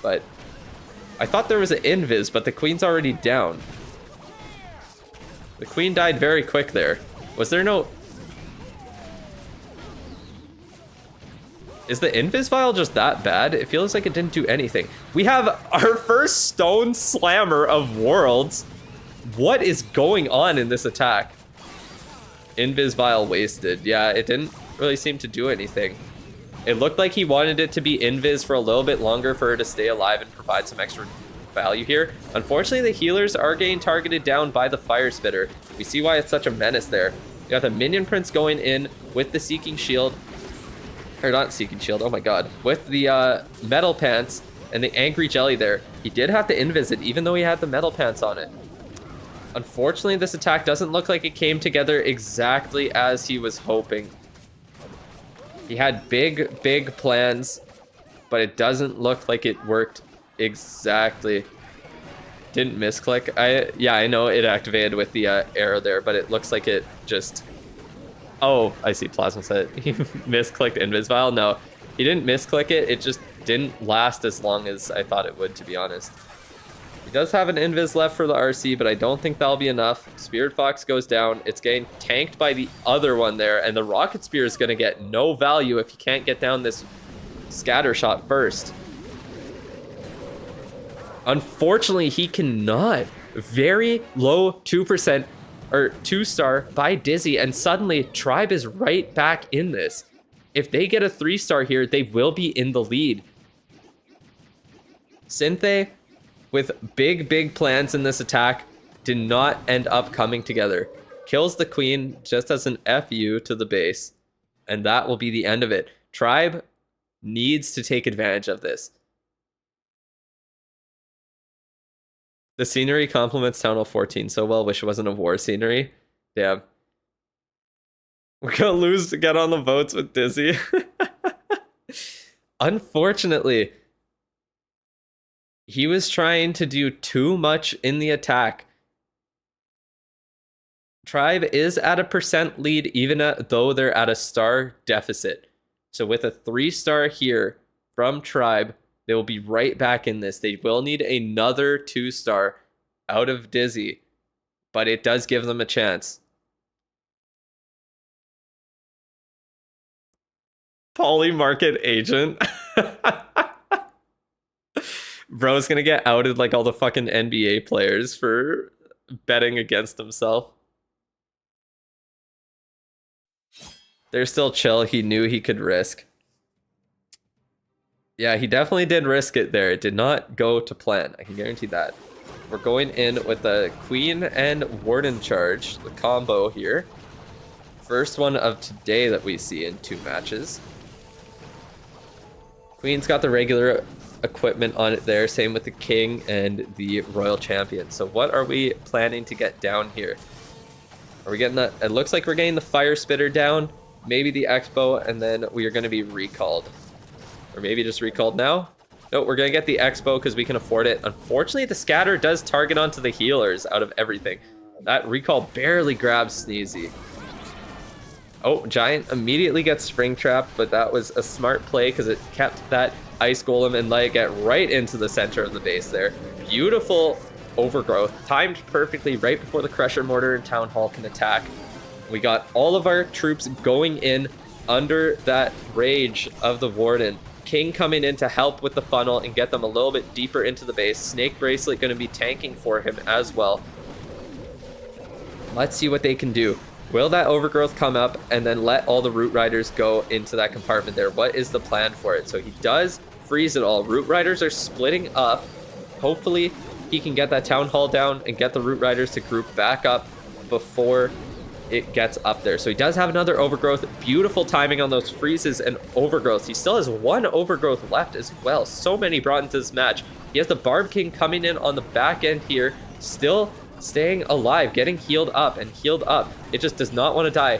But I thought there was an invis, but the Queen's already down. The Queen died very quick there. Was there no... Is the Invis Vial just that bad? It feels like it didn't do anything. We have our first Stone Slammer of Worlds. What is going on in this attack? Invis Vial wasted. Yeah, it didn't really seem to do anything. It looked like he wanted it to be Invis for a little bit longer for her to stay alive and provide some extra value here. Unfortunately, the healers are getting targeted down by the Fire Spitter. We see why it's such a menace there. You got the Minion Prince going in with the Seeking Shield. Or not Seeking Shield, oh my god. With the Metal Pants and the Angry Jelly there. He did have to invis it, even though he had the Metal Pants on it. Unfortunately, this attack doesn't look like it came together exactly as he was hoping. He had big plans, but it doesn't look like it worked exactly. Didn't misclick. Yeah, I know it activated with the arrow there, but it looks like it just... Oh, I see Plasma said he misclicked Invis Vial. No, he didn't misclick it. It just didn't last as long as I thought it would, to be honest. He does have an Invis left for the RC, but I don't think that'll be enough. Spirit Fox goes down. It's getting tanked by the other one there, and the Rocket Spear is going to get no value if he can't get down this scatter shot first. Unfortunately, he cannot. Very low 2% or 2-star by Dizzy, and suddenly Tribe is right back in this. If they get a 3-star here, they will be in the lead. Synthe, with big plans in this attack, did not end up coming together. Kills the Queen just as an FU to the base, and that will be the end of it. Tribe needs to take advantage of this. The scenery complements Town Hall 14 so well. Wish it wasn't a war scenery. Damn. We're gonna lose to get on the votes with Dizzy. Unfortunately, he was trying to do too much in the attack. Tribe is at a % lead, even though they're at a star deficit. So with a 3-star here from Tribe, they will be right back in this. They will need another 2-star out of Dizzy, but it does give them a chance. Polymarket agent. Bro's gonna get outed like all the fucking NBA players for betting against himself. They're still chill. He knew he could risk. Yeah, he definitely did risk it there. It did not go to plan. I can guarantee that. We're going in with the Queen and Warden charge, the combo here. First one of today that we see in 2 matches. Queen's got the regular equipment on it there, same with the King and the Royal Champion. So what are we planning to get down here? Are we getting that? It looks like we're getting the Fire Spitter down, maybe the Expo, and then we are going to be recalled. Or maybe just recalled now? No, we're going to get the Expo because we can afford it. Unfortunately, the Scatter does target onto the healers out of everything. That recall barely grabs Sneezy. Oh, Giant immediately gets Spring Trap, but that was a smart play because it kept that Ice Golem and let it get right into the center of the base there. Beautiful overgrowth, timed perfectly right before the Crusher Mortar and Town Hall can attack. We got all of our troops going in under that rage of the Warden. King coming in to help with the funnel and get them a little bit deeper into the base. Snake Bracelet going to be tanking for him as well. Let's see what they can do. Will that overgrowth come up and then let all the Root Riders go into that compartment there? What is the plan for it? So he does freeze it all. Root Riders are splitting up. Hopefully he can get that Town Hall down and get the Root Riders to group back up before it gets up there. So he does have another overgrowth. Beautiful timing on those freezes and overgrowths. He still has 1 overgrowth left as well. So many brought into this match. He has the Barb King coming in on the back end here, still staying alive, getting healed up and healed up. It just does not want to die.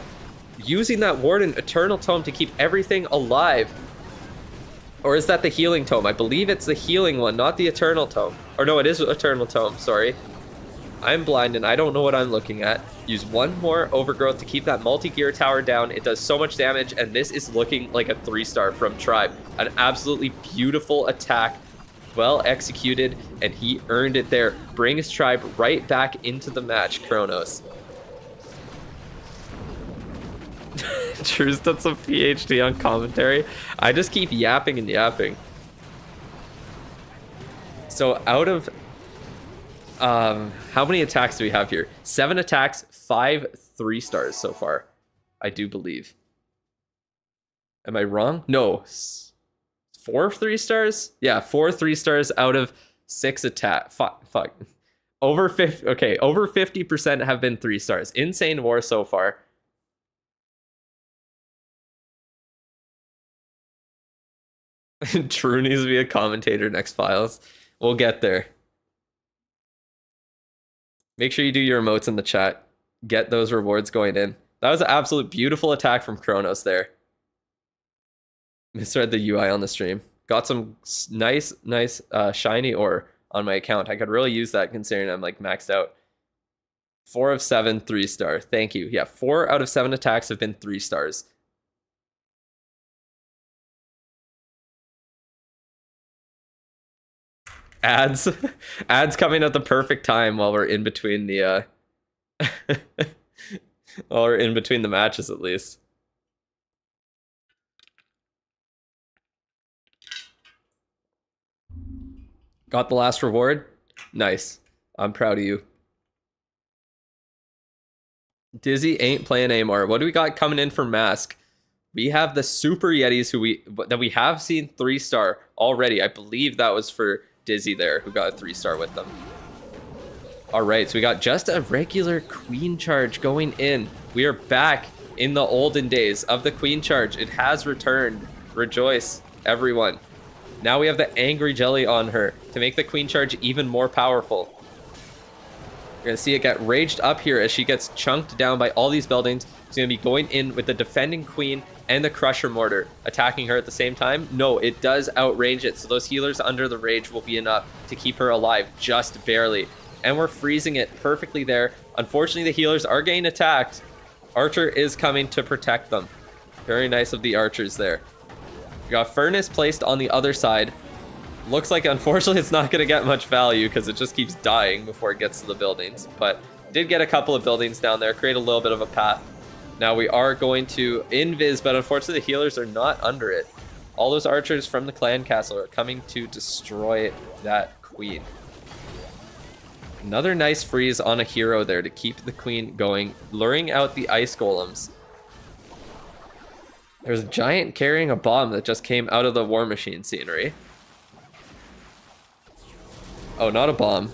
Using that Warden Eternal Tome to keep everything alive. Or is that the Healing Tome? I believe it's the healing one, not the Eternal Tome. Or no, it is Eternal Tome, sorry. I'm blind and I don't know what I'm looking at. Use 1 more overgrowth to keep that multi-gear tower down. It does so much damage, and this is looking like a 3-star from Tribe. An absolutely beautiful attack. Well executed, and he earned it there. Brings Tribe right back into the match, Kronos. True's done some PhD on commentary. I just keep yapping and yapping. So out of how many attacks do we have here? 7 attacks, 5 3-stars so far, I do believe. Am I wrong? No, 4 3-stars? Yeah, 4 3-stars out of 6 attack. Fuck. Over 50. Okay, over 50% have been 3-stars. Insane war so far. True needs to be a commentator next Files. We'll get there. Make sure you do your emotes in the chat. Get those rewards going in. That was an absolute beautiful attack from Kronos there. Misread the UI on the stream. Got some nice shiny ore on my account. I could really use that considering I'm like maxed out. 4 of 7 3-star. Thank you. Yeah, 4 out of 7 attacks have been 3-stars. Ads coming at the perfect time while we're in between the while we're in between the matches at least. Got the last reward. Nice. I'm proud of you. Dizzy ain't playing anymore. What do we got coming in for Mask? We have the Super Yetis that we have seen 3-star already. I believe that was for Dizzy there, who got a 3-star with them. All right, so we got just a regular Queen Charge going in. We are back in the olden days of the Queen Charge. It has returned. Rejoice, everyone. Now we have the Angry Jelly on her to make the Queen Charge even more powerful. You're going to see it get raged up here as she gets chunked down by all these buildings. She's going to be going in with the defending queen and the crusher mortar, attacking her at the same time. No, it does outrange it, so those healers under the rage will be enough to keep her alive, just barely. And we're freezing it perfectly there. Unfortunately, the healers are getting attacked. Archer is coming to protect them. Very nice of the archers there. We got Furnace placed on the other side. Looks like, unfortunately, it's not going to get much value because it just keeps dying before it gets to the buildings. But did get a couple of buildings down there, create a little bit of a path. Now we are going to invis, but unfortunately the healers are not under it. All those archers from the clan castle are coming to destroy that queen. Another nice freeze on a hero there to keep the queen going, luring out the ice golems. There's a giant carrying a bomb that just came out of the war machine scenery. Oh, not a bomb.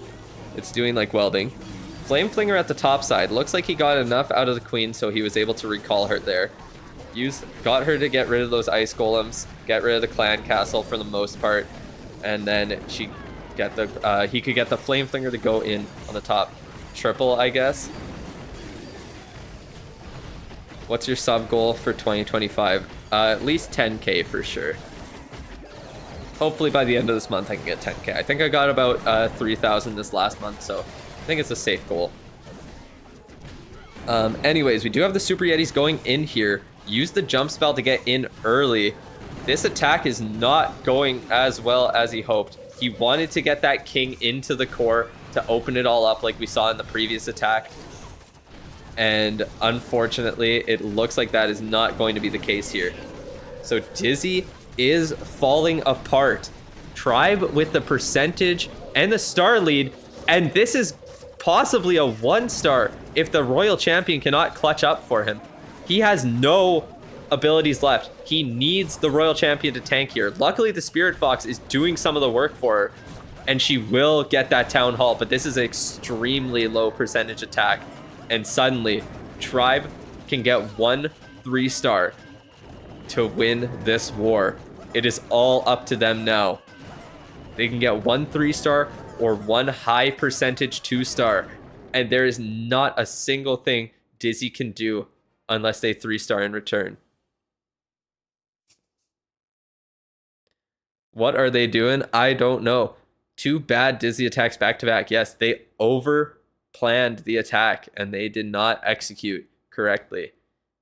It's doing like welding. Flame Flinger at the top side. Looks like he got enough out of the queen so he was able to recall her there. Got her to get rid of those ice golems, get rid of the clan castle for the most part, and then he could get the Flame Flinger to go in on the top. Triple, I guess. What's your sub goal for 2025? At least 10k for sure. Hopefully by the end of this month I can get 10k. I think I got about 3,000 this last month, so I think it's a safe goal. Anyways, we do have the Super Yetis going in here. Use the jump spell to get in early. This attack is not going as well as he hoped. He wanted to get that king into the core to open it all up like we saw in the previous attack. And unfortunately, it looks like that is not going to be the case here. So Dizzy is falling apart. Tribe with the percentage and the star lead, and this is possibly a 1-star if the royal champion cannot clutch up for him. He has no abilities left. He needs the royal champion to tank here. Luckily, the Spirit Fox is doing some of the work for her, and she will get that town hall, but this is an extremely low percentage attack, and suddenly Tribe can get 1 3-star to win this war. It is all up to them now. They can get 1 3-star or 1 high percentage 2-star, and there is not a single thing Dizzy can do unless they 3-star in return. What are they doing? I don't know. 2 bad Dizzy attacks back to back. Yes, they over planned the attack and they did not execute correctly.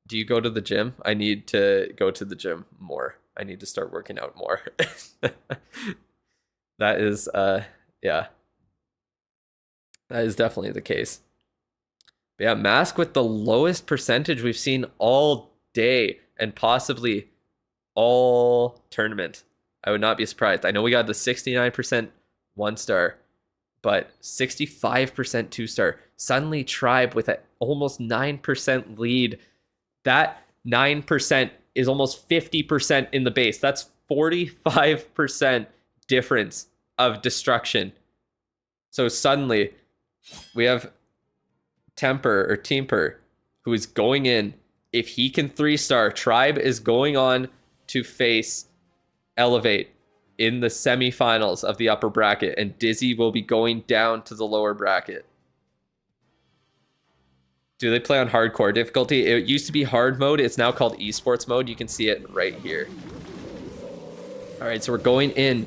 Do you go to the gym? I need to go to the gym more. I need to start working out more. That is yeah. That is definitely the case. But yeah, Mask with the lowest percentage we've seen all day and possibly all tournament. I would not be surprised. I know we got the 69% 1-star, but 65% 2-star. Suddenly Tribe with an almost 9% lead. That 9% is almost 50% in the base. That's 45% difference of destruction. So suddenly we have Temper, who is going in. If he can 3-star, Tribe is going on to face Elevate in the semifinals of the upper bracket, and Dizzy will be going down to the lower bracket. Do they play on hardcore difficulty? It used to be hard mode. It's now called esports mode. You can see it right here. All right, so we're going in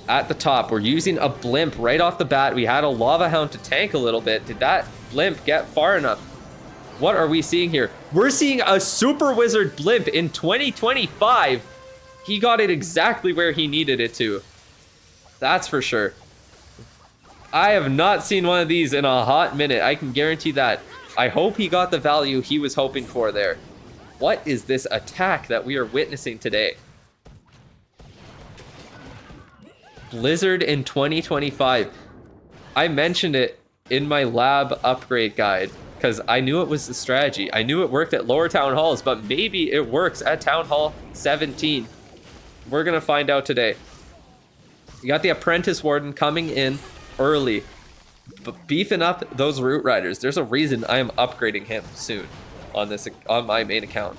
at the top. We're using a blimp right off the bat. We had a lava hound to tank a little bit. Did that blimp get far enough? What are we seeing here? We're seeing a super wizard blimp in 2025. He got it exactly where he needed it to. That's for sure. I have not seen one of these in a hot minute. I can guarantee that. I hope he got the value he was hoping for there. What is this attack that we are witnessing today? Blizzard in 2025. I mentioned it in my lab upgrade guide because I knew it was the strategy. I knew it worked at lower town halls, but maybe it works at town hall 17. We're gonna find out today. You got the apprentice warden coming in early, but beefing up those root riders. There's a reason I am upgrading him soon on my main account.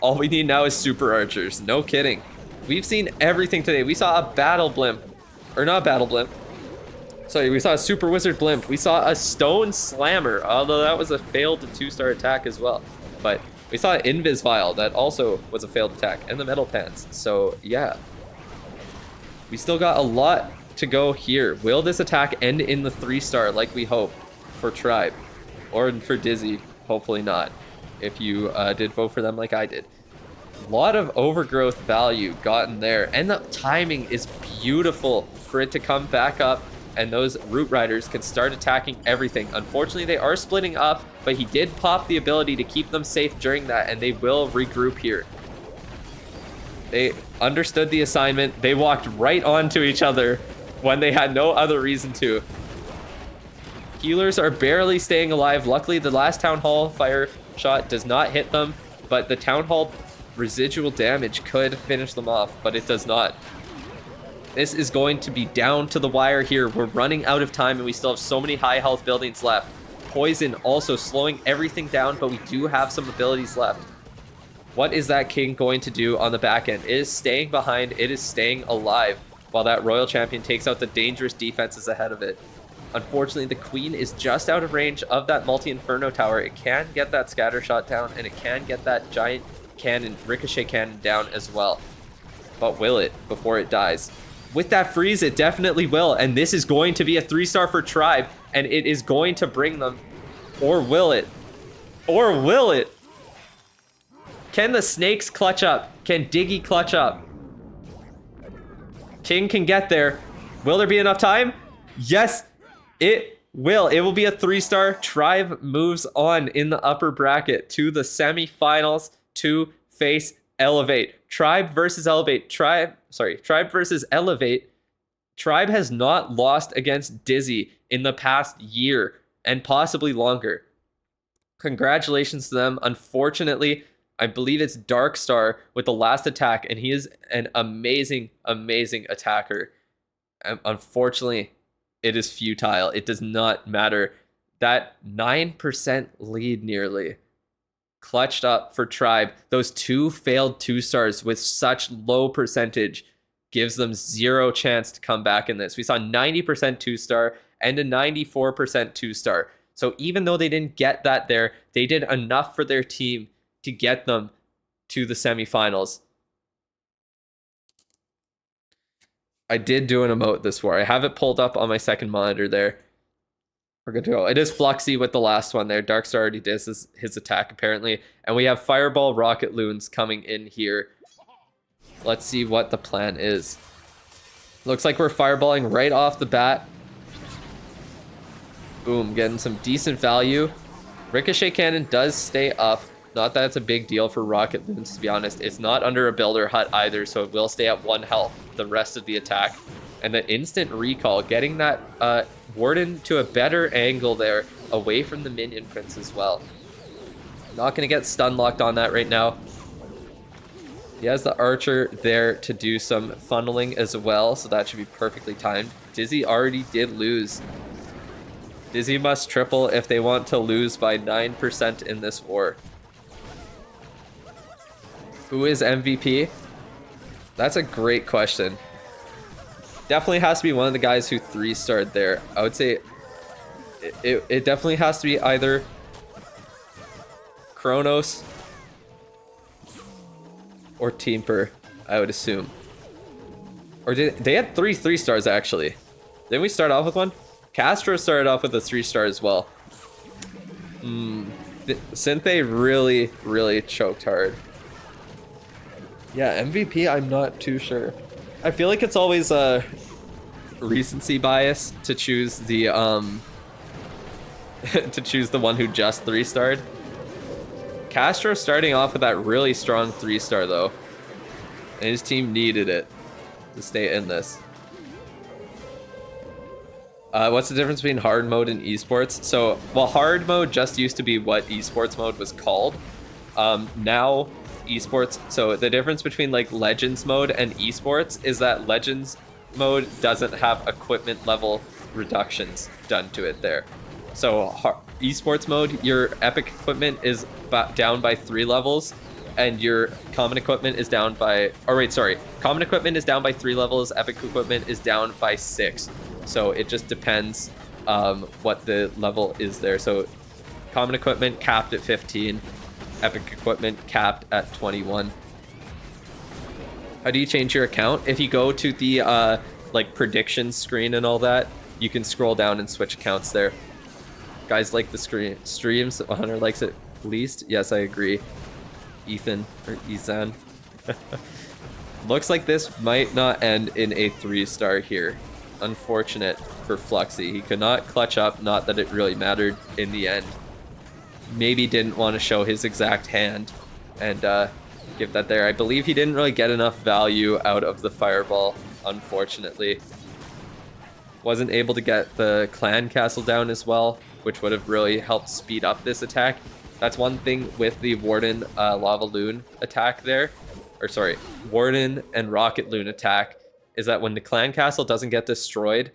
All we need now is super archers. No kidding. We've seen everything today. We saw a battle blimp, or not battle blimp, Sorry, we saw a Super Wizard Blimp. We saw a Stone Slammer, although that was a failed 2-star attack as well. But we saw an Invis Vial that also was a failed attack, and the Metal Pants. So yeah, we still got a lot to go here. Will this attack end in the 3-star like we hope for Tribe? Or for Dizzy? Hopefully not, if you did vote for them like I did. A lot of overgrowth value gotten there, and the timing is beautiful for it to come back up, and those Root Riders can start attacking everything. Unfortunately, they are splitting up, but he did pop the ability to keep them safe during that, and they will regroup here. They understood the assignment. They walked right onto each other when they had no other reason to. Healers are barely staying alive. Luckily, the last Town Hall fire shot does not hit them, but the Town Hall residual damage could finish them off, but it does not. This is going to be down to the wire here. We're running out of time, and we still have so many high health buildings left. Poison also slowing everything down, but we do have some abilities left. What is that King going to do on the back end? It is staying behind. It is staying alive while that Royal Champion takes out the dangerous defenses ahead of it. Unfortunately, the Queen is just out of range of that multi-inferno tower. It can get that scatter shot down, and it can get that giant cannon, ricochet cannon down as well. But will it before it dies? With that freeze, it definitely will, and this is going to be a 3-star for Tribe, and it is going to bring them. Or will it? Or will it? Can the Snakes clutch up? Can Diggy clutch up? King can get there. Will there be enough time? Yes, it will. It will be a 3-star. Tribe moves on in the upper bracket to the semifinals to face Elevate. Tribe versus Elevate. Tribe versus Elevate. Tribe has not lost against Dizzy in the past year and possibly longer. Congratulations to them. Unfortunately, I believe it's Darkstar with the last attack, and he is an amazing, amazing attacker. Unfortunately, it is futile. It does not matter. That 9% lead nearly clutched up for Tribe. Those 2 failed 2-stars with such low percentage gives them 0 chance to come back in this. We saw 90% 2-star and a 94% 2-star. So even though they didn't get that there, they did enough for their team to get them to the semifinals. I did do an emote this war. I have it pulled up on my second monitor there. We're good to go. It is Fluxy with the last one there. Darkstar already did his attack apparently. And we have Fireball Rocket Loons coming in here. Let's see what the plan is. Looks like we're fireballing right off the bat. Boom, getting some decent value. Ricochet Cannon does stay up. Not that it's a big deal for Rocket Loons, to be honest. It's not under a Builder Hut either, so it will stay at 1 health the rest of the attack. And the instant recall, getting that Warden to a better angle there, away from the Minion Prince as well. Not going to get stun locked on that right now. He has the Archer there to do some funneling as well, so that should be perfectly timed. Dizzy already did lose. Dizzy must triple if they want to lose by 9% in this war. Who is MVP? That's a great question. Definitely has to be one of the guys who 3-starred there. I would say it definitely has to be either Kronos or Teamper, I would assume. Or did they had 3-3-stars actually? Didn't we start off with one? Castro started off with a 3-star as well. Synthé really, really choked hard. Yeah, MVP, I'm not too sure. I feel like it's always a recency bias to choose the to choose the one who just 3-starred. Castro starting off with that really strong 3-star though, and his team needed it to stay in this. What's the difference between hard mode and esports? So, well, hard mode just used to be what esports mode was called. Now esports, so the difference between like Legends mode and esports is that Legends mode doesn't have equipment level reductions done to it there. So esports mode, your epic equipment is down by 3 levels, and your common equipment is down by, common equipment is down by 3 levels, epic equipment is down by 6. So it just depends what the level is there. So common equipment capped at 15, epic equipment capped at 21. How do you change your account? If you go to the like prediction screen and all that, you can scroll down and switch accounts there. Guys like the streams. Hunter likes it least. Yes, I agree. Ethan or Ethan. Looks like this might not end in a 3-star here. Unfortunate for Fluxy. He could not clutch up. Not that it really mattered in the end. Maybe didn't want to show his exact hand and give that there. I believe he didn't really get enough value out of the fireball, unfortunately. Wasn't able to get the clan castle down as well, which would have really helped speed up this attack. That's one thing with the Warden Lava Loon attack there. Or sorry, Warden and Rocket Loon attack, is that when the clan castle doesn't get destroyed,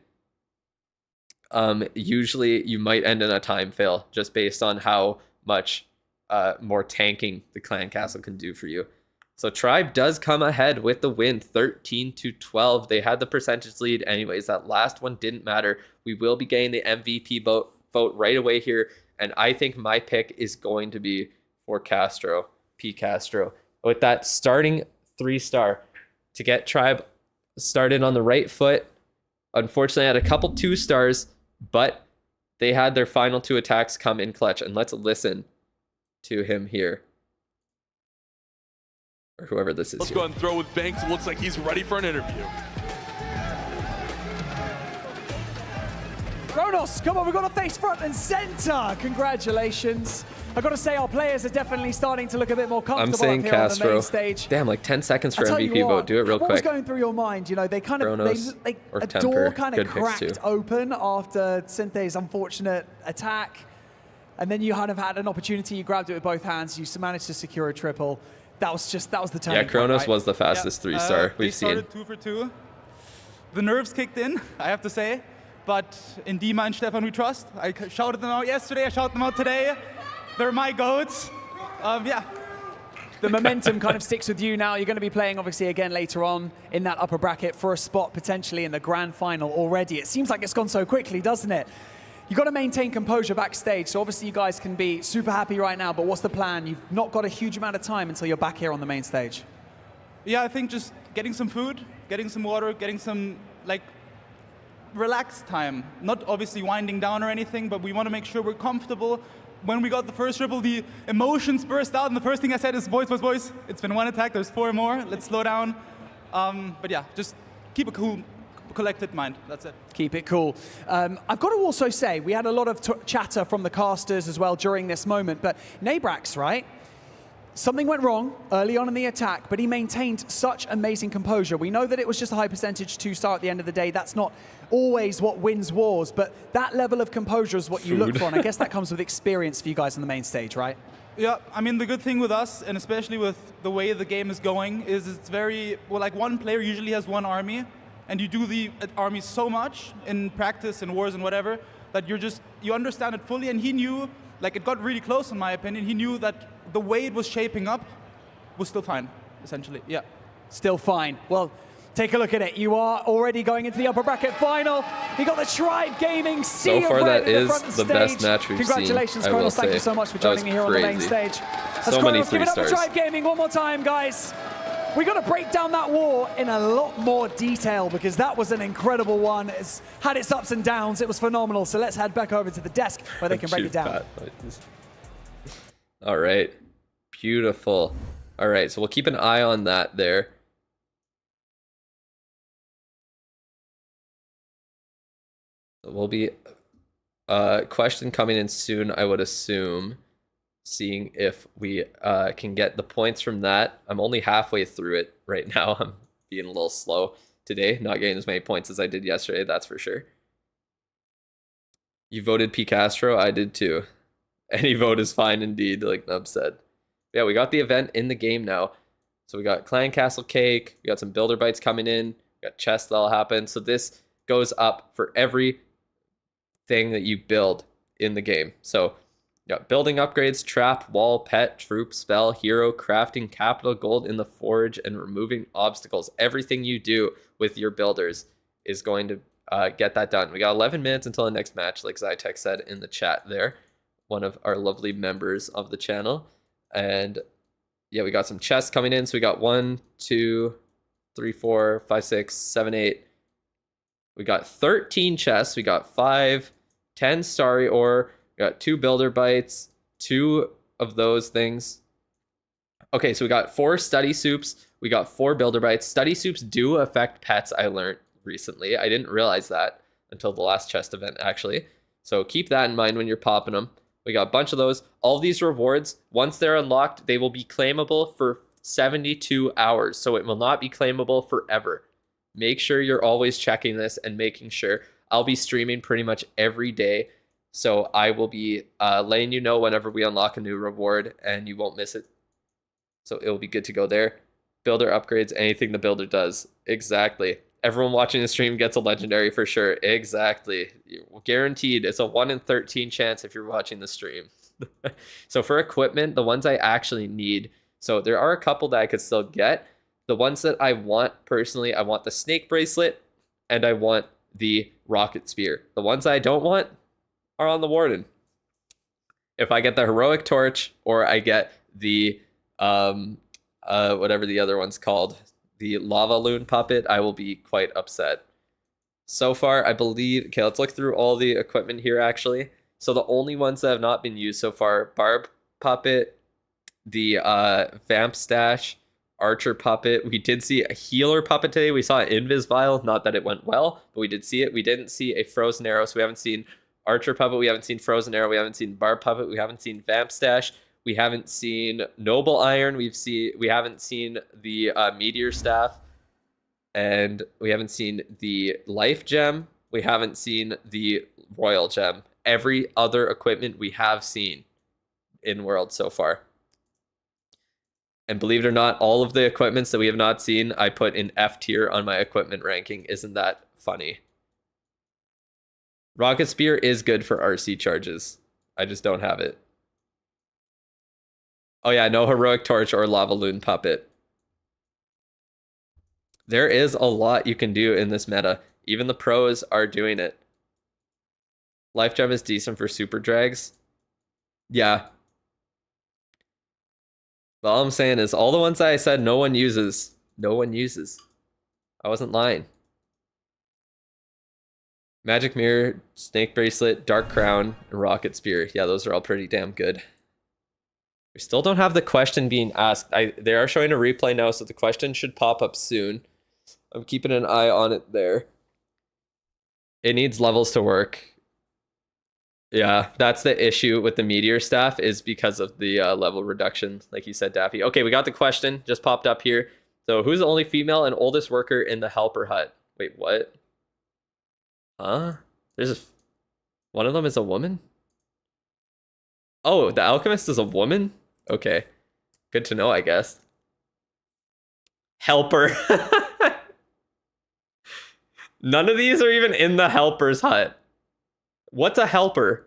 usually you might end in a time fail just based on how much more tanking the clan castle can do for you. So Tribe does come ahead with the win, 13-12. They had the percentage lead anyways. That last one didn't matter. We will be getting the MVP vote right away here, and I think my pick is going to be for Castro, P. Castro. With that starting 3-star to get Tribe started on the right foot. Unfortunately, had a couple 2-stars, but they had their final 2 attacks come in clutch. And let's listen to him here. Or whoever this is. Let's go ahead and throw with Banks. It looks like he's ready for an interview. Kronos, come on, we've got a face front and center. Congratulations. I've got to say, our players are definitely starting to look a bit more comfortable I'm saying up here Castro. on the main stage. Damn, like 10 seconds for I'll MVP what, vote. Do it real what quick. was going through your mind? You know, they kind of, Kronos or a Temper. door kind of Good picks too. cracked open after Synthe's unfortunate attack. And then you kind of had an opportunity, you grabbed it with both hands, you managed to secure a triple. That was the turning Yeah, Kronos point, right? was the fastest 3-star we've seen. They started 2 for 2. The nerves kicked in, I have to say. But in Dima and Stefan we trust. I shouted them out yesterday, I shouted them out today. They're my goats. Yeah. The momentum kind of sticks with you now. You're going to be playing, obviously, again later on in that upper bracket for a spot potentially in the grand final already. It seems like it's gone so quickly, doesn't it? You've got to maintain composure backstage. So obviously you guys can be super happy right now, but what's the plan? You've not got a huge amount of time until you're back here on the main stage. Yeah, I think just getting some food, getting some water, getting some, like, relaxed time. Not obviously winding down or anything, but we want to make sure we're comfortable. When we got the first triple, the emotions burst out, and the first thing I said is, boys, boys, boys, it's been 1 attack, there's 4 more, let's slow down. But yeah, just keep a cool, collected mind, that's it. Keep it cool. I've got to also say, we had a lot of chatter from the casters as well during this moment, but Nabrax, right? Something went wrong early on in the attack, but he maintained such amazing composure. We know that it was just a high percentage 2-star at the end of the day. That's not always what wins wars, but that level of composure is what you look for, and I guess that comes with experience for you guys on the main stage, right? Yeah, I mean, the good thing with us, and especially with the way the game is going, is it's very, well, like one player usually has one army, and you do the army so much in practice and wars and whatever, that you understand it fully, and he knew, like it got really close in my opinion, he knew that the way it was shaping up was still fine, essentially, yeah. Still fine. Well, take a look at it. You are already going into the upper bracket final. You got the Tribe Gaming sea So far, of red that in the is front of the best stage. match we've seen, Congratulations, I will Kronos. Thank you say. so much for That was joining me here on the main crazy. stage. So many Kronos, give it up for 3-stars. Tribe Gaming one more time, guys. We got to break down that war in a lot more detail because that was an incredible one. It's had its ups and downs. It was phenomenal. So let's head back over to the desk where they can break it down. All right. Beautiful. All right, so we'll keep an eye on that there. Will be a question coming in soon, I would assume. Seeing if we can get the points from that. I'm only halfway through it right now. I'm being a little slow today. Not getting as many points as I did yesterday, that's for sure. You voted P. Castro? I did too. Any vote is fine indeed, like Nub said. Yeah, we got the event in the game now. So we got Clan Castle Cake. We got some Builder Bites coming in. We got chests that'll happen. So this goes up for every thing that you build in the game. So you got building upgrades, trap, wall, pet, troop, spell, hero, crafting, capital, gold in the forge, and removing obstacles. Everything you do with your builders is going to get that done. We got 11 minutes until the next match, like Zytech said in the chat there, one of our lovely members of the channel. And yeah, we got some chests coming in. So we got 1, 2, 3, 4, 5, 6, 7, 8. We got 13 chests. We got 5, 10 starry ore. We got 2 builder bites, 2 of those things. Okay, so we got 4 study soups. We got 4 builder bites. Study soups do affect pets, I learned recently. I didn't realize that until the last chest event, actually. So keep that in mind when you're popping them. We got a bunch of those. All these rewards, once they're unlocked, they will be claimable for 72 hours. So it will not be claimable forever. Make sure you're always checking this and making sure. I'll be streaming pretty much every day. So I will be letting you know whenever we unlock a new reward and you won't miss it. So it will be good to go there. Builder upgrades, anything the builder does. Exactly. Everyone watching the stream gets a legendary for sure. Exactly. Guaranteed. It's a 1 in 13 chance if you're watching the stream. So for equipment, the ones I actually need. So there are a couple that I could still get. The ones that I want personally, I want the snake bracelet and I want the rocket spear. The ones I don't want are on the warden. If I get the heroic torch or I get the whatever the other one's called, the lava loon puppet, I will be quite upset. So far, I believe, okay, let's look through all the equipment here actually. So the only ones that have not been used so far, barb puppet, the vamp stash, archer puppet. We did see a healer puppet today. We saw an invis vial, not that it went well, but we did see it. We didn't see a frozen arrow, so we haven't seen archer puppet, we haven't seen frozen arrow, we haven't seen barb puppet, we haven't seen vamp stash. We haven't seen Noble Iron. We haven't seen the Meteor Staff. And we haven't seen the Life Gem. We haven't seen the Royal Gem. Every other equipment we have seen in World so far. And believe it or not, all of the equipments that we have not seen, I put in F tier on my equipment ranking. Isn't that funny? Rocket Spear is good for RC charges. I just don't have it. Oh yeah, no heroic torch or lava loon puppet. There is a lot you can do in this meta. Even the pros are doing it. Life Gem is decent for super drags. Yeah. But all I'm saying is all the ones that I said no one uses. No one uses. I wasn't lying. Magic Mirror, Snake Bracelet, Dark Crown, and Rocket Spear. Yeah, those are all pretty damn good. We still don't have the question being asked. They are showing a replay now, so the question should pop up soon. I'm keeping an eye on it there. It needs levels to work. Yeah, that's the issue with the Meteor Staff is because of the level reduction, like you said, Daffy. Okay, we got the question. Just popped up here. So who's the only female and oldest worker in the helper hut? Wait, what? Huh? One of them is a woman? Oh, the alchemist is a woman? Okay. Good to know, I guess. Helper. None of these are even in the helper's hut. What's a helper?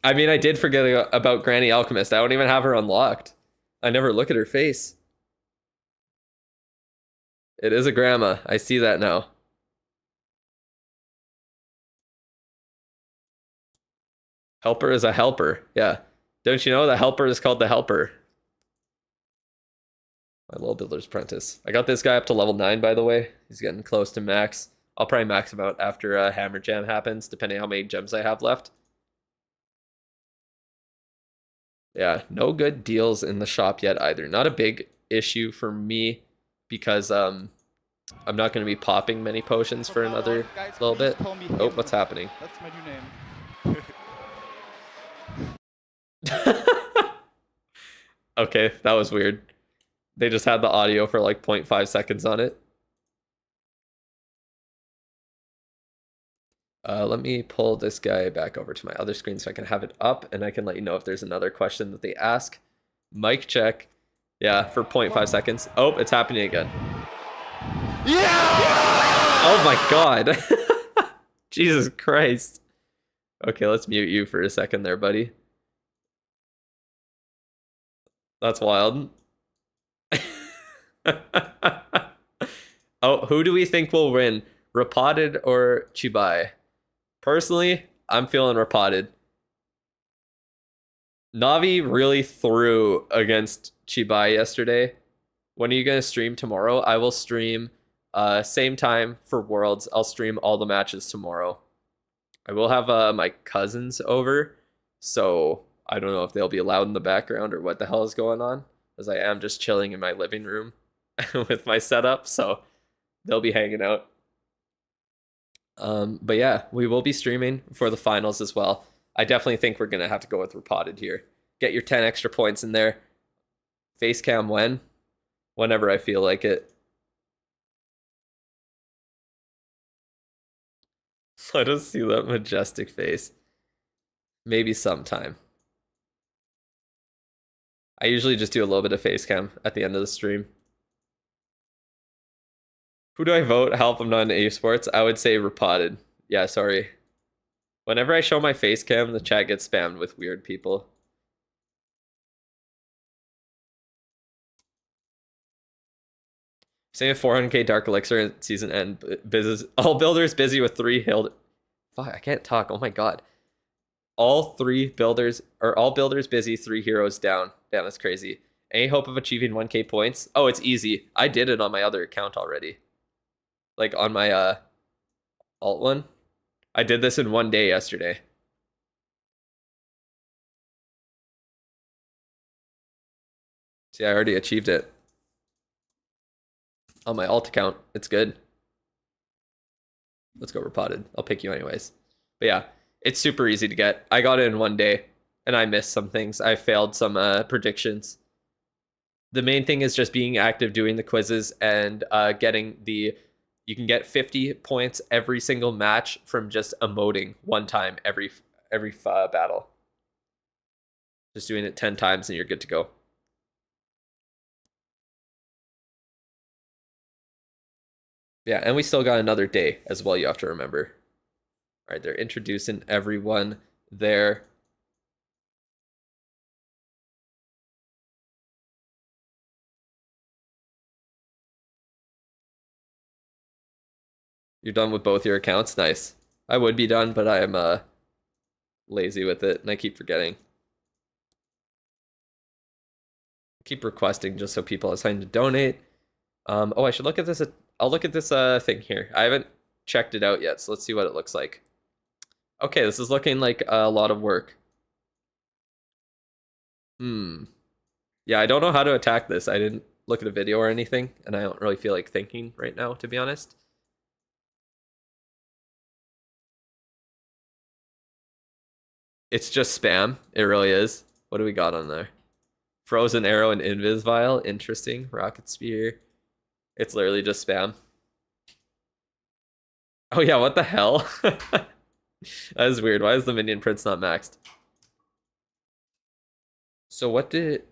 I mean, I did forget about Granny Alchemist. I don't even have her unlocked. I never look at her face. It is a grandma. I see that now. Helper is a helper. Yeah. Don't you know the helper is called the helper? My little builder's apprentice. I got this guy up to level 9, by the way. He's getting close to max. I'll probably max him out after Hammer Jam happens, depending on how many gems I have left. Yeah, no good deals in the shop yet either. Not a big issue for me because I'm not going to be popping many potions for another little bit. Oh, what's happening? That's my new name. Okay, that was weird. They just had the audio for like 0.5 seconds on it. Let me pull this guy back over to my other screen so I can have it up and I can let you know if there's another question that they ask. Mic check. Yeah, for 0.5 seconds. Oh, it's happening again. Yeah! Oh my god. Jesus Christ. Okay, let's mute you for a second there, buddy. That's wild. Oh, who do we think will win? Repotted or Chibai? Personally, I'm feeling Repotted. Navi really threw against Chibai yesterday. When are you gonna stream tomorrow? I will stream same time for Worlds. I'll stream all the matches tomorrow. I will have my cousins over, so I don't know if they'll be loud in the background or what the hell is going on, as I am just chilling in my living room with my setup, so they'll be hanging out. But yeah, we will be streaming for the finals as well. I definitely think we're gonna have to go with Repotted here. Get your 10 extra points in there. Face cam when? Whenever I feel like it. Let us see that majestic face. Maybe sometime. I usually just do a little bit of face cam at the end of the stream. Who do I vote? Help, I'm not in esports. I would say Repotted. Yeah, sorry. Whenever I show my face cam, the chat gets spammed with weird people. Same with 400k Dark Elixir at season end. All builders busy with 3 hill. Fuck, I can't talk. Oh my god. All builders busy, 3 heroes down. Damn, that's crazy. Any hope of achieving 1k points? Oh, it's easy. I did it on my other account already. Like on my alt one. I did this in 1 day yesterday. See, I already achieved it. On my alt account, it's good. Let's go Repotted. I'll pick you anyways. But yeah, it's super easy to get. I got it in 1 day, and I missed some things. I failed some predictions. The main thing is just being active, doing the quizzes, and getting the... You can get 50 points every single match from just emoting 1 time every battle. Just doing it 10 times and you're good to go. Yeah, and we still got another day as well, you have to remember. All right, they're introducing everyone there. You're done with both your accounts? Nice. I would be done, but I am lazy with it, and I keep forgetting. I keep requesting just so people have time to donate. Oh, I should look at this. I'll look at this thing here. I haven't checked it out yet, so let's see what it looks like. Okay, this is looking like a lot of work. Yeah, I don't know how to attack this. I didn't look at a video or anything, and I don't really feel like thinking right now, to be honest. It's just spam. It really is. What do we got on there? Frozen Arrow and Invis Vial. Interesting. Rocket Spear. It's literally just spam. Oh yeah, what the hell? That is weird. Why is the Minion Prince not maxed? So what did...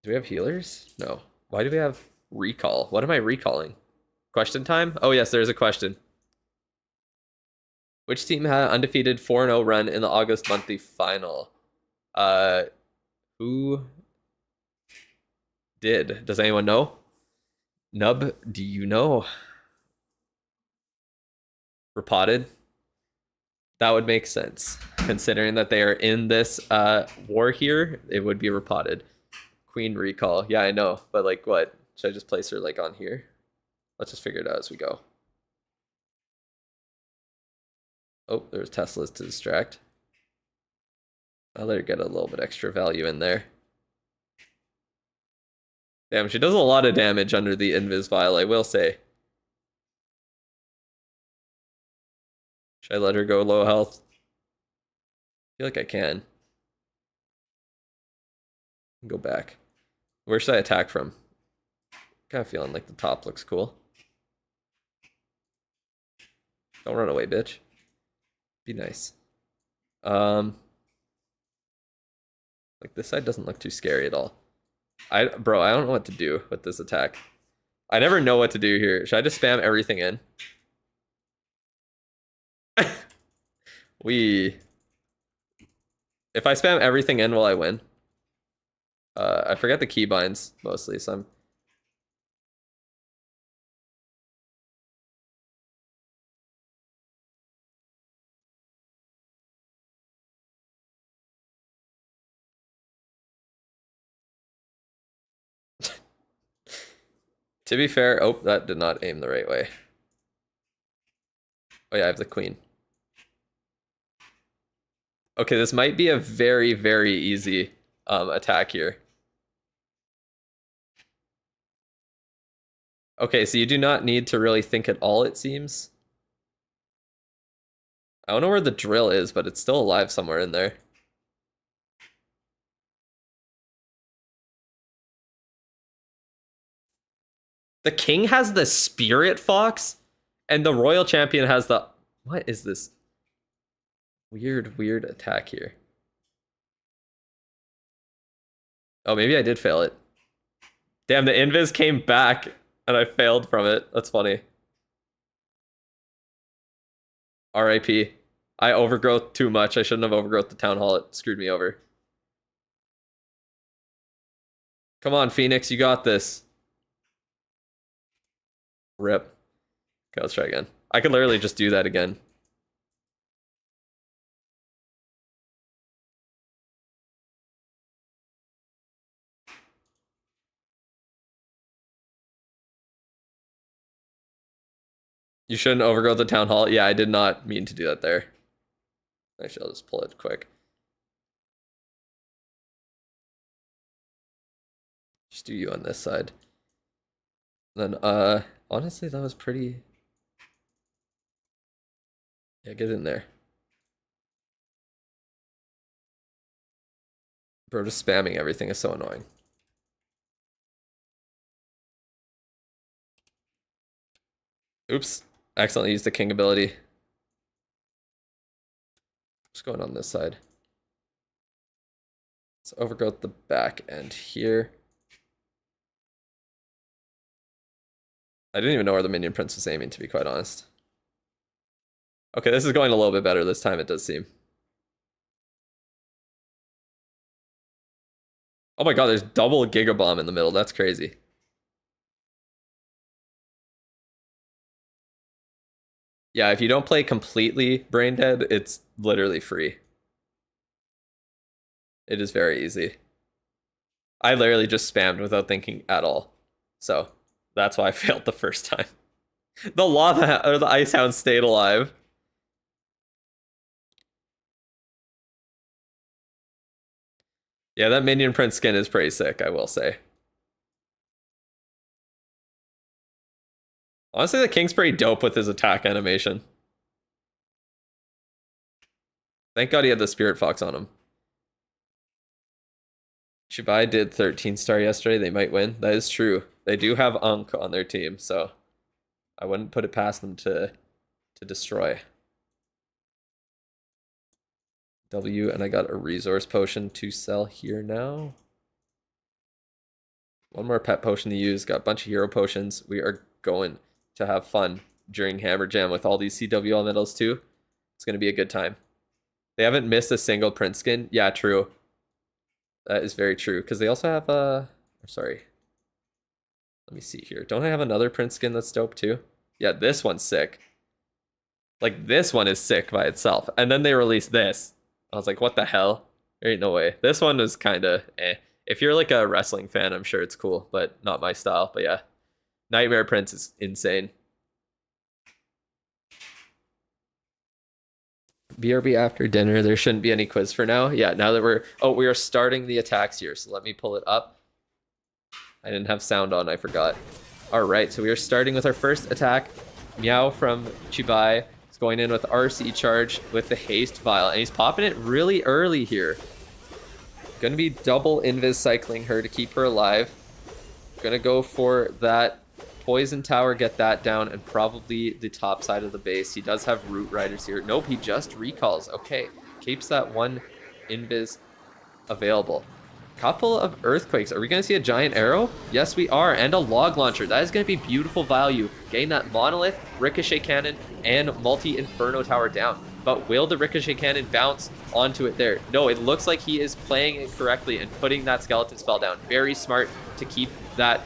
Do we have healers? No. Why do we have recall? What am I recalling? Question time? Oh yes, there's a question. Which team had an undefeated 4-0 run in the August monthly final? Who did? Does anyone know? Nub, do you know? Repotted? That would make sense. Considering that they are in this war here, it would be Repotted. Queen recall. Yeah, I know. But like what? Should I just place her like on here? Let's just figure it out as we go. Oh, there's Teslas to distract. I'll let her get a little bit extra value in there. Damn, she does a lot of damage under the Invis Vial, I will say. Should I let her go low health? I feel like I can. Go back. Where should I attack from? Kind of feeling like the top looks cool. Don't run away, bitch. Be nice. Like this side doesn't look too scary at all. Bro, I don't know what to do with this attack. I never know what to do here. Should I just spam everything in? If I spam everything in, will I win? I forget the keybinds mostly, so To be fair, oh, that did not aim the right way. Oh yeah, I have the queen. Okay, this might be a very, very easy attack here. Okay, so you do not need to really think at all, it seems. I don't know where the drill is, but it's still alive somewhere in there. The king has the spirit fox, and the royal champion has the... What is this? Weird attack here. Oh, maybe I did fail it. Damn, the invis came back, and I failed from it. That's funny. RIP. I overgrowth too much. I shouldn't have overgrowth the town hall. It screwed me over. Come on, Phoenix, you got this. Rip. Okay, let's try again. I could literally just do that again. You shouldn't overgrow the town hall. Yeah, I did not mean to do that there. Actually, I'll just pull it quick. Just do you on this side. Then, honestly, that was pretty... Yeah, get in there. Bro, just spamming everything is so annoying. Oops. Accidentally used the king ability. What's going on this side? Let's overgrowth the back end here. I didn't even know where the minion prince was aiming, to be quite honest. Okay, this is going a little bit better this time, it does seem. Oh my god, there's double Giga Bomb in the middle. That's crazy. Yeah, if you don't play completely brain dead, it's literally free. It is very easy. I literally just spammed without thinking at all. So, that's why I failed the first time. The lava or the ice hound stayed alive. Yeah, that minion prince skin is pretty sick, I will say. Honestly, the king's pretty dope with his attack animation. Thank God he had the spirit fox on him. Chibai did 13 star yesterday. They might win. That is true. They do have Ankh on their team, so I wouldn't put it past them to destroy. W, and I got a resource potion to sell here now. One more pet potion to use. Got a bunch of hero potions. We are going to have fun during Hammer Jam with all these CWL medals too. It's going to be a good time. They haven't missed a single prince skin. Yeah, true. That is very true. Because they also have a... sorry. Let me see here. Don't I have another prince skin that's dope too? Yeah, this one's sick. Like, this one is sick by itself. And then they released this. I was like, what the hell? There ain't no way. This one was kind of eh. If you're like a wrestling fan, I'm sure it's cool, but not my style. But yeah, Nightmare Prince is insane. BRB after dinner. There shouldn't be any quiz for now. Yeah, now that we are starting the attacks here. So let me pull it up. I didn't have sound on, I forgot. All right, so we are starting with our first attack. Meow from Chibai. Going in with RC charge with the haste vial, and he's popping it really early here. Gonna be double invis cycling her to keep her alive. Gonna go for that poison tower, get that down, and probably the top side of the base. He does have root riders here. Nope, he just recalls. Okay, keeps that one invis available. Couple of earthquakes. Are we gonna see a giant arrow? Yes, we are, and a log launcher. That is gonna be beautiful value. Getting that monolith, ricochet cannon, and multi-inferno tower down. But will the ricochet cannon bounce onto it there? No, it looks like he is playing it correctly and putting that skeleton spell down. Very smart to keep that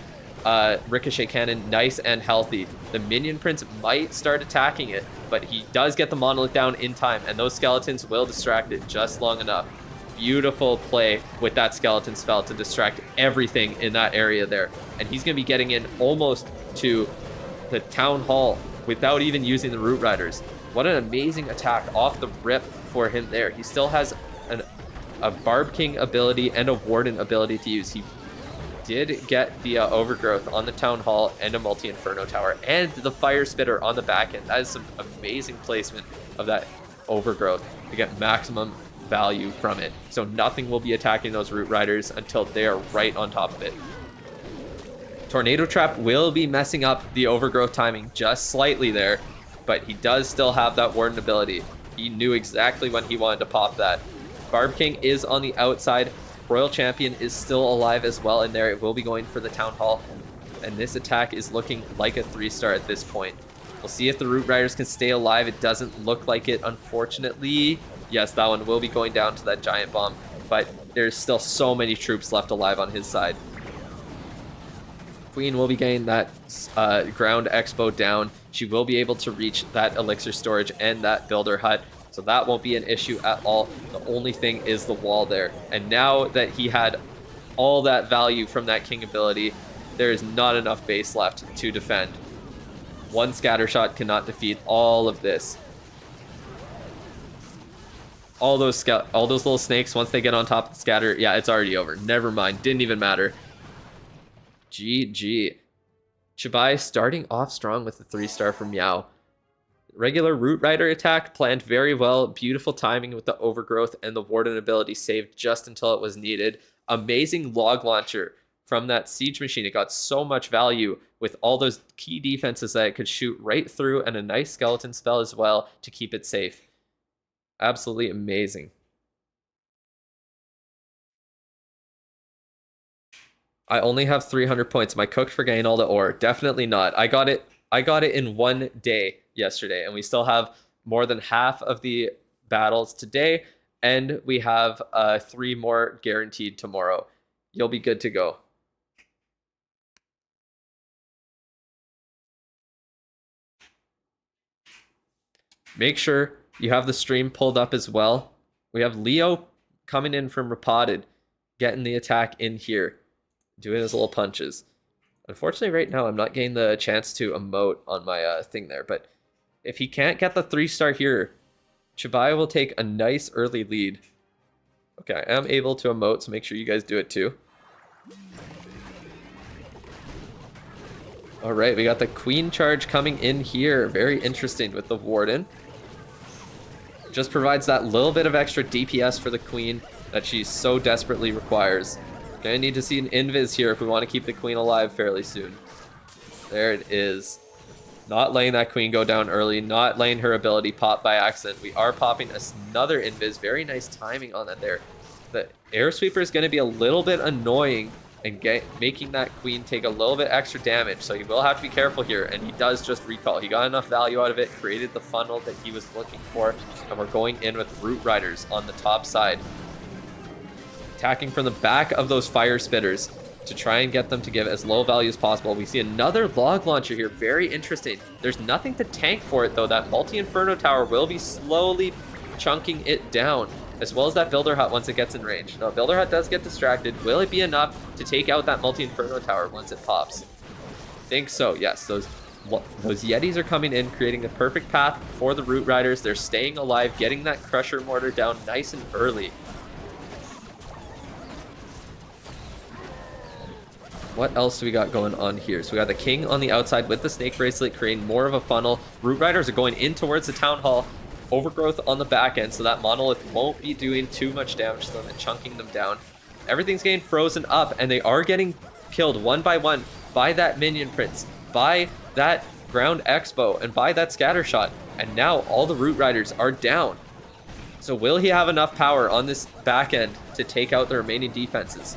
ricochet cannon nice and healthy. The minion prince might start attacking it, but he does get the monolith down in time, and those skeletons will distract it just long enough. beautiful play with that skeleton spell to distract everything in that area there. And he's going to be getting in almost to the town hall without even using the Root Riders. What an amazing attack off the rip for him there. He still has a Barb King ability and a Warden ability to use. He did get the Overgrowth on the Town Hall and a Multi-Inferno Tower and the Fire Spitter on the back end. That is some amazing placement of that Overgrowth to get maximum value from it. So nothing will be attacking those Root Riders until they are right on top of it. Tornado Trap will be messing up the Overgrowth timing just slightly there, but he does still have that Warden ability. He knew exactly when he wanted to pop that. Barb King is on the outside. Royal Champion is still alive as well in there. It will be going for the Town Hall. And this attack is looking like a 3-star at this point. We'll see if the Root Riders can stay alive. It doesn't look like it, unfortunately. Yes, that one will be going down to that Giant Bomb. But there's still so many troops left alive on his side. Queen will be getting that ground expo down. She will be able to reach that elixir storage and that builder hut. So that won't be an issue at all. The only thing is the wall there. And now that he had all that value from that king ability, there is not enough base left to defend. One scatter shot cannot defeat all of this. All those little snakes, once they get on top of the scatter, yeah, it's already over. Never mind. Didn't even matter. GG. Chibai starting off strong with the 3-star from Meow. Regular Root Rider attack planned very well. Beautiful timing with the Overgrowth and the Warden ability saved just until it was needed. Amazing log launcher from that Siege Machine. It got so much value with all those key defenses that it could shoot right through, and a nice skeleton spell as well to keep it safe. Absolutely amazing. I only have 300 points. Am I cooked for getting all the ore? Definitely not. I got it in one day yesterday, and we still have more than half of the battles today, and we have 3 more guaranteed tomorrow. You'll be good to go. Make sure you have the stream pulled up as well. We have Leo coming in from Repotted, getting the attack in here, doing his little punches. Unfortunately, right now, I'm not getting the chance to emote on my thing there, but if he can't get the 3-star here, Chibai will take a nice early lead. Okay, I am able to emote, so make sure you guys do it too. All right, we got the Queen charge coming in here. Very interesting with the Warden. Just provides that little bit of extra DPS for the Queen that she so desperately requires. Gonna need to see an invis here if we want to keep the Queen alive fairly soon. There it is. Not letting that Queen go down early, not letting her ability pop by accident. We are popping another invis. Very nice timing on that there. The air sweeper is going to be a little bit annoying and making that Queen take a little bit extra damage. So you will have to be careful here. And he does just recall. He got enough value out of it, created the funnel that he was looking for. And we're going in with Root Riders on the top side. Attacking from the back of those fire spitters to try and get them to give as low value as possible. We see another log launcher here. Very interesting. There's nothing to tank for it, though. That multi-inferno tower will be slowly chunking it down, as well as that builder hut once it gets in range. Now, builder hut does get distracted. Will it be enough to take out that multi-inferno tower once it pops? I think so, yes. Those Yetis are coming in, creating the perfect path for the Root Riders. They're staying alive, getting that Crusher Mortar down nice and early. What else do we got going on here? So we got the King on the outside with the Snake Bracelet, creating more of a funnel. Root Riders are going in towards the Town Hall. Overgrowth on the back end, so that Monolith won't be doing too much damage to them and chunking them down. Everything's getting frozen up, and they are getting killed one by one by that Minion Prince, by that Ground Expo, and by that Scatter Shot. And now all the Root Riders are down. So will he have enough power on this back end to take out the remaining defenses?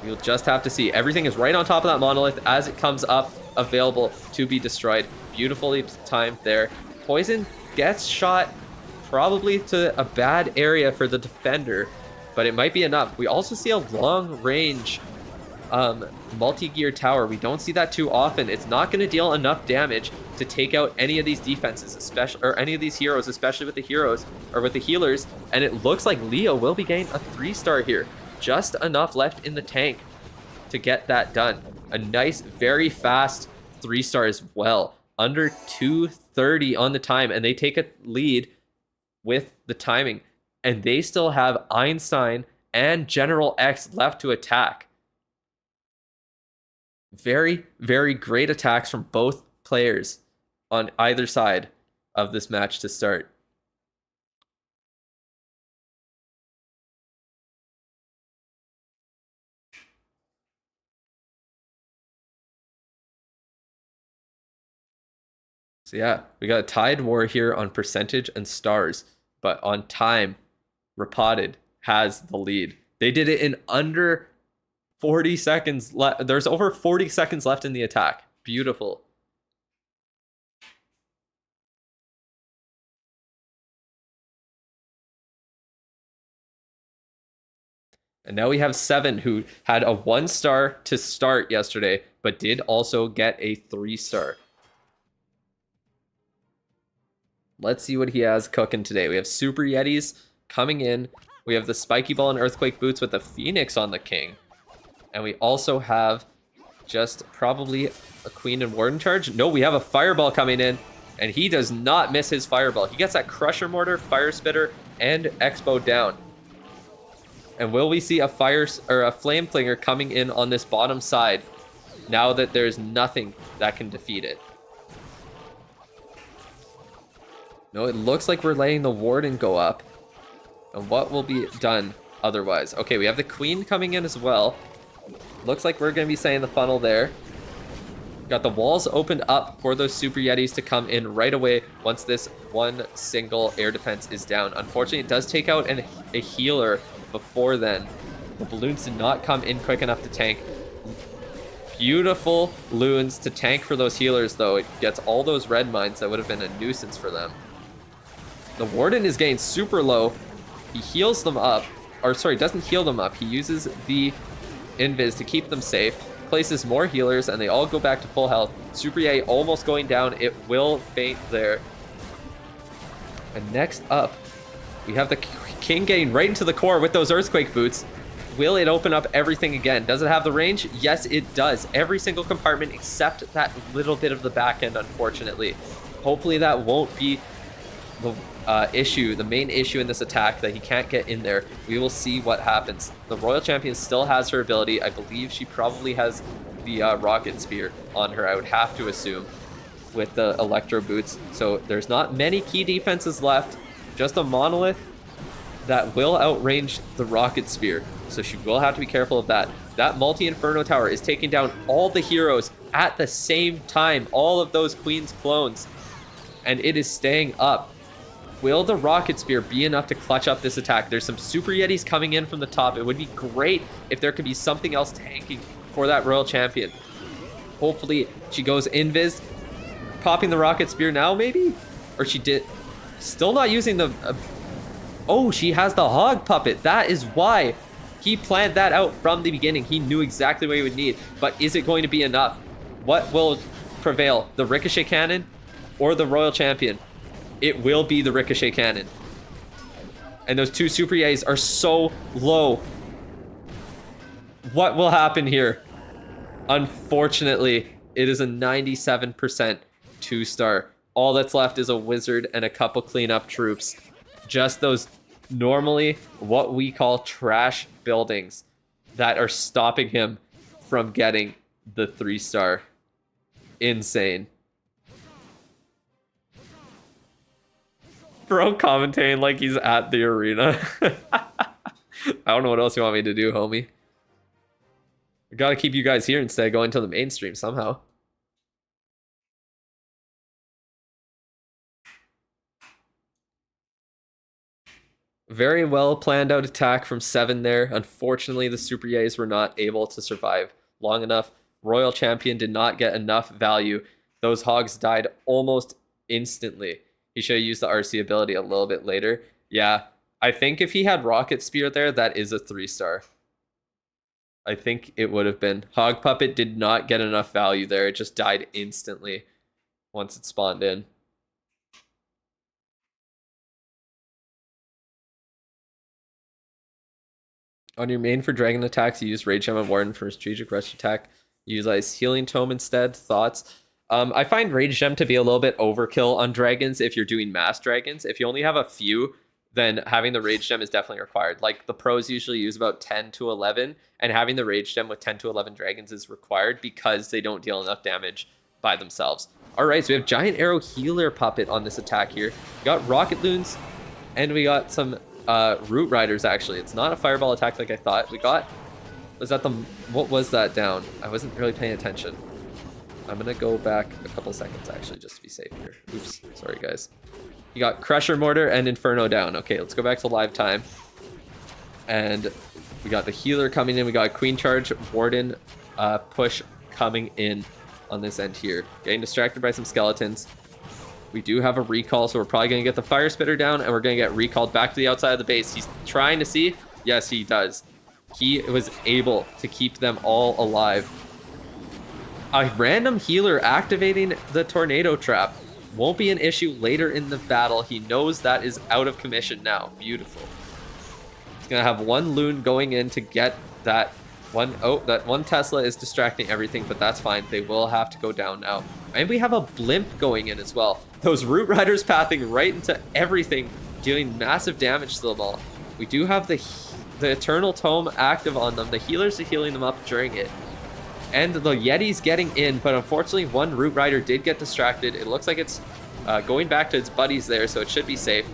You'll just have to see. Everything is right on top of that Monolith as it comes up, available to be destroyed. Beautifully timed there. Poison gets shot probably to a bad area for the defender, but it might be enough. We also see a long range multi-gear tower. We don't see that too often. It's not going to deal enough damage to take out any of these defenses, especially, or any of these heroes, especially with the heroes or with the healers. And it looks like Leo will be getting a 3-star here. Just enough left in the tank to get that done. A nice, very fast 3-star as well. Under 2:30 on the time, and they take a lead with the timing. And they still have Einstein and General X left to attack. Very, very great attacks from both players on either side of this match to start. So yeah, we got a tied war here on percentage and stars, but on time, Repotted has the lead. They did it in under 40 seconds left. There's over 40 seconds left in the attack. Beautiful. And now we have 7, who had a 1-star to start yesterday, but did also get a 3-star. Let's see what he has cooking today. We have Super Yetis coming in. We have the Spiky Ball and Earthquake Boots with the Phoenix on the King. And we also have just probably a Queen and Warden charge. No, we have a Fireball coming in, and he does not miss his Fireball. He gets that Crusher Mortar, Fire Spitter, and Expo down. And will we see a Flame Flinger coming in on this bottom side now that there's nothing that can defeat it? No, it looks like we're letting the Warden go up. And what will be done otherwise? Okay, we have the Queen coming in as well. Looks like we're going to be setting the funnel there. Got the walls opened up for those Super Yetis to come in right away once this one single air defense is down. Unfortunately, it does take out a healer before then. The balloons did not come in quick enough to tank. Beautiful loons to tank for those healers, though. It gets all those red mines that would have been a nuisance for them. The Warden is getting super low. He heals them up. Or sorry, doesn't heal them up. He uses the Invis to keep them safe. Places more healers, and they all go back to full health. Super Yeti almost going down. It will faint there. And next up, we have the King getting right into the core with those Earthquake Boots. Will it open up everything again? Does it have the range? Yes, it does. Every single compartment except that little bit of the back end, unfortunately. Hopefully that won't be the the main issue in this attack, that he can't get in there. We will see what happens. The Royal Champion still has her ability. I believe she probably has the Rocket Spear on her, I would have to assume, with the Electro Boots. So there's not many key defenses left. Just a Monolith that will outrange the Rocket Spear. So she will have to be careful of that. That Multi-Inferno Tower is taking down all the heroes at the same time. All of those Queen's clones. And it is staying up. Will the Rocket Spear be enough to clutch up this attack? There's some Super Yetis coming in from the top. It would be great if there could be something else tanking for that Royal Champion. Hopefully she goes Invis. Popping the Rocket Spear now, maybe? Or she did. Still not using the... Oh, she has the Hog Puppet. That is why he planned that out from the beginning. He knew exactly what he would need. But is it going to be enough? What will prevail? The Ricochet Cannon or the Royal Champion? It will be the Ricochet Cannon. And those two Super Yetis are so low. What will happen here? Unfortunately, it is a 97% 2-star. All that's left is a wizard and a couple cleanup troops. Just those normally what we call trash buildings that are stopping him from getting the 3-star. Insane. Bro commentating like he's at the arena. I don't know what else you want me to do, homie. We gotta keep you guys here instead of going to the mainstream somehow. Very well planned out attack from 7 there. Unfortunately, the Super Yetis were not able to survive long enough. Royal Champion did not get enough value. Those hogs died almost instantly. He should have used the RC ability a little bit later. Yeah, I think if he had Rocket Spear there, that is a 3-star. I think it would have been. Hog Puppet did not get enough value there. It just died instantly once it spawned in. On your main for dragon attacks, you use Rage Gem and Warden for strategic rush attack. You utilize Healing Tome instead. Thoughts? I find Rage Gem to be a little bit overkill on dragons if you're doing mass dragons. If you only have a few, then having the Rage Gem is definitely required. Like, the pros usually use about 10 to 11, and having the Rage Gem with 10 to 11 dragons is required because they don't deal enough damage by themselves. All right, so we have Giant Arrow Healer Puppet on this attack here. We got Rocket Loons, and we got some Root Riders, actually. It's not a Fireball attack like I thought. We got... Was that the... What was that down? I wasn't really paying attention. I'm going to go back a couple seconds, actually, just to be safe here. Oops. Sorry, guys. You got Crusher Mortar and Inferno down. Okay, let's go back to live time. And we got the Healer coming in. We got Queen Charge, Warden, push coming in on this end here. Getting distracted by some skeletons. We do have a recall, so we're probably going to get the Fire Spitter down, and we're going to get recalled back to the outside of the base. He's trying to see. Yes, he does. He was able to keep them all alive. A random healer activating the Tornado Trap won't be an issue later in the battle. He knows that is out of commission now. Beautiful. He's going to have one Loon going in to get that one. Oh, that one Tesla is distracting everything, but that's fine. They will have to go down now. And we have a Blimp going in as well. Those Root Riders pathing right into everything, dealing massive damage to them all. We do have the Eternal Tome active on them. The healers are healing them up during it. And the Yeti's getting in, but unfortunately one Root Rider did get distracted. It looks like it's going back to its buddies there, so it should be safe.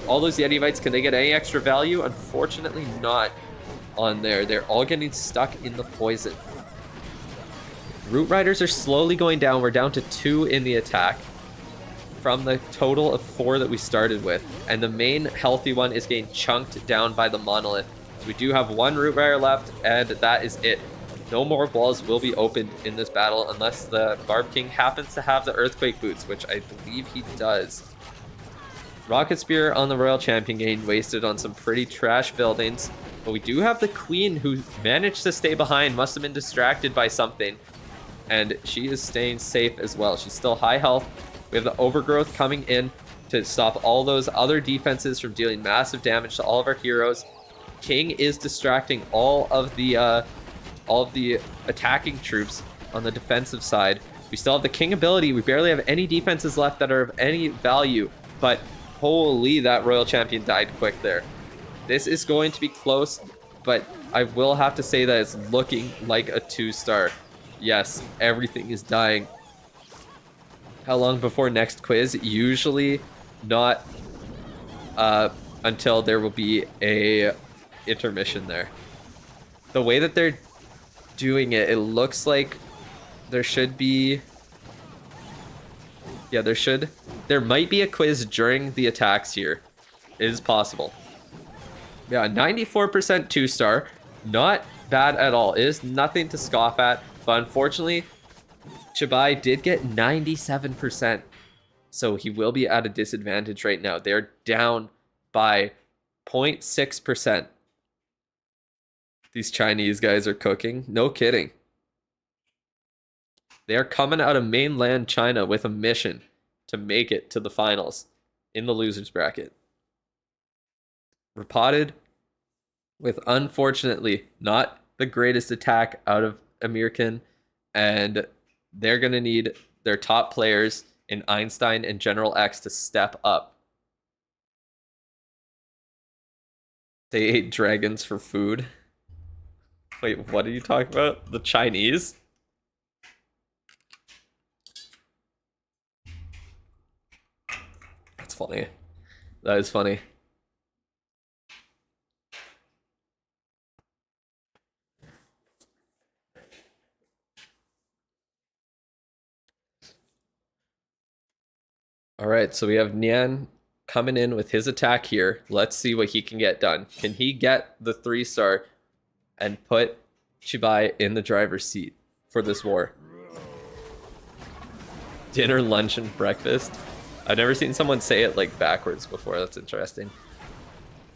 All those Yetivites, can they get any extra value? Unfortunately not on there. They're all getting stuck in the poison. Root Riders are slowly going down. We're down to 2 in the attack from the total of 4 that we started with. And the main healthy one is getting chunked down by the Monolith. So we do have 1 Root Rider left, and that is it. No more walls will be opened in this battle unless the Barb King happens to have the Earthquake Boots, which I believe he does. Rocket Spear on the Royal Champion getting wasted on some pretty trash buildings. But we do have the Queen who managed to stay behind, must have been distracted by something. And she is staying safe as well. She's still high health. We have the Overgrowth coming in to stop all those other defenses from dealing massive damage to all of our heroes. King is distracting all of the attacking troops on the defensive side. We still have the King ability. We barely have any defenses left that are of any value, but holy, that Royal Champion died quick there. This is going to be close, but I will have to say that it's looking like a 2-star. Yes, everything is dying. How long before next quiz? Usually not until there will be a intermission there. The way that they're doing it, it looks like there should be... Yeah, there might be a quiz during the attacks here. It is possible. Yeah, 94% 2-star. Not bad at all. It is nothing to scoff at, but unfortunately, Chibai did get 97%. So he will be at a disadvantage right now. They're down by 0.6%. These Chinese guys are cooking. No kidding. They are coming out of mainland China with a mission to make it to the finals in the losers bracket. Repotted with, unfortunately, not the greatest attack out of American, and they're going to need their top players in Einstein and General X to step up. They ate dragons for food. Wait, what are you talking about? The Chinese? That's funny. That is funny. All right, so we have Nian coming in with his attack here. Let's see what he can get done. Can he get the 3-star and put Chibai in the driver's seat for this war? Dinner, lunch, and breakfast. I've never seen someone say it like backwards before. That's interesting.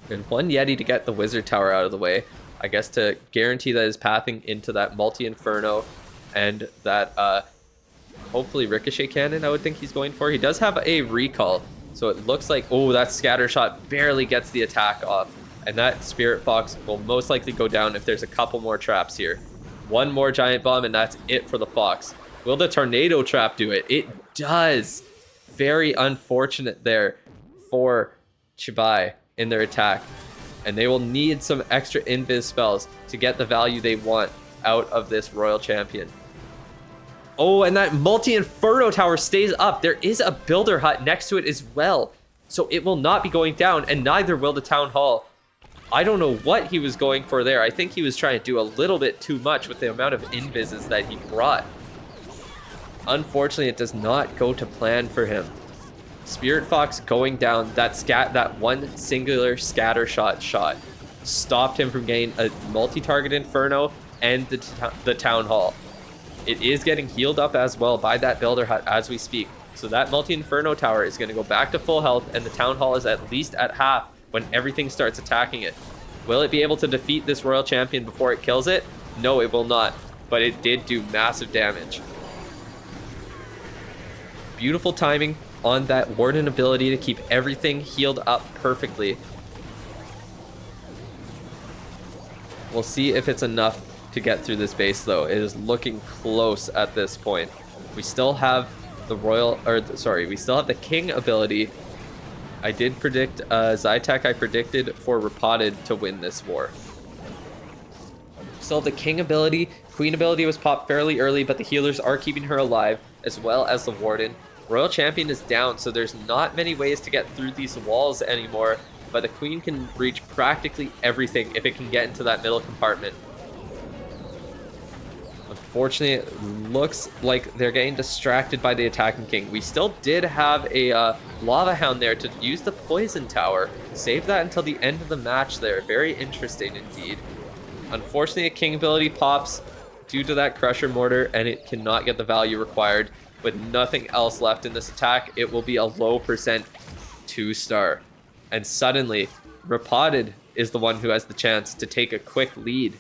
And 1 Yeti to get the Wizard Tower out of the way. I guess to guarantee that his pathing into that multi-inferno and that hopefully ricochet cannon I would think he's going for. He does have a recall, so it looks like, oh, that scatter shot barely gets the attack off. And that Spirit Fox will most likely go down if there's a couple more traps here. One more giant bomb and that's it for the Fox. Will the tornado trap do it? It does. Very unfortunate there for Chibai in their attack. And they will need some extra invis spells to get the value they want out of this Royal Champion. Oh, and that multi-inferno tower stays up. There is a builder hut next to it as well. So it will not be going down, and neither will the town hall. I don't know what he was going for there. I think he was trying to do a little bit too much with the amount of invises that he brought. Unfortunately, it does not go to plan for him. Spirit Fox going down, that one singular scatter shot stopped him from getting a multi-target inferno and the town hall. It is getting healed up as well by that builder hut as we speak. So that multi-inferno tower is going to go back to full health, and the town hall is at least at half when everything starts attacking it. Will it be able to defeat this Royal Champion before it kills it? No, it will not. But it did do massive damage. Beautiful timing on that Warden ability to keep everything healed up perfectly. We'll see if it's enough to get through this base though. It is looking close at this point. We still have the we still have the King ability. I did predict, Zytek I predicted for Repotted to win this war. Still have the King ability. Queen ability was popped fairly early, but the healers are keeping her alive, as well as the Warden. Royal Champion is down, so there's not many ways to get through these walls anymore, but the Queen can reach practically everything if it can get into that middle compartment. Unfortunately, it looks like they're getting distracted by the attacking King. We still did have a Lava Hound there to use the Poison Tower. Save that until the end of the match there. Very interesting indeed. Unfortunately, a King ability pops due to that Crusher Mortar, and it cannot get the value required. With nothing else left in this attack, it will be a low percent 2-star. And suddenly, Repotted is the one who has the chance to take a quick lead.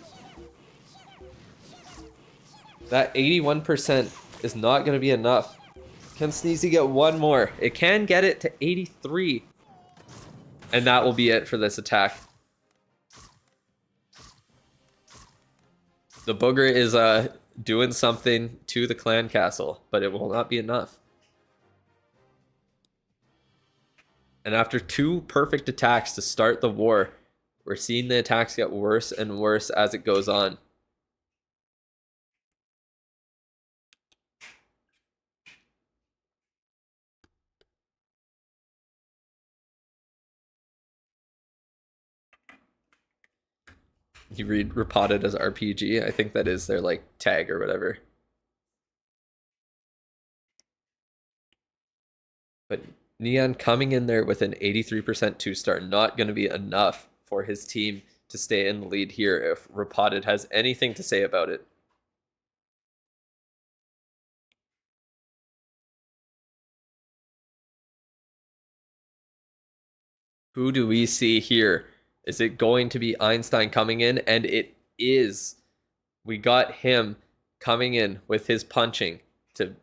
That 81% is not going to be enough. Can Sneezy get one more? It can get it to 83. And that will be it for this attack. The Booger is doing something to the clan castle, but it will not be enough. And after 2 perfect attacks to start the war, we're seeing the attacks get worse and worse as it goes on. You read Repotted as RPG. I think that is their like tag or whatever. But Neon coming in there with an 83% 2-star, not going to be enough for his team to stay in the lead here if Repotted has anything to say about it. Who do we see here? Is it going to be Einstein coming in? And it is. We got him coming in with his punching to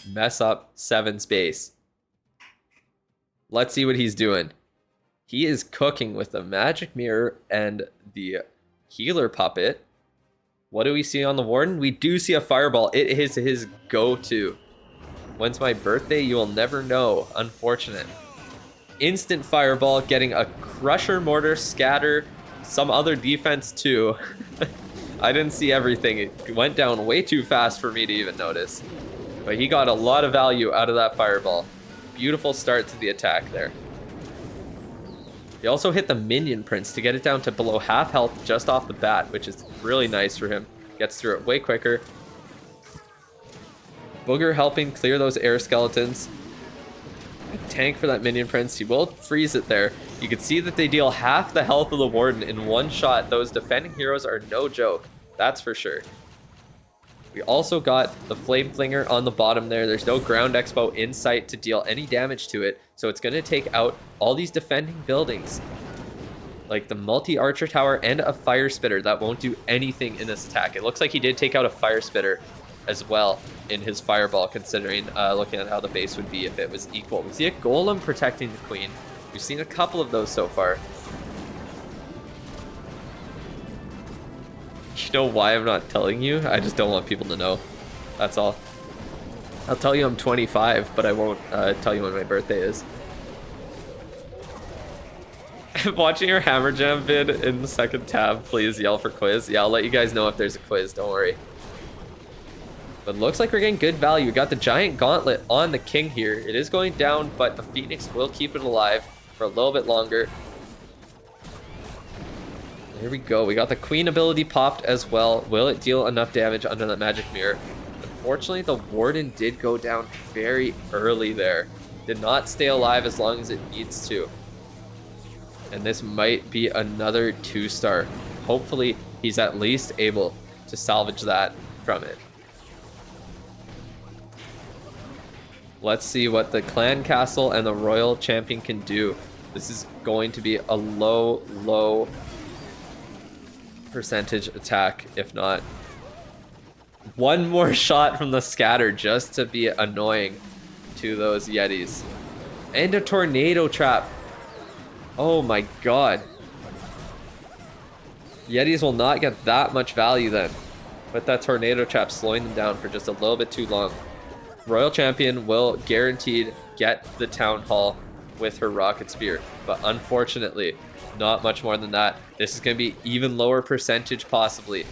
mess up Seven's base. Let's see what he's doing. He is cooking with the magic mirror and the healer puppet. What do we see on the Warden? We do see a fireball. It is his go-to. When's my birthday? You will never know. Unfortunate. Instant fireball, getting a Crusher Mortar, scatter, some other defense too. I didn't see everything. It went down way too fast for me to even notice. But he got a lot of value out of that fireball. Beautiful start to the attack there. He also hit the Minion Prince to get it down to below half health just off the bat, which is really nice for him. Gets through it way quicker. Booger helping clear those air skeletons. Tank for that Minion Prince. He will freeze it there. You can see that they deal half the health of the Warden in one shot. Those defending heroes are no joke. That's for sure. We also got the Flame Flinger on the bottom there. There's no Ground Expo in sight to deal any damage to it. So it's going to take out all these defending buildings. like the multi-archer tower and a fire spitter that won't do anything in this attack. It looks like he did take out a fire spitter as well in his fireball, considering looking at how the base would be if it was equal. We see a golem protecting the queen. We've seen a couple of those so far. You know why I'm not telling you? I just don't want people to know. That's all. I'll tell you I'm 25, but I won't tell you when my birthday is. Watching your Hammer Jam vid in the second tab, please yell for quiz. Yeah, I'll let you guys know if there's a quiz, don't worry. But looks like we're getting good value. We got the giant gauntlet on the king here. It is going down, but the Phoenix will keep it alive for a little bit longer. Here we go. We got the queen ability popped as well. Will it deal enough damage under the magic mirror? Unfortunately, the warden did go down very early there. Did not stay alive as long as it needs to. And this might be another 2-star. Hopefully, he's at least able to salvage that from it. Let's see what the clan castle and the royal champion can do. This is going to be a low percentage attack, if not. One more shot from the scatter just to be annoying to those Yetis. And a tornado trap. Oh my god. Yetis will not get that much value then. But that tornado trap slowing them down for just a little bit too long. Royal Champion will guaranteed get the Town Hall with her Rocket Spear. But unfortunately, not much more than that. This is going to be even lower percentage possibly.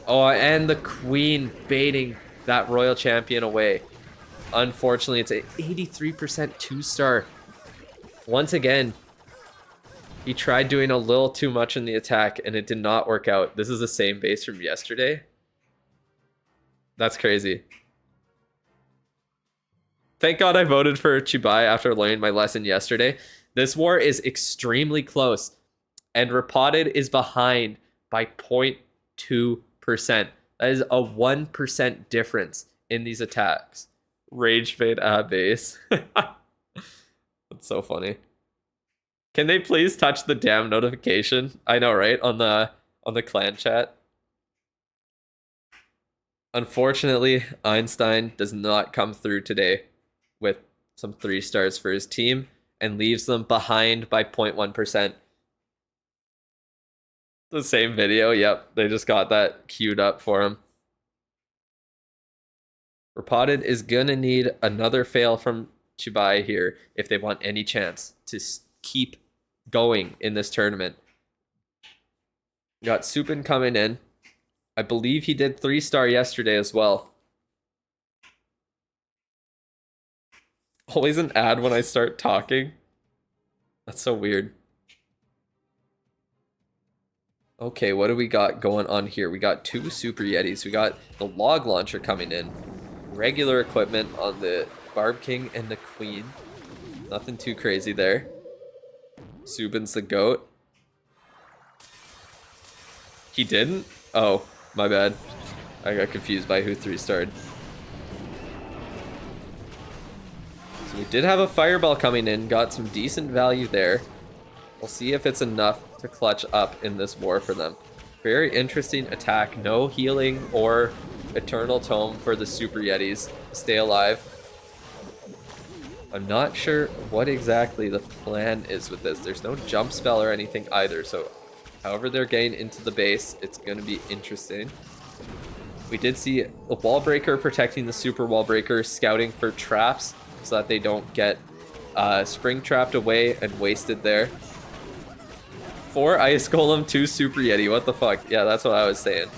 Oh, and the Queen baiting that Royal Champion away. Unfortunately, it's an 83% 2-star. Once again, he tried doing a little too much in the attack and it did not work out. This is the same base from yesterday. That's crazy. Thank God I voted for Chubai after learning my lesson yesterday. This war is extremely close and Repotted is behind by 0.2%. That is a 1% difference in these attacks. Rage fade base. That's so funny. Can they please touch the damn notification? I know, right? On the clan chat. Unfortunately, Einstein does not come through today with some 3 stars for his team and leaves them behind by 0.1%. The same video, yep. They just got that queued up for him. Repotted is gonna need another fail from Chubai here if they want any chance to keep going in this tournament. We got Supin coming in. I believe he did 3-star yesterday as well. Always an ad when I start talking. That's so weird. Okay, what do we got going on here? We got 2 Super Yetis. We got the log launcher coming in. Regular equipment on the Barb King and the Queen. Nothing too crazy there. Subin's the GOAT. He didn't? Oh, my bad. I got confused by who 3-starred. So we did have a fireball coming in. Got some decent value there. We'll see if it's enough to clutch up in this war for them. Very interesting attack. No healing or Eternal Tome for the Super Yetis to stay alive. I'm not sure what exactly the plan is with this. There's no jump spell or anything either, so however they're getting into the base, it's going to be interesting. We did see a wall breaker protecting the super wall breaker, scouting for traps so that they don't get spring trapped away and wasted there. 4 Ice Golem, 2 Super Yeti. What the fuck? Yeah, that's what I was saying.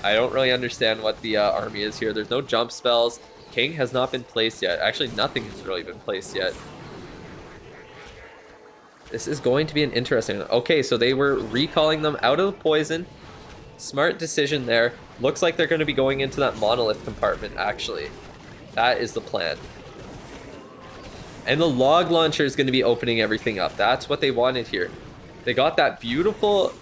I don't really understand what the army is here. There's no jump spells. King has not been placed yet. Actually, nothing has really been placed yet. This is going to be an interesting one. Okay, so they were recalling them out of the poison. Smart decision there. Looks like they're going to be going into that monolith compartment, actually. That is the plan. And the log launcher is going to be opening everything up. That's what they wanted here. They got that beautiful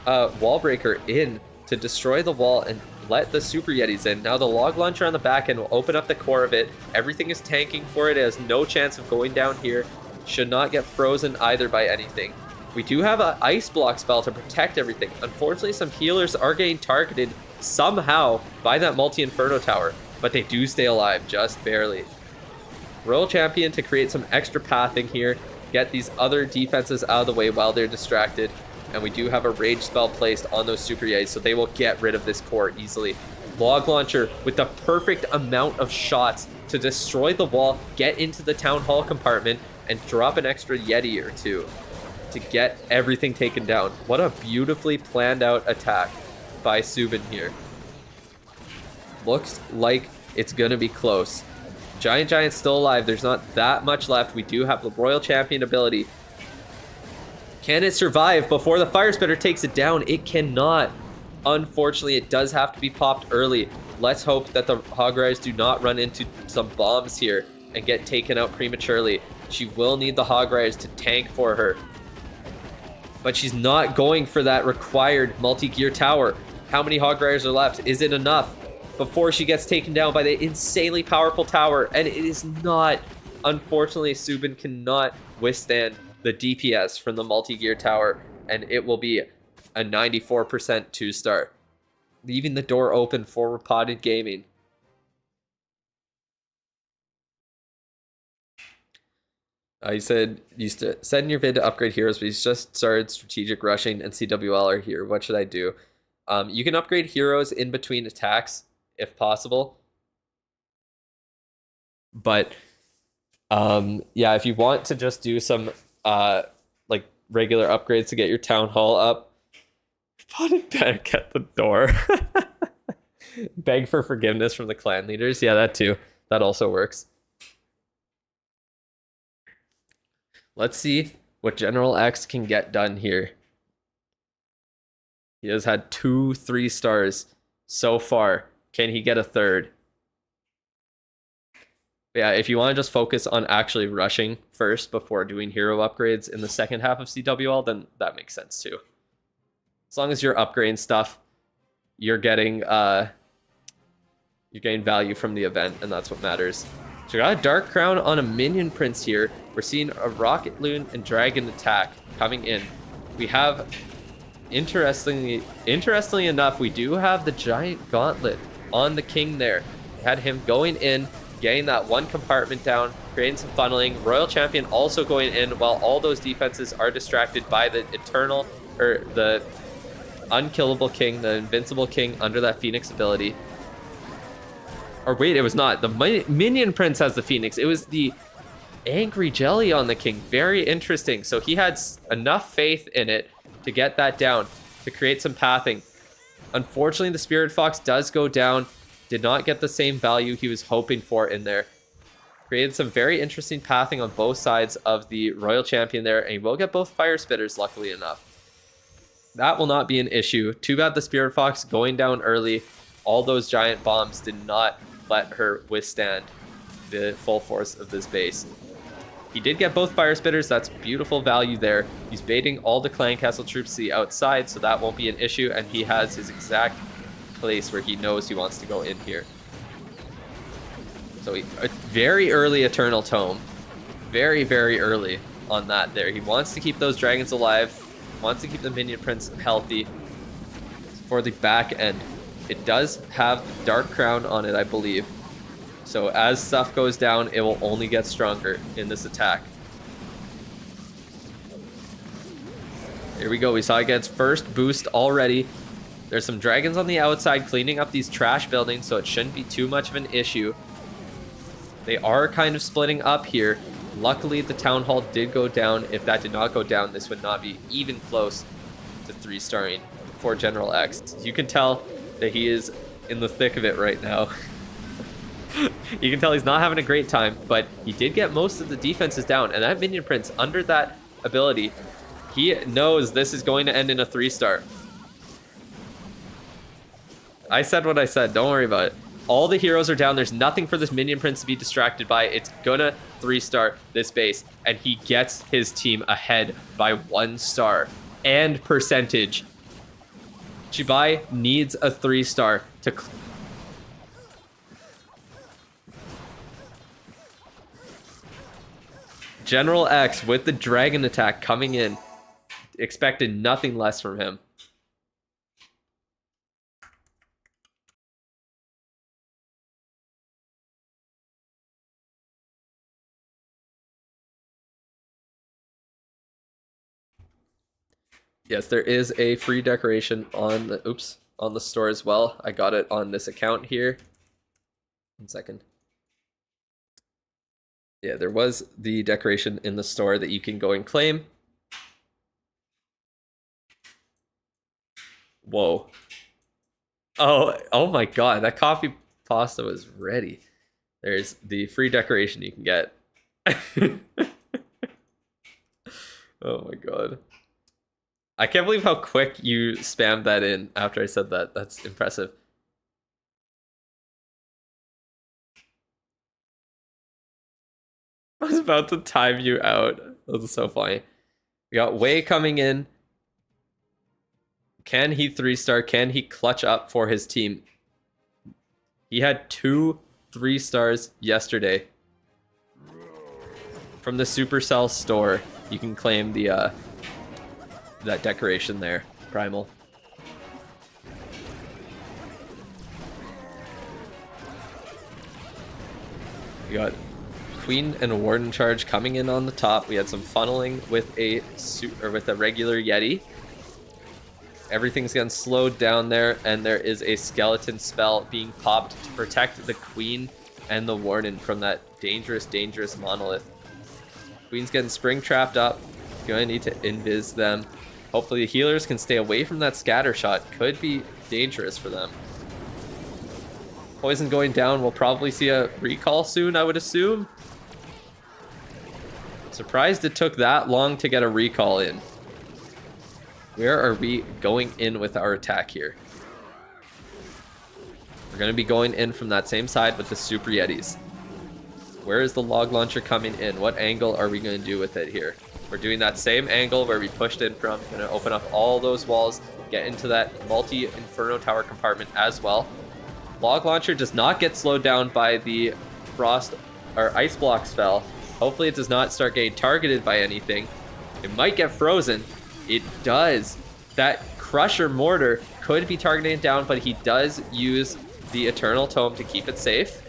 wall breaker in to destroy the wall and let the Super Yetis in. Now the log launcher on the back end will open up the core of it. Everything is tanking for it. It has no chance of going down here. Should not get frozen either by anything. We do have an ice block spell to protect everything. Unfortunately, some healers are getting targeted somehow by that multi-inferno tower, but they do stay alive just barely. Royal Champion to create some extra pathing here, get these other defenses out of the way while they're distracted, and we do have a rage spell placed on those super yays, so they will get rid of this core easily. Log launcher with the perfect amount of shots to destroy the wall, get into the town hall compartment, and drop an extra Yeti or two to get everything taken down. What a beautifully planned out attack by Subin here. Looks like it's gonna be close. Giant's still alive. There's not that much left. We do have the Royal Champion ability. Can it survive before the Fire Spitter takes it down? It cannot. Unfortunately, it does have to be popped early. Let's hope that the Hogrise do not run into some bombs here and get taken out prematurely. She will need the Hogrise to tank for her. But she's not going for that required multi-gear tower. How many Hogrise are left? Is it enough before she gets taken down by the insanely powerful tower? And it is not. Unfortunately, Subin cannot withstand the DPS from the multi-gear tower, and it will be a 94% 2-star, leaving the door open for Repotted Gaming. You said you said in your vid to upgrade heroes, but you just started strategic rushing and CWL are here. What should I do? You can upgrade heroes in between attacks if possible. But yeah, if you want to just do some like regular upgrades to get your town hall up, put it back at the door. Beg for forgiveness from the clan leaders. Yeah, that too. That also works. Let's see what General X can get done here. He has had 2 3-stars so far. Can he get a 3rd? Yeah, if you want to just focus on actually rushing first before doing hero upgrades in the second half of CWL, then that makes sense too. As long as you're upgrading stuff, you're getting value from the event, and that's what matters. So we got a Dark Crown on a Minion Prince here. We're seeing a Rocket Loon and Dragon attack coming in. We have, interestingly enough, we do have the Giant Gauntlet on the King there. We had him going in, getting that one compartment down, creating some funneling. Royal Champion also going in while all those defenses are distracted by the Eternal, or the Unkillable King, the Invincible King under that Phoenix ability. Or wait, it was not. The Minion Prince has the Phoenix. It was the Angry Jelly on the King. Very interesting. So he had enough faith in it to get that down, to create some pathing. Unfortunately, the Spirit Fox does go down. Did not get the same value he was hoping for in there. Created some very interesting pathing on both sides of the Royal Champion there, and he will get both Fire Spitters, luckily enough. That will not be an issue. Too bad the Spirit Fox going down early. All those giant bombs did not let her withstand the full force of this base. He did get both Fire Spitters. That's beautiful value there. He's baiting all the Clan Castle troops to the outside, so that won't be an issue, and he has his exact place where he knows he wants to go in here. So a very early Eternal Tome. Very, very early on that there. He wants to keep those dragons alive, wants to keep the Minion Prince healthy for the back end. It does have Dark Crown on it, I believe. So as stuff goes down, it will only get stronger in this attack. Here we go. We saw it get its first boost already. There's some dragons on the outside cleaning up these trash buildings, so it shouldn't be too much of an issue. They are kind of splitting up here. Luckily, the Town Hall did go down. If that did not go down, this would not be even close to 3-starring for General X. You can tell that he is in the thick of it right now. You can tell he's not having a great time, but he did get most of the defenses down, and that Minion Prince, under that ability, he knows this is going to end in a 3-star. I said what I said, don't worry about it. All the heroes are down, there's nothing for this Minion Prince to be distracted by. It's gonna 3-star this base, and he gets his team ahead by 1 star and percentage. Chibai needs a 3-star to... General X with the dragon attack coming in. expected nothing less from him. Yes, there is a free decoration on the store as well. I got it on this account here. 1 second. Yeah, there was the decoration in the store that you can go and claim. Whoa. Oh my god, that coffee pasta was ready. There's the free decoration you can get. Oh my god. I can't believe how quick you spammed that in after I said that. That's impressive. I was about to time you out. That was so funny. We got Wei coming in. Can he 3-star? Can he clutch up for his team? He had 2 3-stars yesterday. From the Supercell store, you can claim the that decoration there, Primal. We got Queen and Warden charge coming in on the top. We had some funneling with a regular Yeti. Everything's getting slowed down there, and there is a skeleton spell being popped to protect the Queen and the Warden from that dangerous monolith. Queen's getting spring trapped up. Gonna need to invis them. Hopefully the healers can stay away from that scatter shot. Could be dangerous for them. Poison going down. We'll probably see a recall soon, I would assume. Surprised it took that long to get a recall in. Where are we going in with our attack here? We're going to be going in from that same side with the Super Yetis. Where is the log launcher coming in? What angle are we going to do with it here? We're doing that same angle where we pushed in from. Going to open up all those walls, get into that multi-Inferno Tower compartment as well. Log launcher does not get slowed down by the frost or ice block spell. Hopefully it does not start getting targeted by anything. It might get frozen. It does. That Crusher Mortar could be targeting it down, but he does use the Eternal Tome to keep it safe.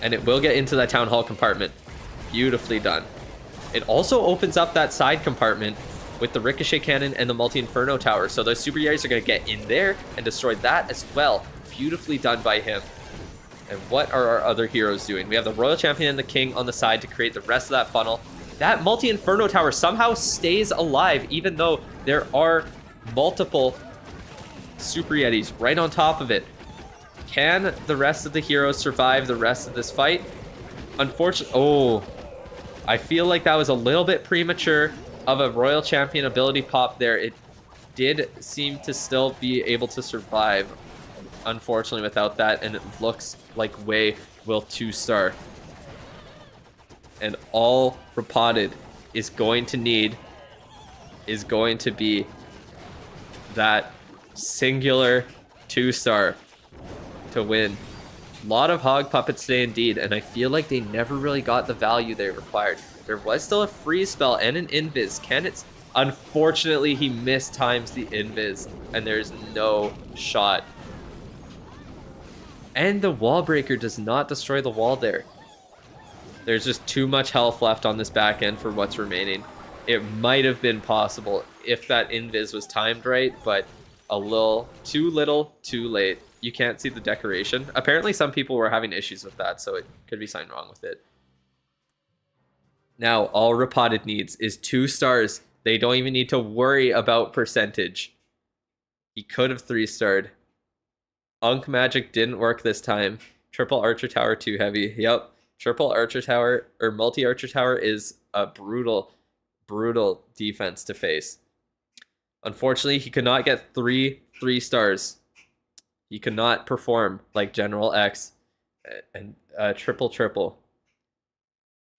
And it will get into that Town Hall compartment. Beautifully done. It also opens up that side compartment with the Ricochet Cannon and the Multi-Inferno Tower. So those Super Yetis are going to get in there and destroy that as well. Beautifully done by him. And what are our other heroes doing? We have the Royal Champion and the King on the side to create the rest of that funnel. That Multi-Inferno Tower somehow stays alive, even though there are multiple Super Yetis right on top of it. Can the rest of the heroes survive the rest of this fight? Unfortunately, oh, I feel like that was a little bit premature of a Royal Champion ability pop there. It did seem to still be able to survive, unfortunately, without that, and it looks like Wei will 2-star. And all Repotted is going to need is going to be that singular 2-star to win. A lot of Hog Puppets today indeed, and I feel like they never really got the value they required. There was still a freeze spell and an invis. Kenneth's, unfortunately, he mistimes the invis, and there's no shot. And the wall breaker does not destroy the wall there. There's just too much health left on this back end for what's remaining. It might have been possible if that invis was timed right, but a little, too late. You can't see the decoration. Apparently some people were having issues with that, so it could be something wrong with it. Now, all Repotted needs is 2 stars. They don't even need to worry about percentage. He could have 3-starred. Unk Magic didn't work this time. Triple Archer Tower too heavy. Yep. Triple Archer Tower, or Multi-Archer Tower, is a brutal defense to face. Unfortunately, he could not get 3 3-stars. He could not perform like General X and triple.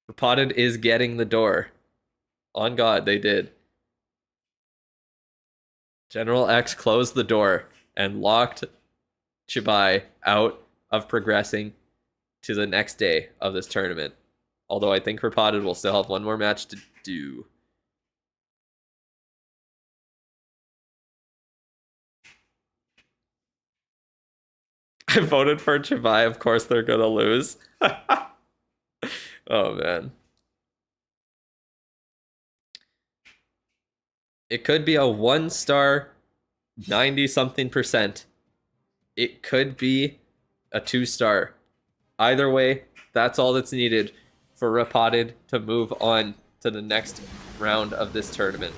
Repotted is getting the door. On God, they did. General X closed the door and locked Chibai out of progressing to the next day of this tournament. Although I think Repotted will still have one more match to do. I voted for Chibai. Of course they're gonna lose. Oh man. It could be a 1-star 90-something%. It could be a 2-star. Either way, that's all that's needed for Repotted to move on to the next round of this tournament.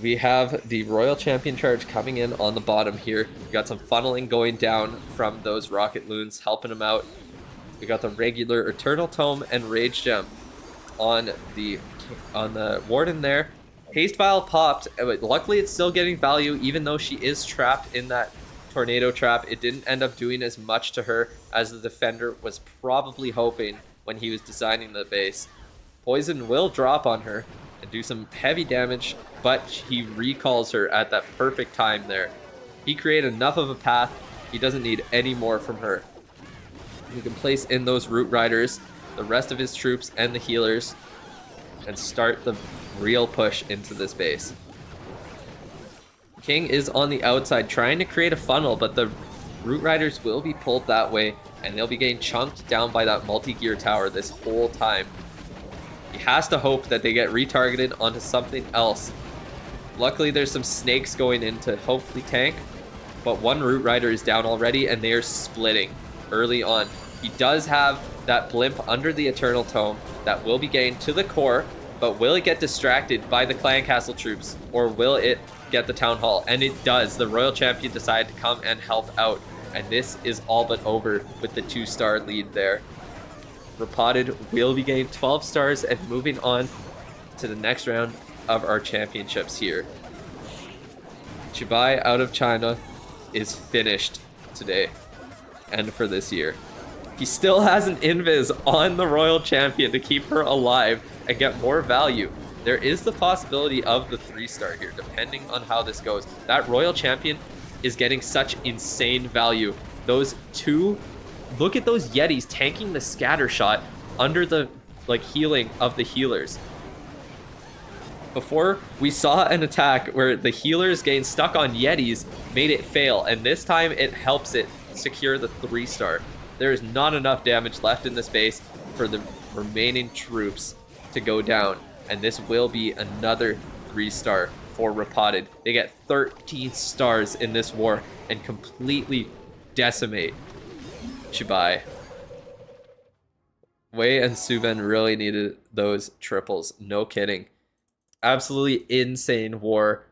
We have the Royal Champion charge coming in on the bottom here. We got some funneling going down from those Rocket Loons, helping them out. We got the regular Eternal Tome and Rage Gem on the Warden there. Haste Vial popped, but luckily it's still getting value even though she is trapped in that tornado trap. It didn't end up doing as much to her as the defender was probably hoping when he was designing the base. Poison will drop on her and do some heavy damage, but he recalls her at that perfect time there. He created enough of a path. He doesn't need any more from her. He can place in those Root Riders, the rest of his troops, and the healers, and start the real push into this base. King is on the outside trying to create a funnel, but the Root Riders will be pulled that way, and they'll be getting chunked down by that multi-gear tower this whole time. He has to hope that they get retargeted onto something else. Luckily, there's some snakes going in to hopefully tank, but one Root Rider is down already, and they are splitting early on. He does have that blimp under the Eternal Tome that will be getting to the core, but will it get distracted by the Clan Castle troops, or will it get the Town Hall? And it does. The Royal Champion decided to come and help out, and this is all but over with the 2-star lead there. Repotted will be getting 12 stars and moving on to the next round of our championships here. Chibai out of China is finished today and for this year. He still has an invis on the Royal Champion to keep her alive and get more value. There is the possibility of the 3-star here, depending on how this goes. That Royal Champion is getting such insane value. Those two, look at those Yetis tanking the scatter shot under the healing of the healers. Before, we saw an attack where the healers getting stuck on Yetis made it fail, and this time it helps it secure the 3-star. There is not enough damage left in this base for the remaining troops to go down, and this will be another 3-star for Repotted. They get 13 stars in this war and completely decimate Chibai. Wei and Suben really needed those triples, no kidding. Absolutely insane war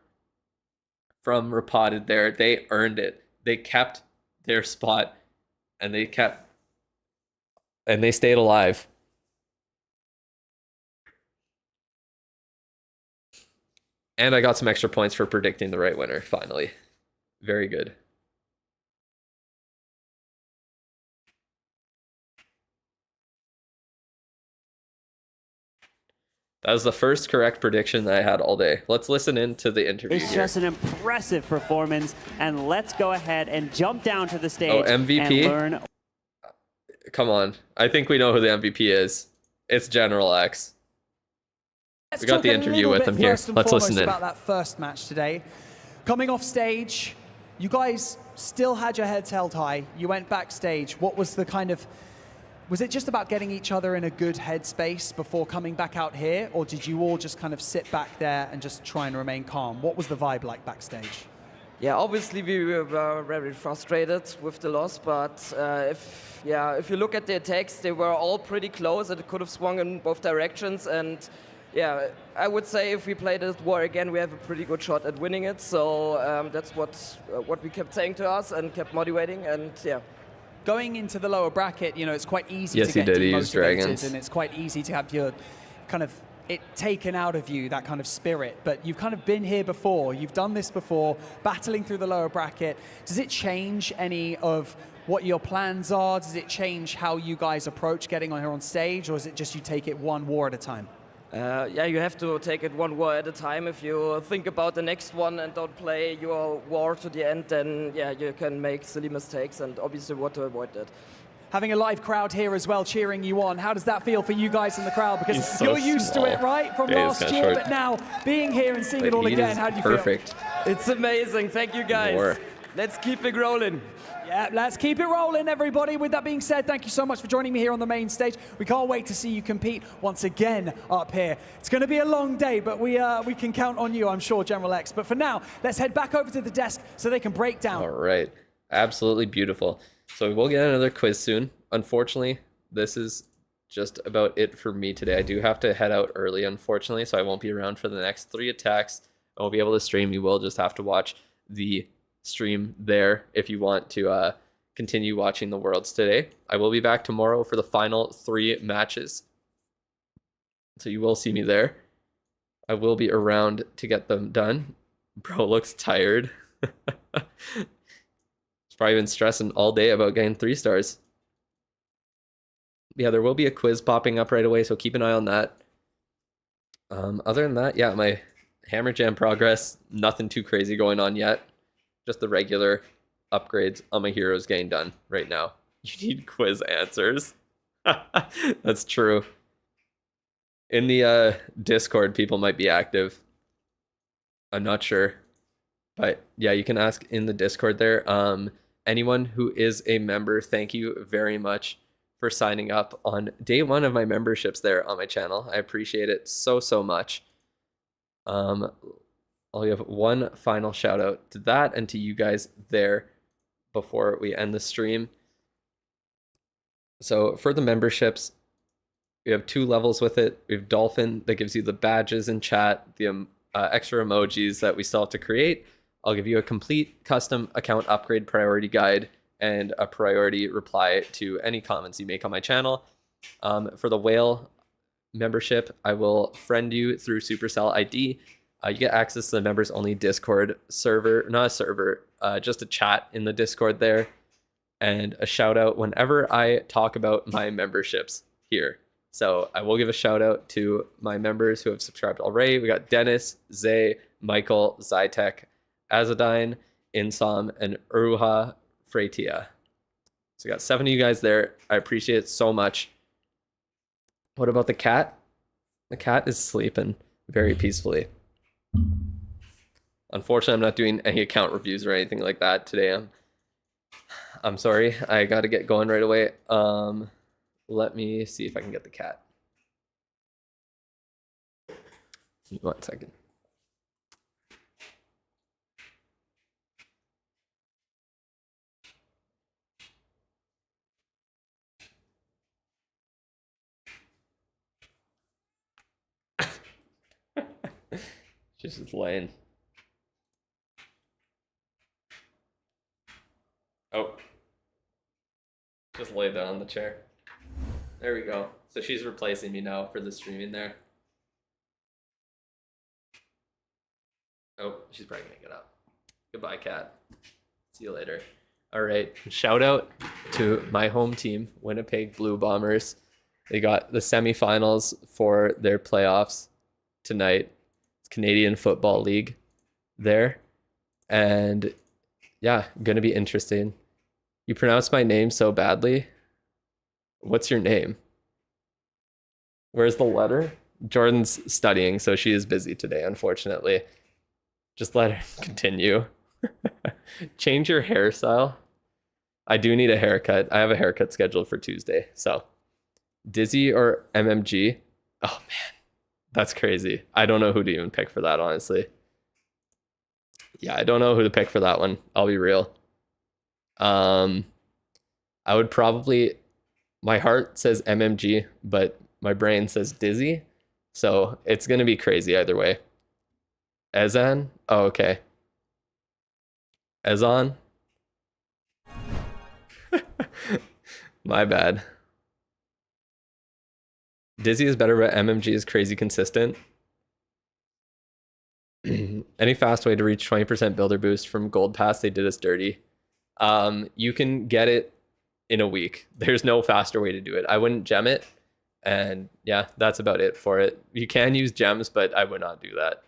from Repotted there. They earned it. They kept their spot, and they stayed alive. And I got some extra points for predicting the right winner, finally. Very good. That was the first correct prediction that I had all day. Let's listen in to the interview It's here. just an impressive performance, and let's go ahead and jump down to the stage MVP? and learn. Come on. I think we know who the MVP is. It's General X. Let's We got talk the a interview little with bit him here. first and Let's foremost listen in. about that first match today. Coming off stage, you guys still had your heads held high. You went backstage. What was the kind of... Was it just about getting each other in a good headspace before coming back out here, or did you all just kind of sit back there and just try and remain calm? What was the vibe like backstage? Yeah, obviously we were very frustrated with the loss, but if you look at the attacks, they were all pretty close. It could have swung in both directions, and yeah, I would say if we play this war again, we have a pretty good shot at winning it. So that's what we kept saying to us and kept motivating, and yeah. Going into the lower bracket, you know, it's quite easy Yes, to he get did. He used demotivated, dragons. and it's quite easy to have your kind of it taken out of you, that kind of spirit. But you've kind of been here before. You've done this before, battling through the lower bracket. Does it change any of what your plans are? Does it change how you guys approach getting on here on stage, or is it just you take it one war at a time? Yeah, you have to take it one war at a time. If you think about the next one and don't play your war to the end, then yeah, you can make silly mistakes, and obviously want to avoid that. Having a live crowd here as well cheering you on, how does that feel for you guys in the crowd? Because He's so you're used small. to it, right, from Yeah, he's last kinda year, short. but now being here and seeing it But all he again, is how do you feel? perfect. It's amazing. Thank you guys. More. Let's keep it rolling. Yeah, let's keep it rolling, everybody. With that being said, thank you so much for joining me here on the main stage. We can't wait to see you compete once again up here. It's going to be a long day, but we can count on you, I'm sure, General X. But for now, let's head back over to the desk so they can break down. All right. Absolutely beautiful. So we'll get another quiz soon. Unfortunately, this is just about it for me today. I do have to head out early, unfortunately, so I won't be around for the next 3 attacks. I won't be able to stream. You will just have to watch the stream there if you want to continue watching the Worlds today. I will be back tomorrow for the final 3 matches, so you will see me there. I will be around to get them done. Bro looks tired. He's probably been stressing all day about getting 3 stars. Yeah, there will be a quiz popping up right away, so keep an eye on that. Other than that, yeah, my Hammer Jam progress, nothing too crazy going on yet. Just the regular upgrades on my heroes getting done right now. You need quiz answers. That's true. In the Discord, people might be active. I'm not sure. But yeah, you can ask in the Discord there. Anyone who is a member, thank you very much for signing up on day 1 of my memberships there on my channel. I appreciate it so, so much. I'll give one final shout out to that and to you guys there before we end the stream. So for the memberships, we have 2 levels with it. We have Dolphin that gives you the badges in chat, the extra emojis that we still have to create. I'll give you a complete custom account upgrade priority guide and a priority reply to any comments you make on my channel. For the Whale membership, I will friend you through Supercell ID. You get access to the members only Discord server, not a server, just a chat in the Discord there, and a shout out whenever I talk about my memberships here. So I will give a shout out to my members who have subscribed already. We got Dennis, Zay, Michael, Zytek, Azadine, Insom, and Uruha Freitia. So we got 7 of you guys there. I appreciate it so much. What about the cat? The cat is sleeping very peacefully. Unfortunately, I'm not doing any account reviews or anything like that today. I'm sorry. I got to get going right away. Let me see if I can get the cat. 1 second. She's just laying. Oh. Just lay down on the chair. There we go. So she's replacing me now for the streaming there. Oh, she's probably gonna get up. Goodbye, cat. See you later. All right. Shout out to my home team, Winnipeg Blue Bombers. They got the semifinals for their playoffs tonight. It's Canadian Football League there. And yeah, gonna be interesting. You pronounce my name so badly. What's your name? Where's the letter? Jordan's studying, so she is busy today, unfortunately. Just let her continue. Change your hairstyle. I do need a haircut. I have a haircut scheduled for Tuesday. So, Dizzy or MMG? Oh man, that's crazy. I don't know who to even pick for that, honestly. Yeah, I don't know who to pick for that one. I'll be real. I would probably... My heart says MMG, but my brain says Dizzy. So it's going to be crazy either way. Ezan? Oh, okay. Ezan? My bad. Dizzy is better, but MMG is crazy consistent. Any fast way to reach 20% builder boost from Gold Pass? They did us dirty. You can get it in a week. There's no faster way to do it. I wouldn't gem it. And yeah, that's about it for it. You can use gems, but I would not do that.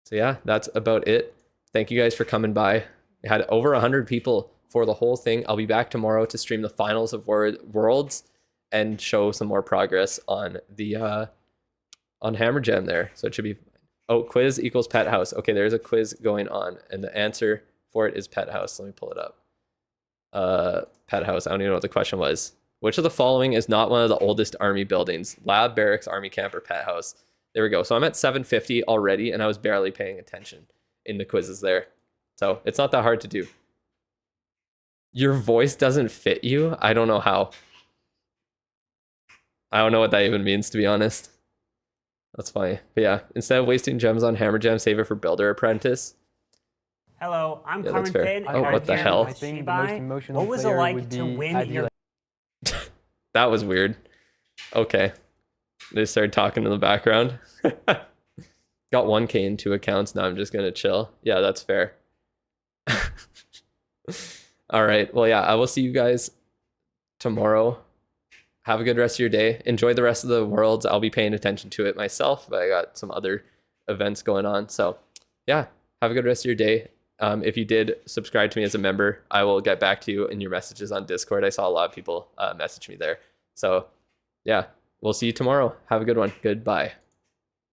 So yeah, that's about it. Thank you guys for coming by. We had over 100 people for the whole thing. I'll be back tomorrow to stream the finals of Worlds and show some more progress on the on Hammer Jam there. So it should be fine. Oh, quiz equals pet house. Okay, there's a quiz going on, and the answer for it is pet house. Let me pull it up. Pet house. I don't even know what the question was. Which of the following is not one of the oldest army buildings? Lab, barracks, army camp, or pet house? There we go. So I'm at 750 already, and I was barely paying attention in the quizzes there. So it's not that hard to do. Your voice doesn't fit you? I don't know how. I don't know what that even means, to be honest. That's funny. But yeah, instead of wasting gems on Hammer Gem, save it for Builder Apprentice. Hello, I'm Yeah, Carmen that's fair. Finn. Oh, what the hell? I think the most emotional What was it player like would to be win Adi. your That was weird. Okay. They started talking in the background. Got 1K in 2 accounts. Now I'm just going to chill. Yeah, that's fair. All right. Well, yeah, I will see you guys tomorrow. Have a good rest of your day. Enjoy the rest of the Worlds. I'll be paying attention to it myself, but I got some other events going on. So yeah, have a good rest of your day. If you did subscribe to me as a member, I will get back to you in your messages on Discord. I saw a lot of people message me there. So yeah, we'll see you tomorrow. Have a good one. Goodbye.